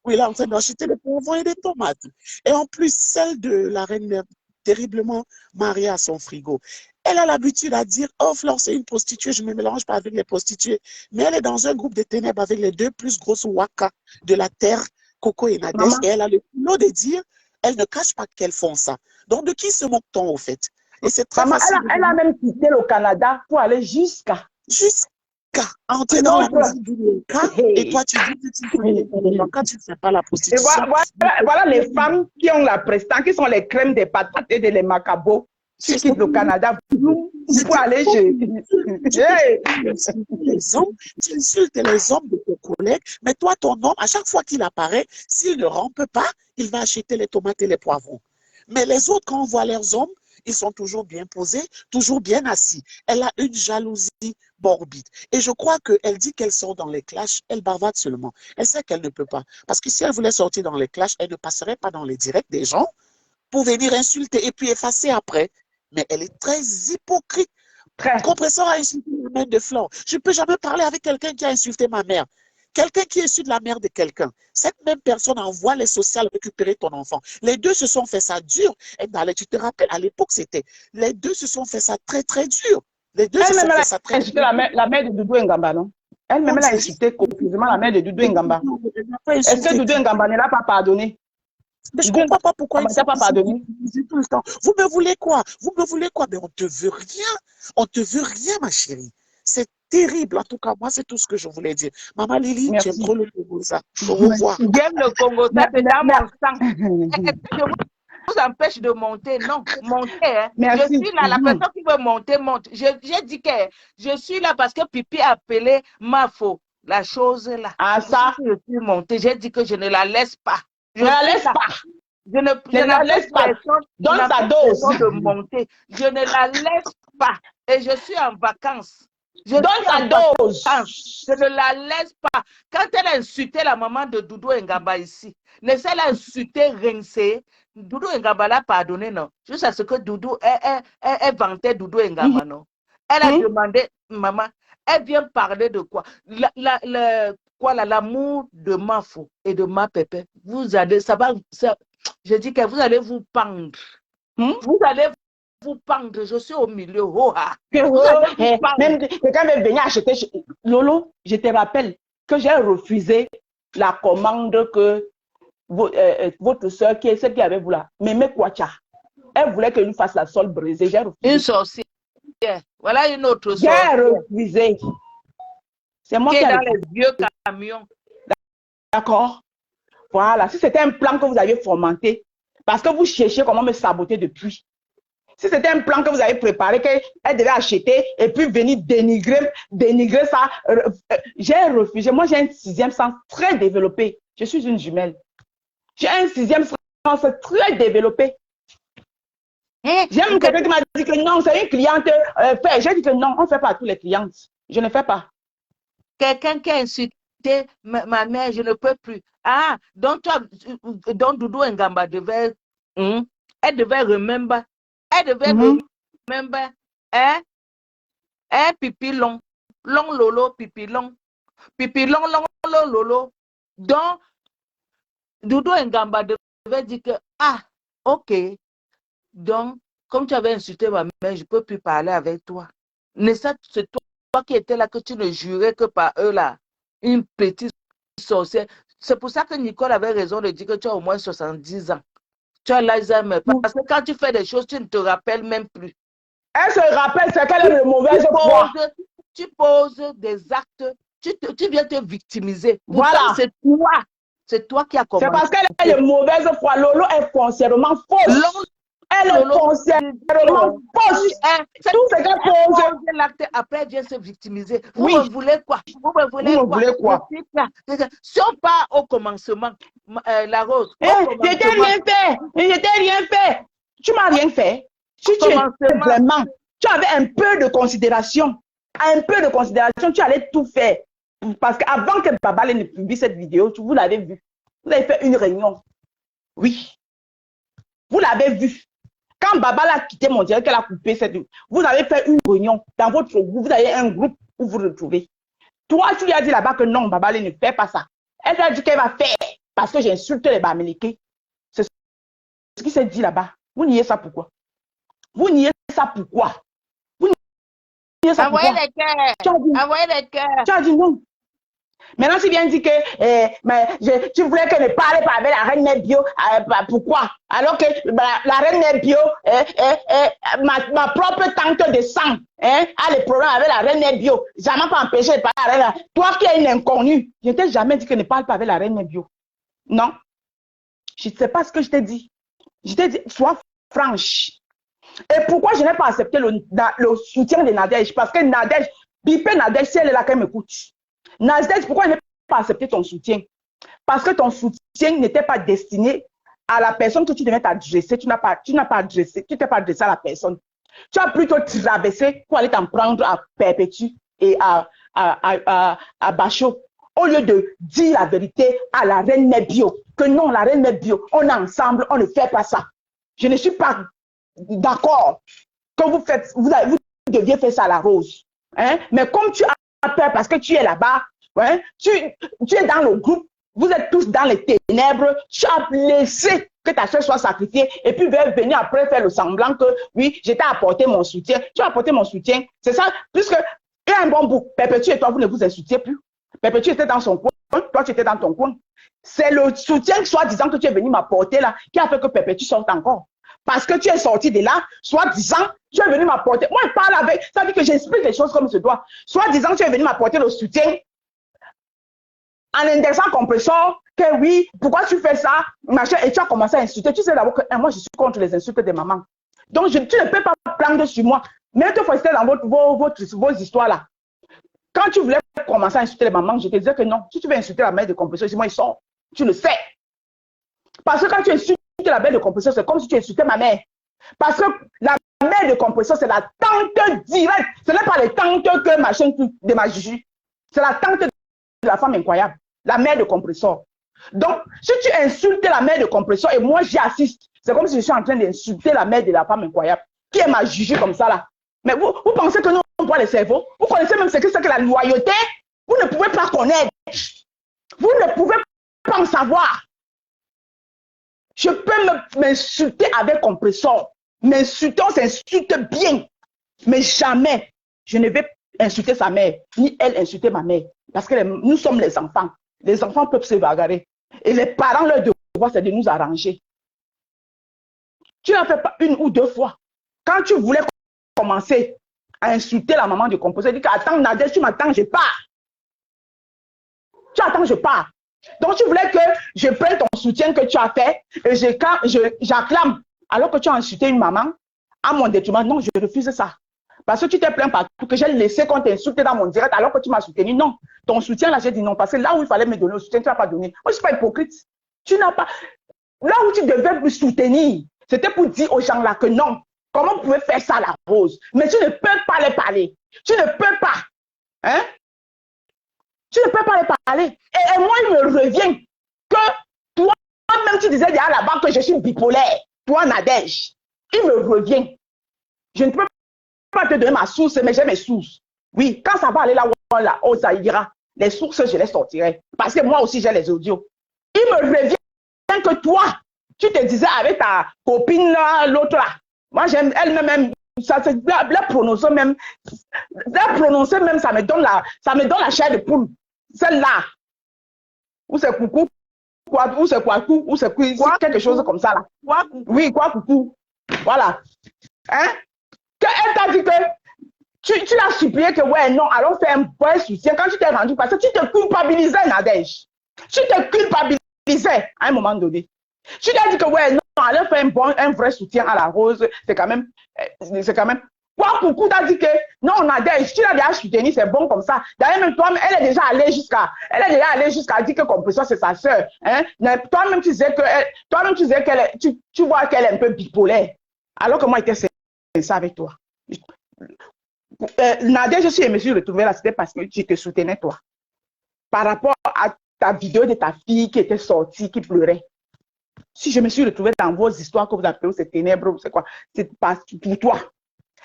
ou il est en train d'acheter des poivrons et des tomates. Et en plus, celle de la reine mère, terriblement mariée à son frigo. Elle a l'habitude à dire, oh Flore, c'est une prostituée, je ne me mélange pas avec les prostituées. Mais elle est dans un groupe de ténèbres avec les deux plus grosses wakas de la terre, Coco et Nadège. Et elle a le culot de dire, elle ne cache pas qu'elles font ça. Donc, de qui se moque-t-on au fait? Et c'est très facile. Elle a même quitté le Canada pour aller jusqu'à entrer dans la maison du Lanka. Et toi, tu dis que tu ne fais pas la prostitution. Et voilà les femmes qui ont la prestance, qui sont les crèmes des patates et des macabos. Tu quittes le Canada pour aller chez... Tu insultes les hommes de tes collègues, mais toi, ton homme, à chaque fois qu'il apparaît, s'il ne rampe pas, il va acheter les tomates et les poivrons. Mais les autres, quand on voit leurs hommes, ils sont toujours bien posés, toujours bien assis. Elle a une jalousie morbide. Et je crois qu'elle dit qu'elle sort dans les clashs, elle bavarde seulement. Elle sait qu'elle ne peut pas. Parce que si elle voulait sortir dans les clashs, elle ne passerait pas dans les directs des gens pour venir insulter et puis effacer après. Mais elle est très hypocrite. Compressor a insulté la mère de Flore. Je ne peux jamais parler avec quelqu'un qui a insulté ma mère. Quelqu'un qui est issu de la mère de quelqu'un. Cette même personne envoie les sociales récupérer ton enfant. Les deux se sont fait ça dur. Et tu te rappelles, à l'époque, c'était. Les deux se sont fait ça très, très dur. Les deux se sont fait ça très dur. La mère de Doudou Ngamba, non? Elle-même, elle a insulté confusément la mère de Doudou Ngamba. Est-ce que Doudou Ngamba ne l'a pas pardonné? Mais je ne comprends pas pourquoi il ne pas pardonné. Tout le temps. Vous me voulez quoi? Vous me voulez quoi? Mais on ne te veut rien. On ne te veut rien, ma chérie. C'est terrible. En tout cas, moi, c'est tout ce que je voulais dire. Maman Lily, tu aimes trop le Congo, ça. Au revoir. J'aime le Congo, ça, c'est dans mon sang. Je vous empêche de monter. Non, montez. Hein. Je suis là, la personne qui veut monter, monte. J'ai dit que je suis là parce que Pipi a appelé Mafo. La chose là. Ah, ça. Je suis montée. J'ai dit que je ne la laisse pas. Je ne la laisse pas. Je ne la laisse pas. Donne sa dose. De monter. Je ne la laisse pas. Et je suis en vacances. Donne sa dose. Je ne la laisse pas. Quand elle a insulté la maman de Doudou Ngamba ici, ne s'est insulté, rincé, Doudou Ngamba l'a pardonné, non? Juste à ce que Doudou, elle vantait Doudou Ngamba, non? Elle a demandé, maman, elle vient parler de quoi? L'amour de Mafo et de ma pépé. Vous allez, je dis que vous allez vous pendre. Vous allez vous pendre, je suis au milieu. Même quelqu'un veut venir acheter. Lolo, je te rappelle que j'ai refusé la commande que votre soeur, qui est celle qui avait voulu, Mémé Kouacha, elle voulait que nous fasse la sole brisée. J'ai refusé. Une sorcière. Voilà une autre sorcière. J'ai refusé. C'est moi qui est dans les vieux camions. D'accord. Voilà. Si c'était un plan que vous aviez fomenté, parce que vous cherchez comment me saboter depuis. Si c'était un plan que vous avez préparé, qu'elle devait acheter et puis venir dénigrer ça, j'ai refusé. Moi, j'ai un sixième sens très développé. Je suis une jumelle. J'ai un sixième sens très développé. J'aime quelqu'un qui m'a dit que non, c'est une cliente. J'ai dit que non, on ne fait pas à tous les clientes. Je ne fais pas. Quelqu'un qui a insulté ma mère, je ne peux plus. Ah, donc Doudou Ngamba devait, elle devait remember. Elle devait remember, pipi long lolo, pipi long lolo. Donc, Doudou Ngamba devait dire que, ok, donc, comme tu avais insulté ma mère, je ne peux plus parler avec toi. C'est toi qui étais là, que tu ne jurais que par eux là, une petite sorcière. C'est pour ça que Nicole avait raison de dire que tu as au moins 70 ans. Tu as l'Alzheimer. Parce que quand tu fais des choses, tu ne te rappelles même plus. Elle se rappelle, c'est qu'elle est de mauvaise foi. Tu poses des actes, tu viens te victimiser. Voilà. C'est toi. C'est toi qui as C'est commencé. parce qu'elle est mauvaise foi. Lolo est foncièrement fausse. Elle est foncièrement fausse. Tout ce qu'elle pose. L'acte après vient se victimiser. Vous Oui. me voulez quoi? Vous me voulez quoi? Si on part au commencement, la Rose. Je t'ai rien fait. Je t'ai rien fait. Tu m'as rien fait. Si tu étais vraiment, tu avais un peu de considération. Un peu de considération, tu allais tout faire. Parce qu'avant que Babale ne publie cette vidéo, vous l'avez vu. Vous avez fait une réunion. Oui. Vous l'avez vu. Quand Babale a quitté mon direct, qu'elle a coupé cette vidéo, vous avez fait une réunion dans votre groupe. Vous avez un groupe où vous retrouvez. Toi, tu lui as dit là-bas que non, Babale ne fait pas ça. Elle t'a dit qu'elle va faire parce que j'insulte les Bamileke. C'est ce qui s'est dit là-bas. Vous niez ça pourquoi? Vous niez ça pourquoi? Vous niez ça pourquoi? Envoyez les cœurs. Envoyez les cœurs. Tu as dit non. Maintenant, tu viens dire que tu voulais que ne parle pas avec la reine mère bio. Pourquoi? Alors que la reine mère bio, ma propre tante de sang a les problèmes avec la reine mère bio. Jamais pas empêché de parler avec la. Toi qui es une inconnue, je ne t'ai jamais dit que ne parle pas avec la reine mère bio. Non. Je ne sais pas ce que je t'ai dit. Je t'ai dit, sois franche. Et pourquoi je n'ai pas accepté le soutien de Nadège? Parce que Nadège, Bipé Nadège, si elle est là, qu'elle m'écoute. Nadège, pourquoi je n'ai pas accepté ton soutien? Parce que ton soutien n'était pas destiné à la personne que tu devais t'adresser. Tu t'es pas adressé à la personne. Tu as plutôt traversé pour aller t'en prendre à Perpétue et à Bachot. Au lieu de dire la vérité à la reine mère bio, que non, la reine mère bio, on est ensemble, on ne fait pas ça. Je ne suis pas d'accord que vous deviez faire ça à la Rose. Hein? Mais comme tu as peur parce que tu es là-bas, hein? tu es dans le groupe, vous êtes tous dans les ténèbres, tu as laissé que ta soeur soit sacrifiée et puis venir après faire le semblant que oui, je t'ai apporté mon soutien. Tu as apporté mon soutien. C'est ça, puisque il y a un bon bout. Perpétue et toi, vous ne vous insultiez plus. Perpétue était dans son coin, toi tu étais dans ton coin. C'est le soutien, soi-disant, que tu es venu m'apporter là, qui a fait que Perpétue sorte encore. Parce que tu es sorti de là, soi-disant, tu es venu m'apporter. Moi, je parle avec, ça veut dire que j'explique les choses comme se doit. Soi-disant, tu es venu m'apporter le soutien en indexant compresseur, que oui, pourquoi tu fais ça, machin, et tu as commencé à insulter. Tu sais d'abord que moi, je suis contre les insultes des mamans. Donc, tu ne peux pas prendre sur moi. Mais tu faut rester dans vos histoires là. Quand tu voulais commencer à insulter les mamans, je te disais que non. Si tu veux insulter la mère de compresseur, moi, ils sont. Tu le sais. Parce que quand tu insultes la mère de compresseur, c'est comme si tu insultais ma mère. Parce que la mère de compresseur, c'est la tante directe. Ce n'est pas les tantes que machin de ma juju. C'est la tante de la femme incroyable. La mère de compresseur. Donc, si tu insultes la mère de compresseur et moi j'y assiste, c'est comme si je suis en train d'insulter la mère de la femme incroyable. Qui est ma juju comme ça là? Mais vous pensez que nous, on voit les cerveaux? Vous connaissez même ce que c'est que la loyauté? Vous ne pouvez pas connaître. Vous ne pouvez pas en savoir. Je peux m'insulter avec compresseur. M'insulter, on s'insulte bien. Mais jamais, je ne vais insulter sa mère, ni elle insulter ma mère. Parce que nous sommes les enfants. Les enfants peuvent se bagarrer. Et les parents, leur devoir, c'est de nous arranger. Tu n'as fait pas une ou deux fois. Quand tu voulais commencer à insulter la maman du composé, dis attends, Nadège, tu m'attends, je pars. Tu attends, je pars. Donc, tu voulais que je prenne ton soutien que tu as fait et j'acclame. Alors que tu as insulté une maman à mon détriment. Non, je refuse ça. Parce que tu t'es plaint partout, que j'ai laissé qu'on t'insulte dans mon direct alors que tu m'as soutenu. Non, ton soutien là, j'ai dit non. Parce que là où il fallait me donner le soutien, tu n'as pas donné. Moi, je ne suis pas hypocrite. Tu n'as pas. Là où tu devais me soutenir, c'était pour dire aux gens là que non. Comment vous pouvez faire ça, la Rose? Mais tu ne peux pas les parler. Tu ne peux pas. Hein? Tu ne peux pas les parler. Et moi, il me revient que toi-même, tu disais derrière là-bas que je suis bipolaire. Toi, Nadège. Il me revient. Je ne peux pas te donner ma source, mais j'ai mes sources. Oui, quand ça va aller là où ça ira, les sources, je les sortirai. Parce que moi aussi, j'ai les audios. Il me revient que toi, tu te disais avec ta copine là, l'autre là. Moi, j'aime elle-même, ça la prononcer même, ça me donne la chair de poule. Celle-là. Ou c'est coucou, ou c'est quoi, ou c'est quelque chose comme ça là. Quoi, oui, quoi, coucou. Voilà. Hein? Elle t'a dit que tu l'as supplié que ouais, non, allons faire un bon soutien quand tu t'es rendu parce que tu te culpabilisais, Nadège. Tu te culpabilisais. lisais à un moment donné. Tu lui as dit que, ouais, non, elle fait un vrai soutien à la rose, c'est quand même, quoi, coucou, t'as dit que, non, Nadège, tu l'as déjà soutenu, c'est bon comme ça. D'ailleurs, même toi, elle est déjà allée jusqu'à dire que Compression, c'est sa sœur, hein. Toi-même, tu disais tu vois qu'elle est un peu bipolaire. Alors que moi, j'étais sincère avec toi. Nadia, je me suis retrouvée là, c'était parce que je te soutenais, toi. Par rapport à ta vidéo de ta fille qui était sortie, qui pleurait. Si je me suis retrouvée dans vos histoires que vous appelez ces ténèbres, c'est quoi? C'est pas pour toi.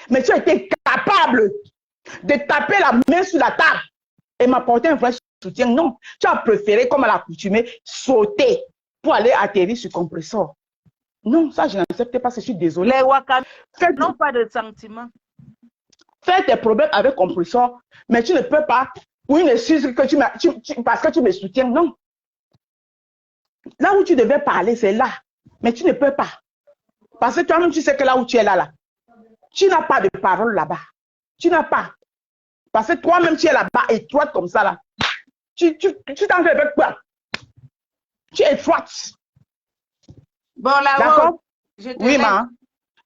Mais tu as été capable de taper la main sur la table et m'apporter un vrai soutien. Non, tu as préféré, comme à l'accoutumée, sauter pour aller atterrir sur Compressor. Non, ça, je n'accepte pas, je suis désolée. Les Wakanda n'ont pas de sentiments. Fais tes problèmes avec Compressor, mais tu ne peux pas, pour une excuse que parce que tu me soutiens, non. Là où tu devais parler, c'est là. Mais tu ne peux pas. Parce que toi-même, tu sais que là où tu es là, tu n'as pas de parole là-bas. Tu n'as pas. Parce que toi-même, tu es là-bas, étroite comme ça, là. Tu t'en fais avec quoi? Tu es étroite. Bon, là, d'accord? Oui, laisse. ma.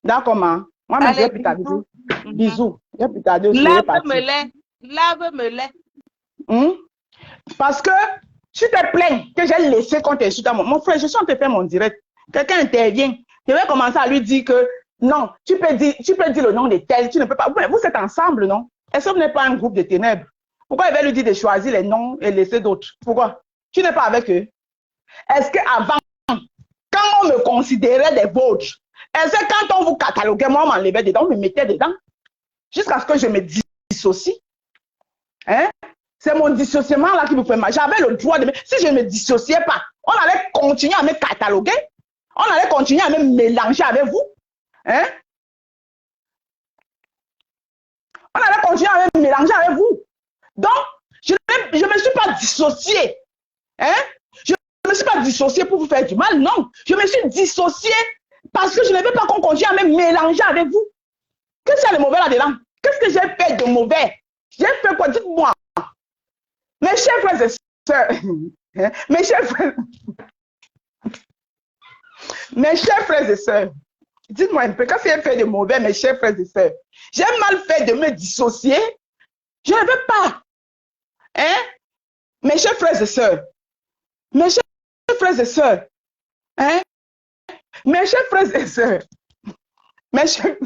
D'accord, ma. Moi-même, je vais plus tarder. Bisous. Je vais plus tarder aussi. Lave-me-les. Parce que tu te plains que j'ai laissé qu'on t'insulte à mon frère. Je suis en train de faire mon direct. Quelqu'un intervient. Je vais commencer à lui dire que non, tu peux dire le nom de tel, tu ne peux pas. Vous êtes ensemble, non? Est-ce que vous n'êtes pas un groupe de ténèbres? Pourquoi il va lui dire de choisir les noms et laisser d'autres? Pourquoi? Tu n'es pas avec eux? Est-ce qu'avant, quand on me considérait des vôtres, est-ce que quand on vous cataloguait, moi, on m'enlevait dedans, on me mettait dedans? Jusqu'à ce que je me dissocie. Hein? C'est mon dissociement là qui vous fait mal. J'avais le droit de... Si je ne me dissociais pas, on allait continuer à me cataloguer. On allait continuer à me mélanger avec vous. Hein? On allait continuer à me mélanger avec vous. Donc, je ne me suis pas dissociée. Hein? Je ne me suis pas dissociée pour vous faire du mal, non. Je me suis dissociée parce que je ne veux pas qu'on continue à me mélanger avec vous. Qu'est-ce qu'il y a de mauvais là-dedans? Qu'est-ce que j'ai fait de mauvais? J'ai fait quoi? Dites-moi. Mes chers frères et sœurs, mes chers frères et sœurs, dites-moi un peu, qu'est-ce que j'ai fait de mauvais, mes chers frères et sœurs? J'ai mal fait de me dissocier? Je ne veux pas. Hein? Mes chers frères et sœurs, mes chers frères et sœurs, hein? Mes chers frères et sœurs, mes chers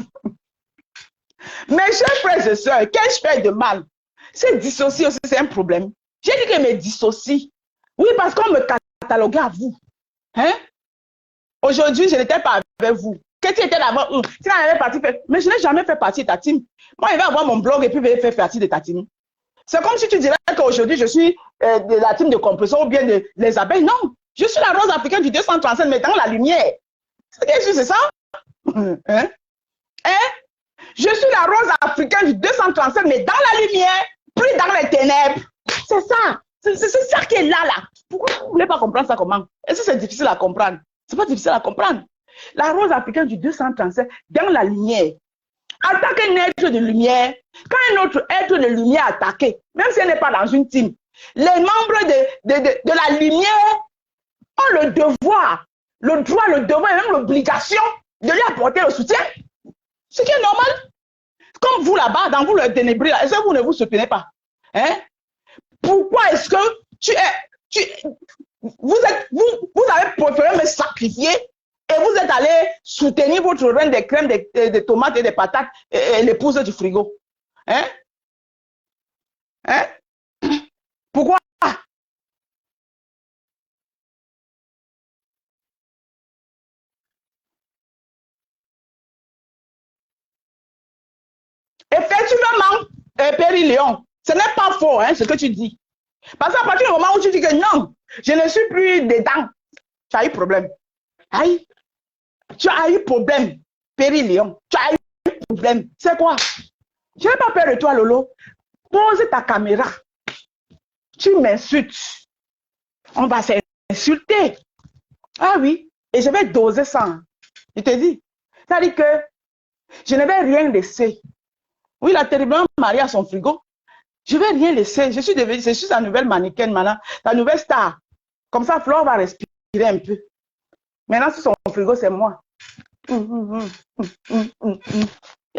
frères et sœurs, qu'ai-je fait de mal? C'est dissocier aussi, c'est un problème. J'ai dit que me dissocie. Oui, parce qu'on me cataloguait à vous. Hein? Aujourd'hui, je n'étais pas avec vous. Que tu étais là-bas, tu n'avais parti faire. Mais je n'ai jamais fait partie de ta team. Moi, je vais avoir mon blog et puis je vais faire partie de ta team. C'est comme si tu dirais qu'aujourd'hui, je suis de la team de Compression ou bien de les abeilles. Non, je suis la rose africaine du 235, mais dans la lumière. C'est ça? Hein? Hein? Je suis la rose africaine du 235, mais dans la lumière, plus dans les ténèbres. C'est ça. C'est ça qui est là. Pourquoi vous ne voulez pas comprendre ça comment? Est-ce que c'est difficile à comprendre? Ce n'est pas difficile à comprendre. La rose africaine du 237, dans la lumière. Attaquer un être de lumière. Quand un autre être de lumière est attaqué, même si elle n'est pas dans une team, les membres de la lumière ont le devoir, le droit, le devoir et même l'obligation de lui apporter le soutien. Ce qui est normal. Comme vous là-bas, dans vous le ténébré, est-ce que vous ne vous soutenez pas? Hein? Pourquoi est-ce que vous avez préféré me sacrifier et vous êtes allé soutenir votre reine des crèmes, des tomates et des patates et l'épouse du frigo? Hein? Hein? Pourquoi? Effectivement, Péri Léon, ce n'est pas faux, hein, ce que tu dis. Parce qu'à partir du moment où tu dis que non, je ne suis plus dedans, tu as eu problème. Aïe, tu as eu problème, Péri Léon. Tu as eu problème. C'est quoi? Je n'ai pas peur de toi, Lolo. Pose ta caméra. Tu m'insultes. On va s'insulter. Ah oui, et je vais doser ça. Je te dis. C'est-à-dire que je ne vais rien laisser. Oui, la terriblement mariée à son frigo. Je ne vais rien laisser. Je suis la nouvelle mannequin maintenant, la nouvelle star. Comme ça, Flore va respirer. un peu. Maintenant, sur son frigo, c'est moi. Je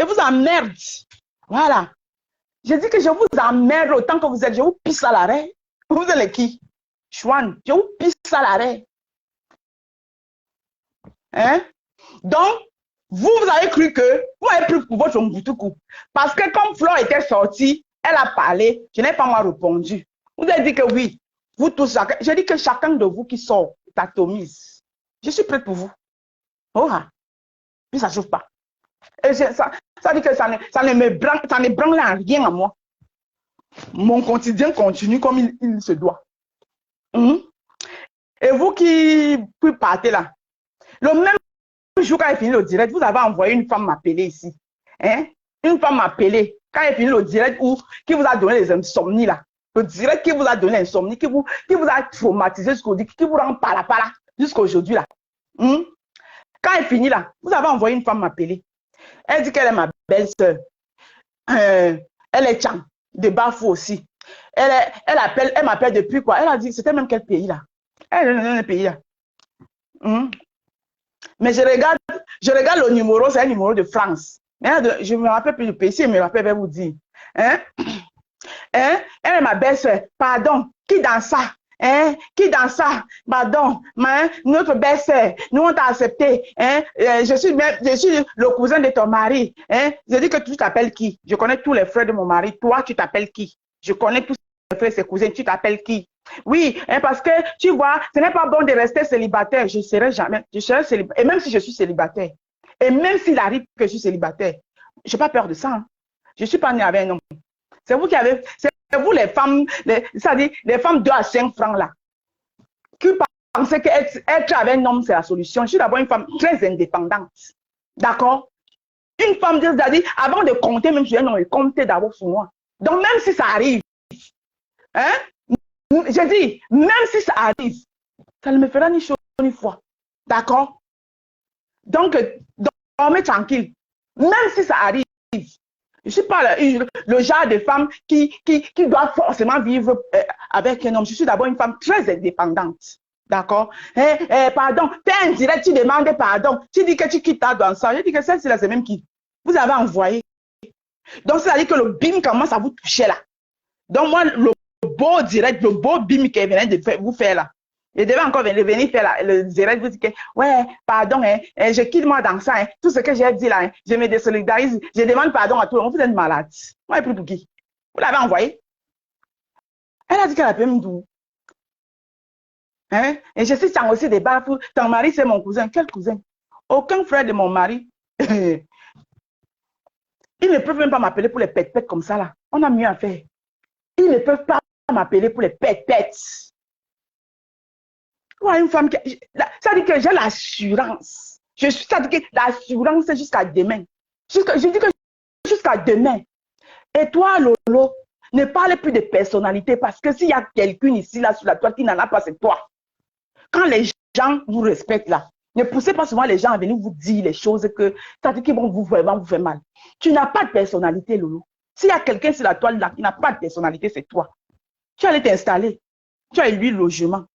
vous emmerde. Voilà. Je dis que je vous emmerde autant que vous êtes. Je vous pisse à l'arrêt. Vous êtes qui? Chouane, je vous pisse à l'arrêt. Hein? Donc, vous avez cru que vous avez pris pour votre Mbutuku. Parce que comme Flore était sortie, elle a parlé, je n'ai pas moi répondu. Vous avez dit que oui, vous tous, j'ai dit que chacun de vous qui sort t'atomise. Je suis prête pour vous. Oh, puis ça ne chauffe pas. Et ça dit que ça ne branle en rien à moi. Mon quotidien continue comme il se doit. Et vous qui partez là, le même jour quand il finit le direct, vous avez envoyé une femme m'appeler ici. Hein? Une femme m'appeler quand il finit le direct qui vous a donné les insomnies là. Le direct qui vous a donné l'insomnie, qui vous a traumatisé jusqu'au qui vous rend par là jusqu'à aujourd'hui là. Quand il finit là, vous avez envoyé une femme m'appeler. Elle dit qu'elle est ma belle-sœur. Elle est Tchang, de Bafou aussi. Elle m'appelle depuis quoi? Elle a dit, c'était même quel pays là? Elle est dans le pays là. Mais je regarde le numéro, c'est un numéro de France. Je ne me rappelle plus du pays, si je me rappelle, je vais vous dire. Elle est ma belle-sœur. Pardon, qui dans ça? Qui dans ça? Pardon, notre belle-sœur, nous on t'a accepté. Je suis le cousin de ton mari. Je dis que tu t'appelles qui? Je connais tous les frères de mon mari. Toi, tu t'appelles qui? Je connais tous ses frères et ses cousins. Tu t'appelles qui? Oui, parce que tu vois, ce n'est pas bon de rester célibataire. Je serai jamais. Je serai célibataire. Et même si je suis célibataire, et même s'il arrive que je suis célibataire, je n'ai pas peur de ça. Hein. Je ne suis pas née avec un homme. C'est vous qui avez. C'est vous les femmes, c'est-à-dire les femmes 2 à 5 francs là, qui pensez qu'être avec un homme, c'est la solution. Je suis d'abord une femme très indépendante. D'accord? Une femme, c'est-à-dire, avant de compter même sur un homme, comptez d'abord sur moi. Donc, même si ça arrive, hein? Je dis, même si ça arrive, ça ne me fera ni chaud ni froid. D'accord? Donc, dormez tranquille. Même si ça arrive, je ne suis pas le genre de femme qui doit forcément vivre avec un homme. Je suis d'abord une femme très indépendante. D'accord? Pardon, tu es indirect, tu demandes pardon. Tu dis que tu quittes ta dans ça. Je dis que celle-ci là, c'est même qui vous avez envoyé. Donc, c'est-à-dire que le bim commence à vous toucher là. Donc, moi, le beau direct, le beau bim qui venait de vous faire là. Je devais encore venir faire là, le direct, vous dites que, ouais, pardon, je quitte moi dans ça, tout ce que j'ai dit là, je me désolidarise, je demande pardon à tout le monde, vous êtes malade. Moi, plus pour qui? Vous l'avez envoyé? Elle a dit qu'elle a fait Mdou. Et je suis aussi des bafous. Ton mari, c'est mon cousin. Quel cousin? Aucun frère de mon mari. Ils ne peuvent même pas m'appeler pour les pètes-pètes comme ça là. On a mieux à faire. Ils ne peuvent pas m'appeler pour les pètes-pètes. Ouais, une femme qui. Ça dit que j'ai l'assurance. Ça dit que l'assurance, c'est jusqu'à demain. Je dis que jusqu'à demain. Et toi, Lolo, ne parle plus de personnalité parce que s'il y a quelqu'un ici, là, sur la toile qui n'en a pas, c'est toi. Quand les gens vous respectent, là, ne poussez pas souvent les gens à venir vous dire les choses que ça dit qu'ils vont vraiment vous faire mal. Tu n'as pas de personnalité, Lolo. S'il y a quelqu'un sur la toile, là, qui n'a pas de personnalité, c'est toi. Tu allais t'installer. Tu as élu le logement.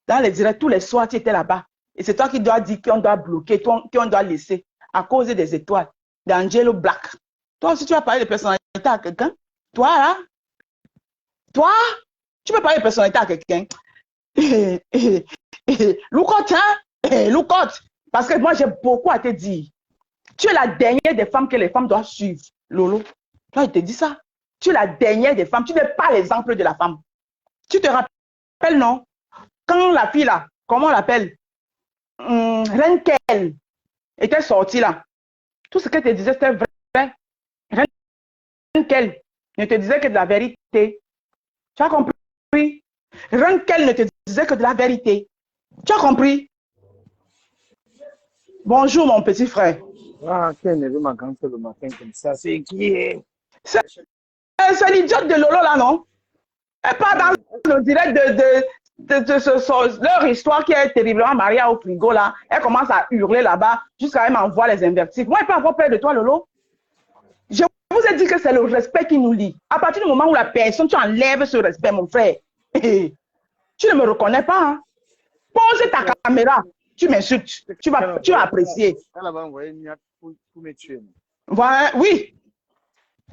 Dans les directs, tous les soirs, tu étais là-bas. Et c'est toi qui dois dire qu'on doit bloquer, qu'on doit laisser à cause des étoiles, d'Angelo Black. Toi aussi, tu vas parler de personnalité à quelqu'un? Toi, là? Toi? Tu peux parler de personnalité à quelqu'un? Loukote, hein? Loukote. Parce que moi, j'ai beaucoup à te dire. Tu es la dernière des femmes que les femmes doivent suivre, Lolo. Toi, je te dis ça. Tu es la dernière des femmes. Tu n'es pas l'exemple de la femme. Tu te rappelles, non? Quand la fille là, comment on l'appelle? Renkel était sortie là. Tout ce qu'elle te disait, c'était vrai. Renkel ne te disait que de la vérité. Tu as compris? Renkel ne te disait que de la vérité. Tu as compris? Bonjour mon petit frère. Ah, quel est ma grande le matin comme ça? C'est qui est? C'est l'idiote de Lolo là, non? Elle part dans le direct leur histoire qui est terriblement mariée au frigo là. Elle commence à hurler là-bas jusqu'à elle m'envoie les invertifs. Moi, je peux avoir peur de toi, Lolo. Je vous ai dit que c'est le respect qui nous lie. À partir du moment où la personne, tu enlèves ce respect, mon frère, tu ne me reconnais pas. Hein? Pose ta caméra. Tu m'insultes. Tu vas apprécier. Elle avait envoyé Niat pour me tuer. Voilà, oui.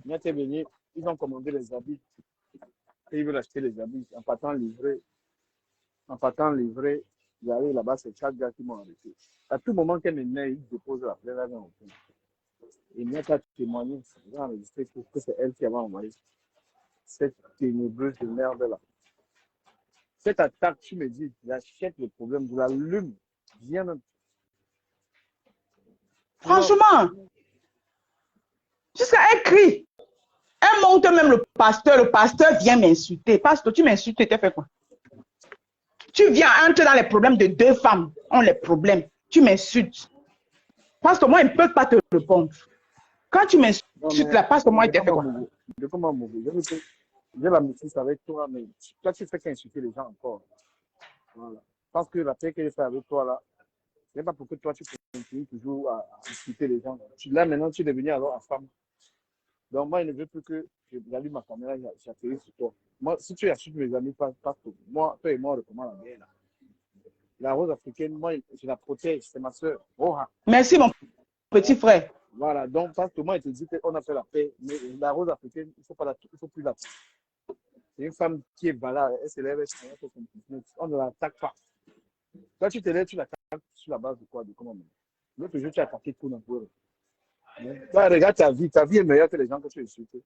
Niat est venu, ils ont commandé les habits. Et ils veulent acheter les habits. En partant livrer, j'arrive là-bas, c'est chaque gars qui m'a arrêté. À tout moment qu'elle me naît, il dépose la plaie là dans le Et Niat a témoigné, ils ont enregistré que c'est elle qui avait envoyé cette ténébreuse de merde là. Cette attaque, tu me dis, j'achète le problème, je l'allume. Viens même. Franchement, jusqu'à elle crie. Elle monte même le pasteur vient m'insulter. Pasteur, tu m'insultes, tu t'es fait quoi? Tu viens entrer dans les problèmes de deux femmes, ont les problèmes. Tu m'insultes. Pasteur, moi, ils ne peuvent pas te répondre. Quand tu m'insultes là, pasteur, moi, il t'a fait quoi? J'ai la maîtrise avec toi, mais toi, tu fais qu'insulter les gens encore. Voilà. Parce que la paix que j'ai fait avec toi là, ce n'est pas pour que toi, tu continues toujours à insulter les gens. Là, maintenant, tu es devenu alors la femme. Donc, moi, il ne veut plus que j'allume ma caméra et j'atterris sur toi. Moi, si tu insultes mes amis, pas tout. Moi, toi et moi, on recommande la guerre là. La rose africaine, moi, je la protège, c'est ma soeur. Oh, merci, mon petit frère. Voilà, donc, parce que moi, il te dit qu'on a fait la paix, mais la rose africaine, il ne faut plus la paix. C'est une femme qui est valable, elle se lève, on ne l'attaque pas. Toi, tu te lèves, tu l'attaques sur la base de quoi? De comment? L'autre jour, tu as attaqué tout d'un coup. Toi, regarde ta vie est meilleure que les gens que tu insultes.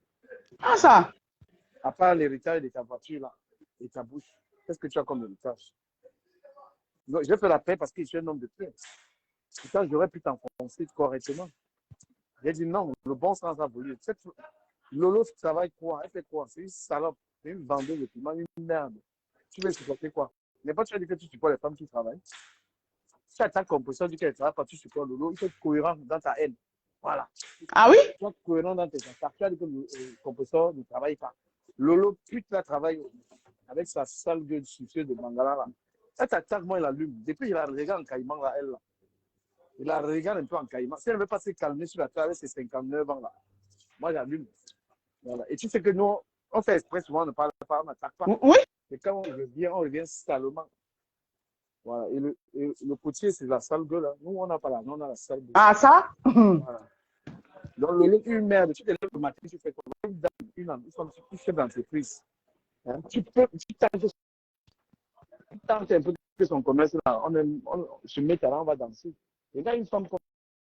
Ah, ça? À part l'héritage de ta voiture là, et ta bouche, qu'est-ce que tu as comme héritage? Donc, je fais la paix parce que je suis un homme de paix. Pourtant, j'aurais pu t'enfoncer correctement. J'ai dit non, le bon sens a voulu. Lolo travaille quoi? Elle fait quoi? C'est une salope, c'est une vendeuse de piment, une merde. Tu veux supporter quoi? Mais pas tu as dit que tu supportes les femmes qui travaillent. Si tu attaques composition du qu'elle travaille pas, tu supportes Lolo, il faut être cohérent dans ta haine. Voilà. Ah oui? Sois cohérent dans tes attaques. Tu as dit que le compositeur ne travaille pas. Lolo, putain, travaille avec sa sale gueule soucieuse de Mangala là. Cette attaque, moi, il l'allume. Depuis, il la regarde en caïman là, elle là. Il la regarde un peu en caïman. Si elle ne veut pas se calmer sur la table avec ses 59 ans là, moi, j'allume. Voilà. Et tu sais que nous, on fait exprès souvent, on ne parle pas, on n'attaque pas. Oui. Et quand on revient salement. Voilà. Et le potier, c'est la sale gueule. Hein. Nous, on n'a pas la, on a la sale gueule. Ah, ça? Voilà. Donc, une merde, tu te lèves le matin, tu fais quoi? Une chef d'entreprise. Hein? Tu tentes un peu de son commerce là. On se met là, on va danser. Et là, une femme comme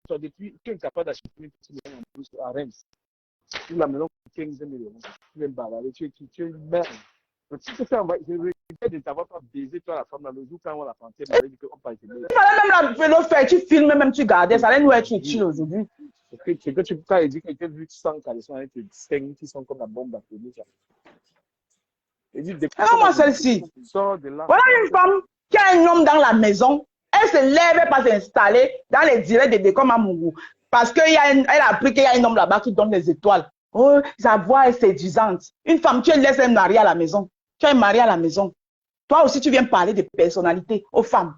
toi, depuis, tu es capable d'acheter une petite maison en plus à Reims. Tu la maison pour 15 millions. Tu viens balader, tu es une merde. Donc, si tu fais un je regrette de t'avoir pas baisé, toi, la femme, là, le jour quand on l'a planté, on m'a dit qu'on pas été belle. Il fallait même le faire, tu filmes, même tu gardais, ça allait nous être utile aujourd'hui. C'est que tu peux dire que quelqu'un vu que tu sens caleçon avec tes seins qui sont comme la bombe atomique. Et dit, alors moi, celle-ci. Sors de là. Voilà une femme qui a un homme dans la maison. Elle se lève et pas s'installer dans les directs de Décom à Mougou. Parce qu'elle a appris qu'il y a un homme là-bas qui donne les étoiles. Oh, sa voix est séduisante. Une femme, tu laisses un mari à la maison. Tu as un mari à la maison. Toi aussi, tu viens parler de personnalité aux femmes.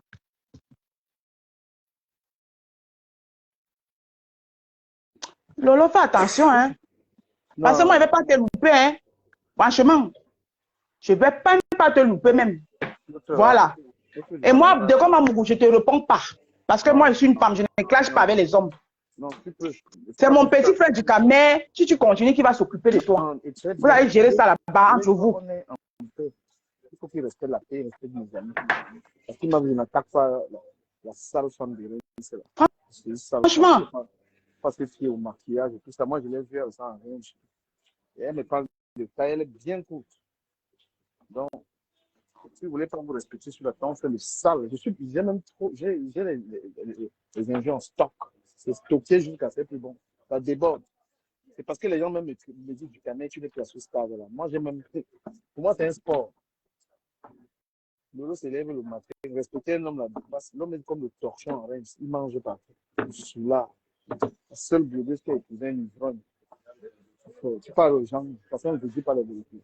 Lolo, fais attention, hein. Non. Parce que moi, je ne vais pas te louper, hein. Franchement, je ne vais pas te louper même. Voilà. Et moi, de comme Amougou, je ne te réponds pas. Parce que moi, je suis une femme, je ne clash pas avec les hommes. C'est mon petit frère du Cameroun. Si tu continues, qui va s'occuper de toi. Vous allez gérer ça là-bas entre vous. Il faut qu'il respecte la paix, il respecte mes amis. Parce qu'il m'a vu, il n'attaque pas la sale femme de Reims. Franchement. Parce que c'est au maquillage et tout ça. Moi, je l'ai vu à ça en range. Et elle me parle de taille, elle est bien courte. Donc, si vous voulez pas vous respecter sur la temps, c'est le sale. J'ai même trop, j'ai les engins en stock. C'est stocké jusqu'à ce plus bon. Ça déborde. C'est parce que les gens même me disent du Cameroun, tu n'es plus à ce stade-là. Moi, j'ai même pris. Pour moi, c'est un sport. Lolo se lève le matin, respecter un homme là, l'homme est comme le torchon en Reims, il mange pas. Je suis là. La seule bleudeuse qui a épousé un ivrogne. Tu parles aux gens, parce qu'on ne te dit pas la vérité.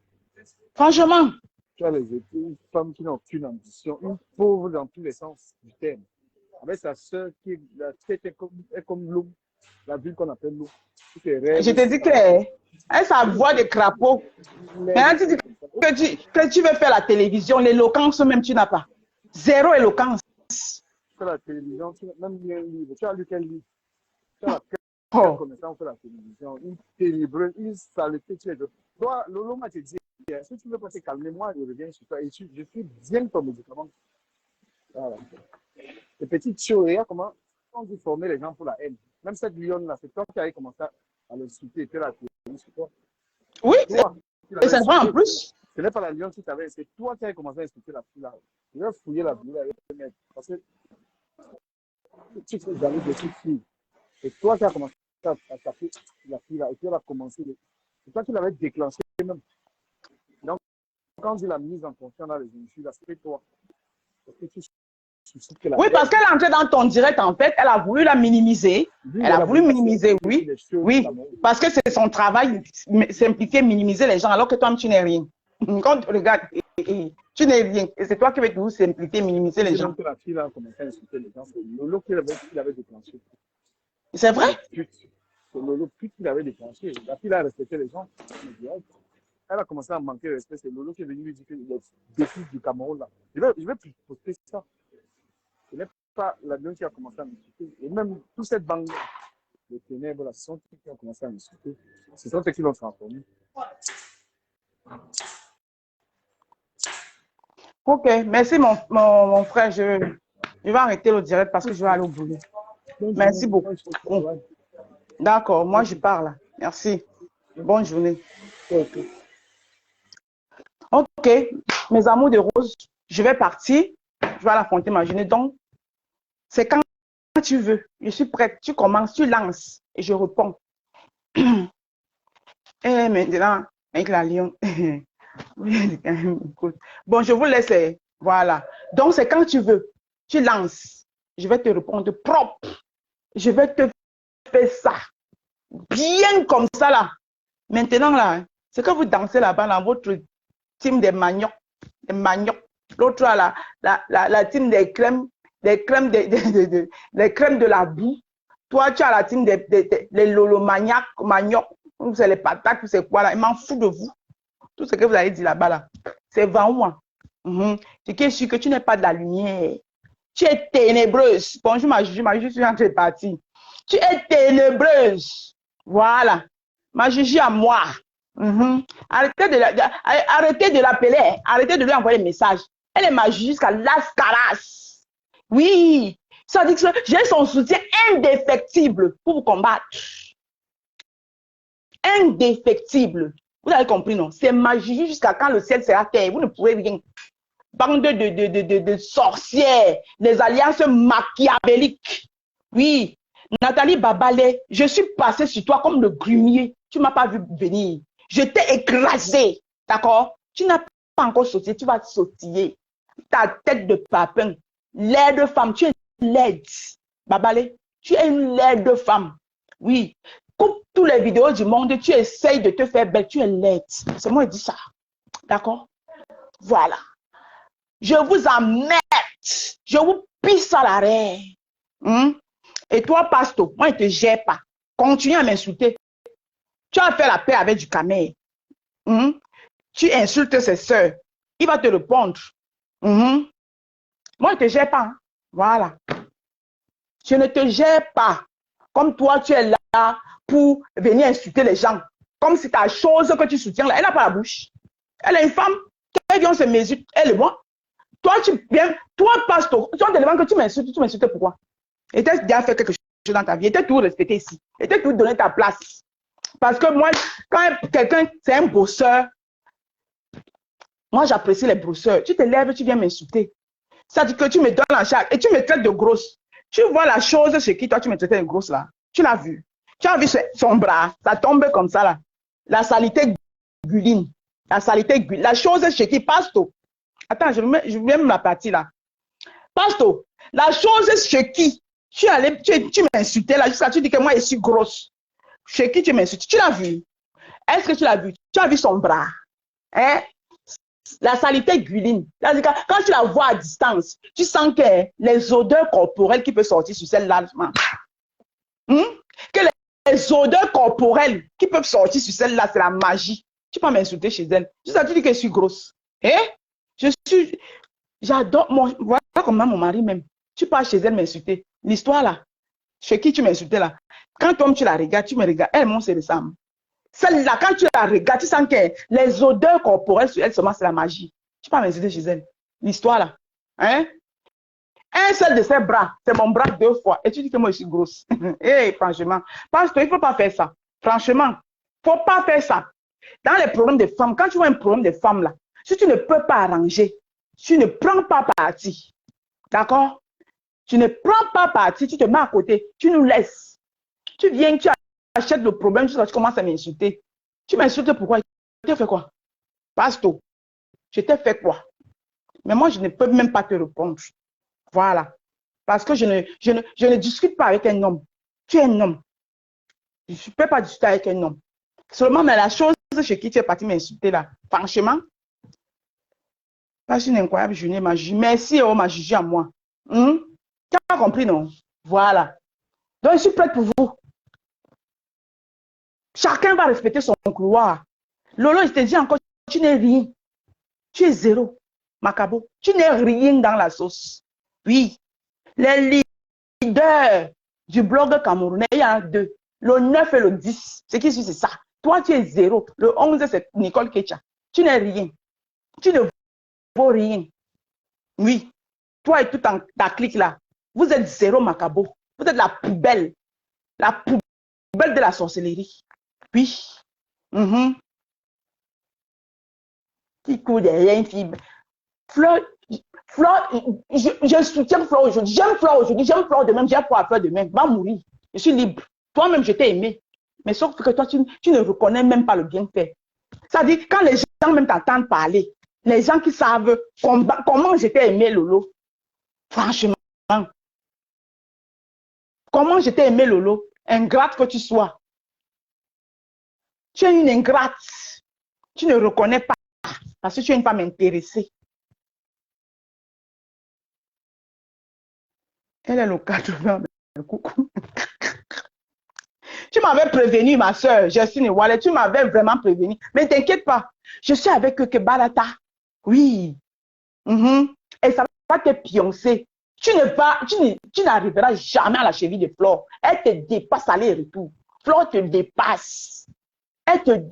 Franchement. Tu as une femme qui n'a aucune ambition, une pauvre dans tous les sens du terme. Avec sa soeur qui la tête est comme l'eau, la ville qu'on appelle l'eau. Je te dis que sa voix de crapaud. Maintenant, tu dis que tu veux faire la télévision, l'éloquence même tu n'as pas. Zéro éloquence. Sur la télévision, tu as même lu un livre. Tu as lu quel livre? Tu as quelle Oh. connaissance sur la télévision? Une ténébreuse, une saleté. Toi, Lolo m'a dit, si tu veux pas te calmer, moi, je reviens sur toi. Et je suis bien ton médicament. Voilà. Les petites choses, regarde comment on dit former les gens pour la haine. Même cette lionne-là, c'est toi qui avais commencé à l'insulter. Et puis la télé sur toi. Oui, Toi, c'est vrai en plus. ce n'est pas la lionne qui t'avait, c'est toi qui avais commencé à insulter la fille là. Je vais fouiller la fille là avec le mec. Parce que tu fais jamais de cette fille. C'est toi qui as commencé à taper la fille là. Et puis elle a commencé. C'est toi qui l'avais déclenché même. Donc, quand on dit la mise en confiance dans les insultes, là, c'est toi. Parce que tu suscites que la Oui, parce qu'elle est entrée dans ton direct, en fait, elle a voulu la minimiser. Oui, Elle a voulu minimiser, oui. Oui, d'amour. parce que c'est son travail, s'impliquer, minimiser les gens, alors que toi, tu n'es rien. Quand tu regardes, tu n'es rien. Et c'est toi qui veux toujours s'impliquer, minimiser les C'est gens. même que la fille là a commencé à insulter les gens. C'est Lolo qui l'avait déclenché. C'est vrai? C'est Lolo qui l'avait déclenché. La fille a respecté les gens. Elle a commencé à manquer de respect. C'est Lolo qui est venu lui dire que les défis du Cameroun là. Je vais poster ça. Ce n'est pas la lionne qui a commencé à m'insulter. Et même toute cette bande de ténèbres là, ce sont ceux qui ont commencé à m'insulter. Ce sont ceux qui l'ont transformé. Ok, merci mon frère. Je vais arrêter le direct parce que je vais aller au boulot. Merci beaucoup. D'accord, moi je parle. Merci. Bonne journée. Ok, mes amours de rose, je vais partir. Je vais affronter ma journée. Donc, c'est quand tu veux. Je suis prête. Tu commences, tu lances et je réponds. Et maintenant, avec la lion. Bon, je vous laisse. Voilà. Donc, c'est quand tu veux. Tu lances. Je vais te répondre propre. Je vais te faire ça. Bien comme ça, là. Maintenant, là, c'est que vous dansez là-bas dans votre team des maniocs. Des maniocs. L'autre, la team des crèmes. Des crèmes des crèmes de la boue. Toi, tu as la team des lolomaniacs, maniocs. C'est les patates, c'est quoi là. Je m'en fous de vous. Tout ce que vous avez dit là-bas, là, c'est vraiment. C'est que je suis que tu n'es pas de la lumière. Tu es ténébreuse. Bonjour, ma Juju, je suis en train de partir. Tu es ténébreuse. Voilà. Ma Juju à moi. Arrêtez de l'appeler. Arrêtez de lui envoyer des messages. Elle est ma Juju jusqu'à Las Caras. Oui. Ça dit que j'ai son soutien indéfectible pour vous combattre. Indéfectible. Vous avez compris, non? C'est magie jusqu'à quand le ciel sera terre. Vous ne pourrez rien. Bande de sorcières, les alliances machiavéliques. Oui. Nathalie Babalé, je suis passée sur toi comme le grumier. Tu ne m'as pas vu venir. Je t'ai écrasé. D'accord? Tu n'as pas encore sauté. Tu vas sautiller. Ta tête de papin. Laide femme. Tu es laide. Babalé, tu es une laide femme. Oui. Coupe toutes les vidéos du monde, tu essayes de te faire belle, tu es laide. C'est moi qui dis ça. D'accord? Voilà. Je vous emmerde. Je vous pisse à l'arrêt. Et toi, Pasto, moi, je ne te gère pas. Continue à m'insulter. Tu as fait la paix avec du camé. Tu insultes ses soeurs. Il va te répondre. Moi, je ne te gère pas. Voilà. Je ne te gère pas. Comme toi, tu es là pour venir insulter les gens. Comme si ta chose que tu soutiens là, elle n'a pas la bouche. Elle est une femme. Elle vient se mesurer. Elle est bonne. Toi, tu viens. Toi, pasteur, tu te demandes que tu m'insultes pourquoi? Et tu as déjà fait quelque chose dans ta vie. Et tu as tout respecté ici. Et tu as tout donné ta place. Parce que moi, quand quelqu'un, c'est un bosseur, moi, j'apprécie les bosseurs. Tu te lèves, tu viens m'insulter. Ça dit que tu me donnes la charge et tu me traites de grosse. Tu vois la chose chez qui toi, tu me traitais de grosse là. Tu l'as vu. Tu as vu son bras, ça tombe comme ça là. La saleté guline. La saleté guline. La chose chez qui, Pasto. Attends, je vais même la partie là. Pasto, la chose chez qui tu m'insultais là, jusqu'à tu dis que moi je suis grosse. Chez qui tu m'insultes? Tu l'as vu? Est-ce que tu l'as vu? Tu as vu son bras? Hein? La saleté guline. Quand tu la vois à distance, tu sens que les odeurs corporelles qui peuvent sortir sur celle-là, que les odeurs corporelles qui peuvent sortir sur celle-là, c'est la magie. Tu peux m'insulter chez elle. Tu dis que je suis grosse. J'adore mon... Pas comme mon mari même. Tu pars chez elle m'insulter. L'histoire là, chez qui tu m'insultais là. Quand toi tu la regardes, tu me regardes, elle, mon se ressemble. Celle-là, quand tu la regardes, tu sens que les odeurs corporelles sur elle seulement, c'est la magie. Tu peux m'insulter chez elle. L'histoire là. Hein? Un seul de ses bras, c'est mon bras 2 fois. Et tu dis que moi je suis grosse. Eh, franchement, parce qu'il ne faut pas faire ça. Franchement, il ne faut pas faire ça. Dans les problèmes de femmes, quand tu vois un problème de femmes là, si tu ne peux pas arranger, tu ne prends pas parti. D'accord? Tu ne prends pas parti, tu te mets à côté, tu nous laisses. Tu viens, tu achètes le problème, tu commences à m'insulter. Tu m'insultes pourquoi? Je t'ai fait quoi? Pasto, je t'ai fait quoi? Mais moi, je ne peux même pas te répondre. Voilà. Parce que je ne discute pas avec un homme. Tu es un homme. Je ne peux pas discuter avec un homme. Seulement, mais la chose chez qui tu es parti m'insulter là, franchement, c'est une incroyable journée, ma juge. Merci, oh, ma juge à moi. Tu as compris, non? Voilà. Donc, je suis prête pour vous. Chacun va respecter son couloir. Lolo, je te dis encore, tu n'es rien. Tu es zéro, Macabo. Tu n'es rien dans la sauce. Oui. Les leaders du blog camerounais, il y en a 2. Le 9 et le 10. Ce qui suit, c'est ça. Toi, tu es zéro. Le 11, c'est Nicole Ketcha. Tu n'es rien. Tu ne vaux rien. Oui. Toi et tout ta clique là. Vous êtes zéro, Macabo. Vous êtes la poubelle. La poubelle de la sorcellerie. Oui. Qui court derrière une fille. Fleur, je soutiens Fleur aujourd'hui. J'aime Fleur aujourd'hui. J'aime Fleur demain. J'ai pas à Fleur demain. Va mourir. Je suis libre. Toi-même, je t'ai aimé. Mais sauf que toi, tu ne reconnais même pas le bienfait. Ça dit, quand les gens même t'entendent parler, les gens qui savent comment je t'ai aimé, Lolo. Franchement. Comment je t'ai aimé, Lolo. Ingrate que tu sois. Tu es une ingrate. Tu ne reconnais pas parce que tu es une femme intéressée. Elle est le 80. Coucou. Tu m'avais prévenu, ma soeur, Justine Wallet, tu m'avais vraiment prévenu. Mais t'inquiète pas, je suis avec Kebalata. Oui. Et ça va te pioncer. Tu n'arriveras jamais à la cheville de Flore. Elle te dépasse aller-retour. Flore te dépasse. Elle te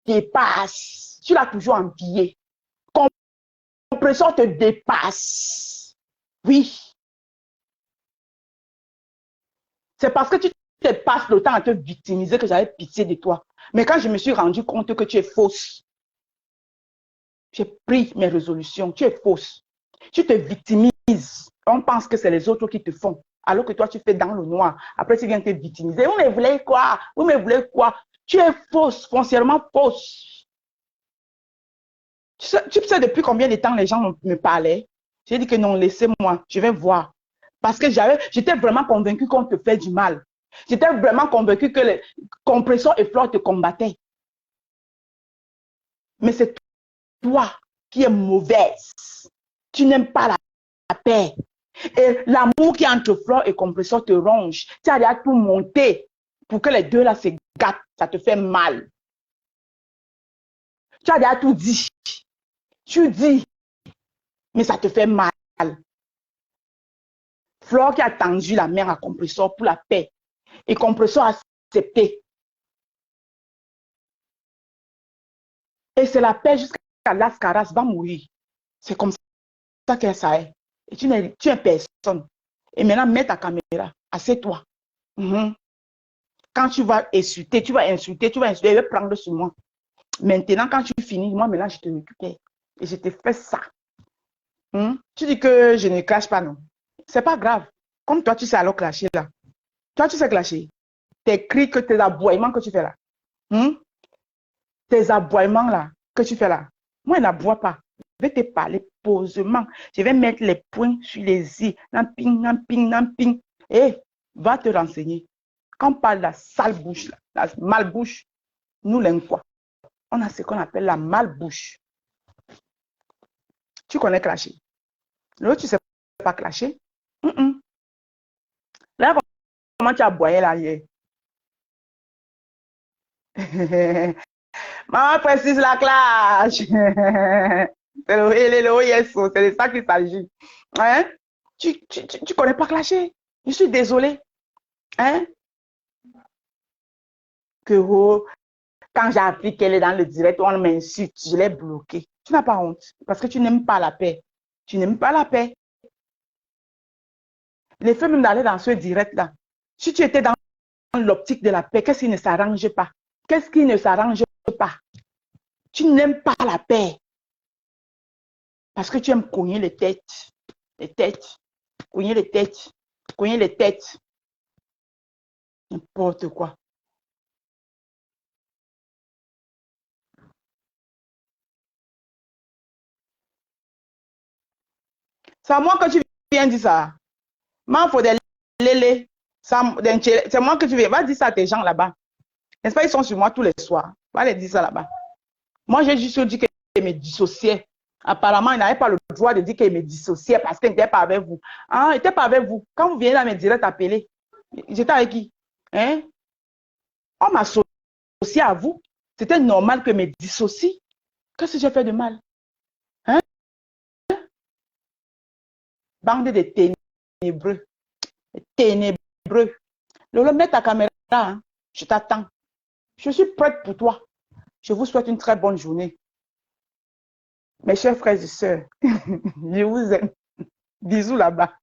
dépasse. Tu l'as toujours enviée. Compresseur te dépasse. Oui. C'est parce que tu te passes le temps à te victimiser que j'avais pitié de toi. Mais quand je me suis rendu compte que tu es fausse, j'ai pris mes résolutions. Tu es fausse. Tu te victimises. On pense que c'est les autres qui te font. Alors que toi, tu fais dans le noir. Après, tu viens te victimiser. Vous me voulez quoi? Vous me voulez quoi? Tu es fausse, foncièrement fausse. Tu sais depuis combien de temps les gens me parlaient? J'ai dit que non, laissez-moi, je vais voir. Parce que j'étais vraiment convaincue qu'on te fait du mal. J'étais vraiment convaincue que les compresseurs et Flore te combattaient. Mais c'est toi qui es mauvaise. Tu n'aimes pas la paix. Et l'amour qui est entre Flore et compresseur te ronge. Tu as déjà tout monté pour que les deux là se gâtent. Ça te fait mal. Tu as déjà tout dit. Tu dis, mais ça te fait mal. Flore qui a tendu la main à compresseur pour la paix. Et compresseur a accepté. Et c'est la paix jusqu'à Lascaras va mourir. C'est comme ça que ça est. Et tu es personne. Et maintenant, mets ta caméra. Assieds-toi. Quand tu vas insulter, je vais prendre sur moi. Maintenant, quand tu finis, moi, maintenant, je te récupère. Et je te fais ça. Tu dis que je ne crache pas, non? C'est pas grave. Comme toi, tu sais alors clasher là. Toi, tu sais clasher. Tes cris, tes aboiements que tu fais là. Tes aboiements là que tu fais là. Moi, je n'aboie pas. Je vais te parler posément. Je vais mettre les points sur les i. Namping, namping, namping. Et va te renseigner. Quand on parle de la sale bouche, là, la malbouche, nous, les quoi? On a ce qu'on appelle la malbouche. Tu connais clasher. L'autre, tu ne sais pas clasher. Là, comment tu as aboyé là hier? Maman précise la clash. C'est le yes, c'est de ça qu'il s'agit. Hein? Tu connais pas clasher. Je suis désolée. Hein? Que quand j'ai appris qu'elle est dans le direct, on m'insulte, je l'ai bloquée. Tu n'as pas honte parce que tu n'aimes pas la paix. Tu n'aimes pas la paix. Les femmes même d'aller dans ce direct-là. Si tu étais dans l'optique de la paix, qu'est-ce qui ne s'arrange pas? Qu'est-ce qui ne s'arrange pas? Tu n'aimes pas la paix. Parce que tu aimes cogner les têtes. Les têtes. Cogner les têtes. Cogner les têtes. N'importe quoi. C'est à moi que tu viens dire ça. M'en faut des lélés. C'est moi que tu viens. Va dire ça à tes gens là-bas. N'est-ce pas, ils sont sur moi tous les soirs. Va les dire ça là-bas. Moi, j'ai juste dit qu'il me dissociait. Apparemment, il n'avait pas le droit de dire qu'il me dissociait parce qu'il n'était pas avec vous. Ah, il n'était pas avec vous. Quand vous venez dans mes directs appeler, j'étais avec qui? Hein? On m'associait à vous. C'était normal que me dissocie. Qu'est-ce que j'ai fait de mal? Hein? Bande de ténébreux. Ténébreux. Lolo, mets ta caméra. Hein? Je t'attends. Je suis prête pour toi. Je vous souhaite une très bonne journée. Mes chers frères et sœurs, je vous aime. Bisous là-bas.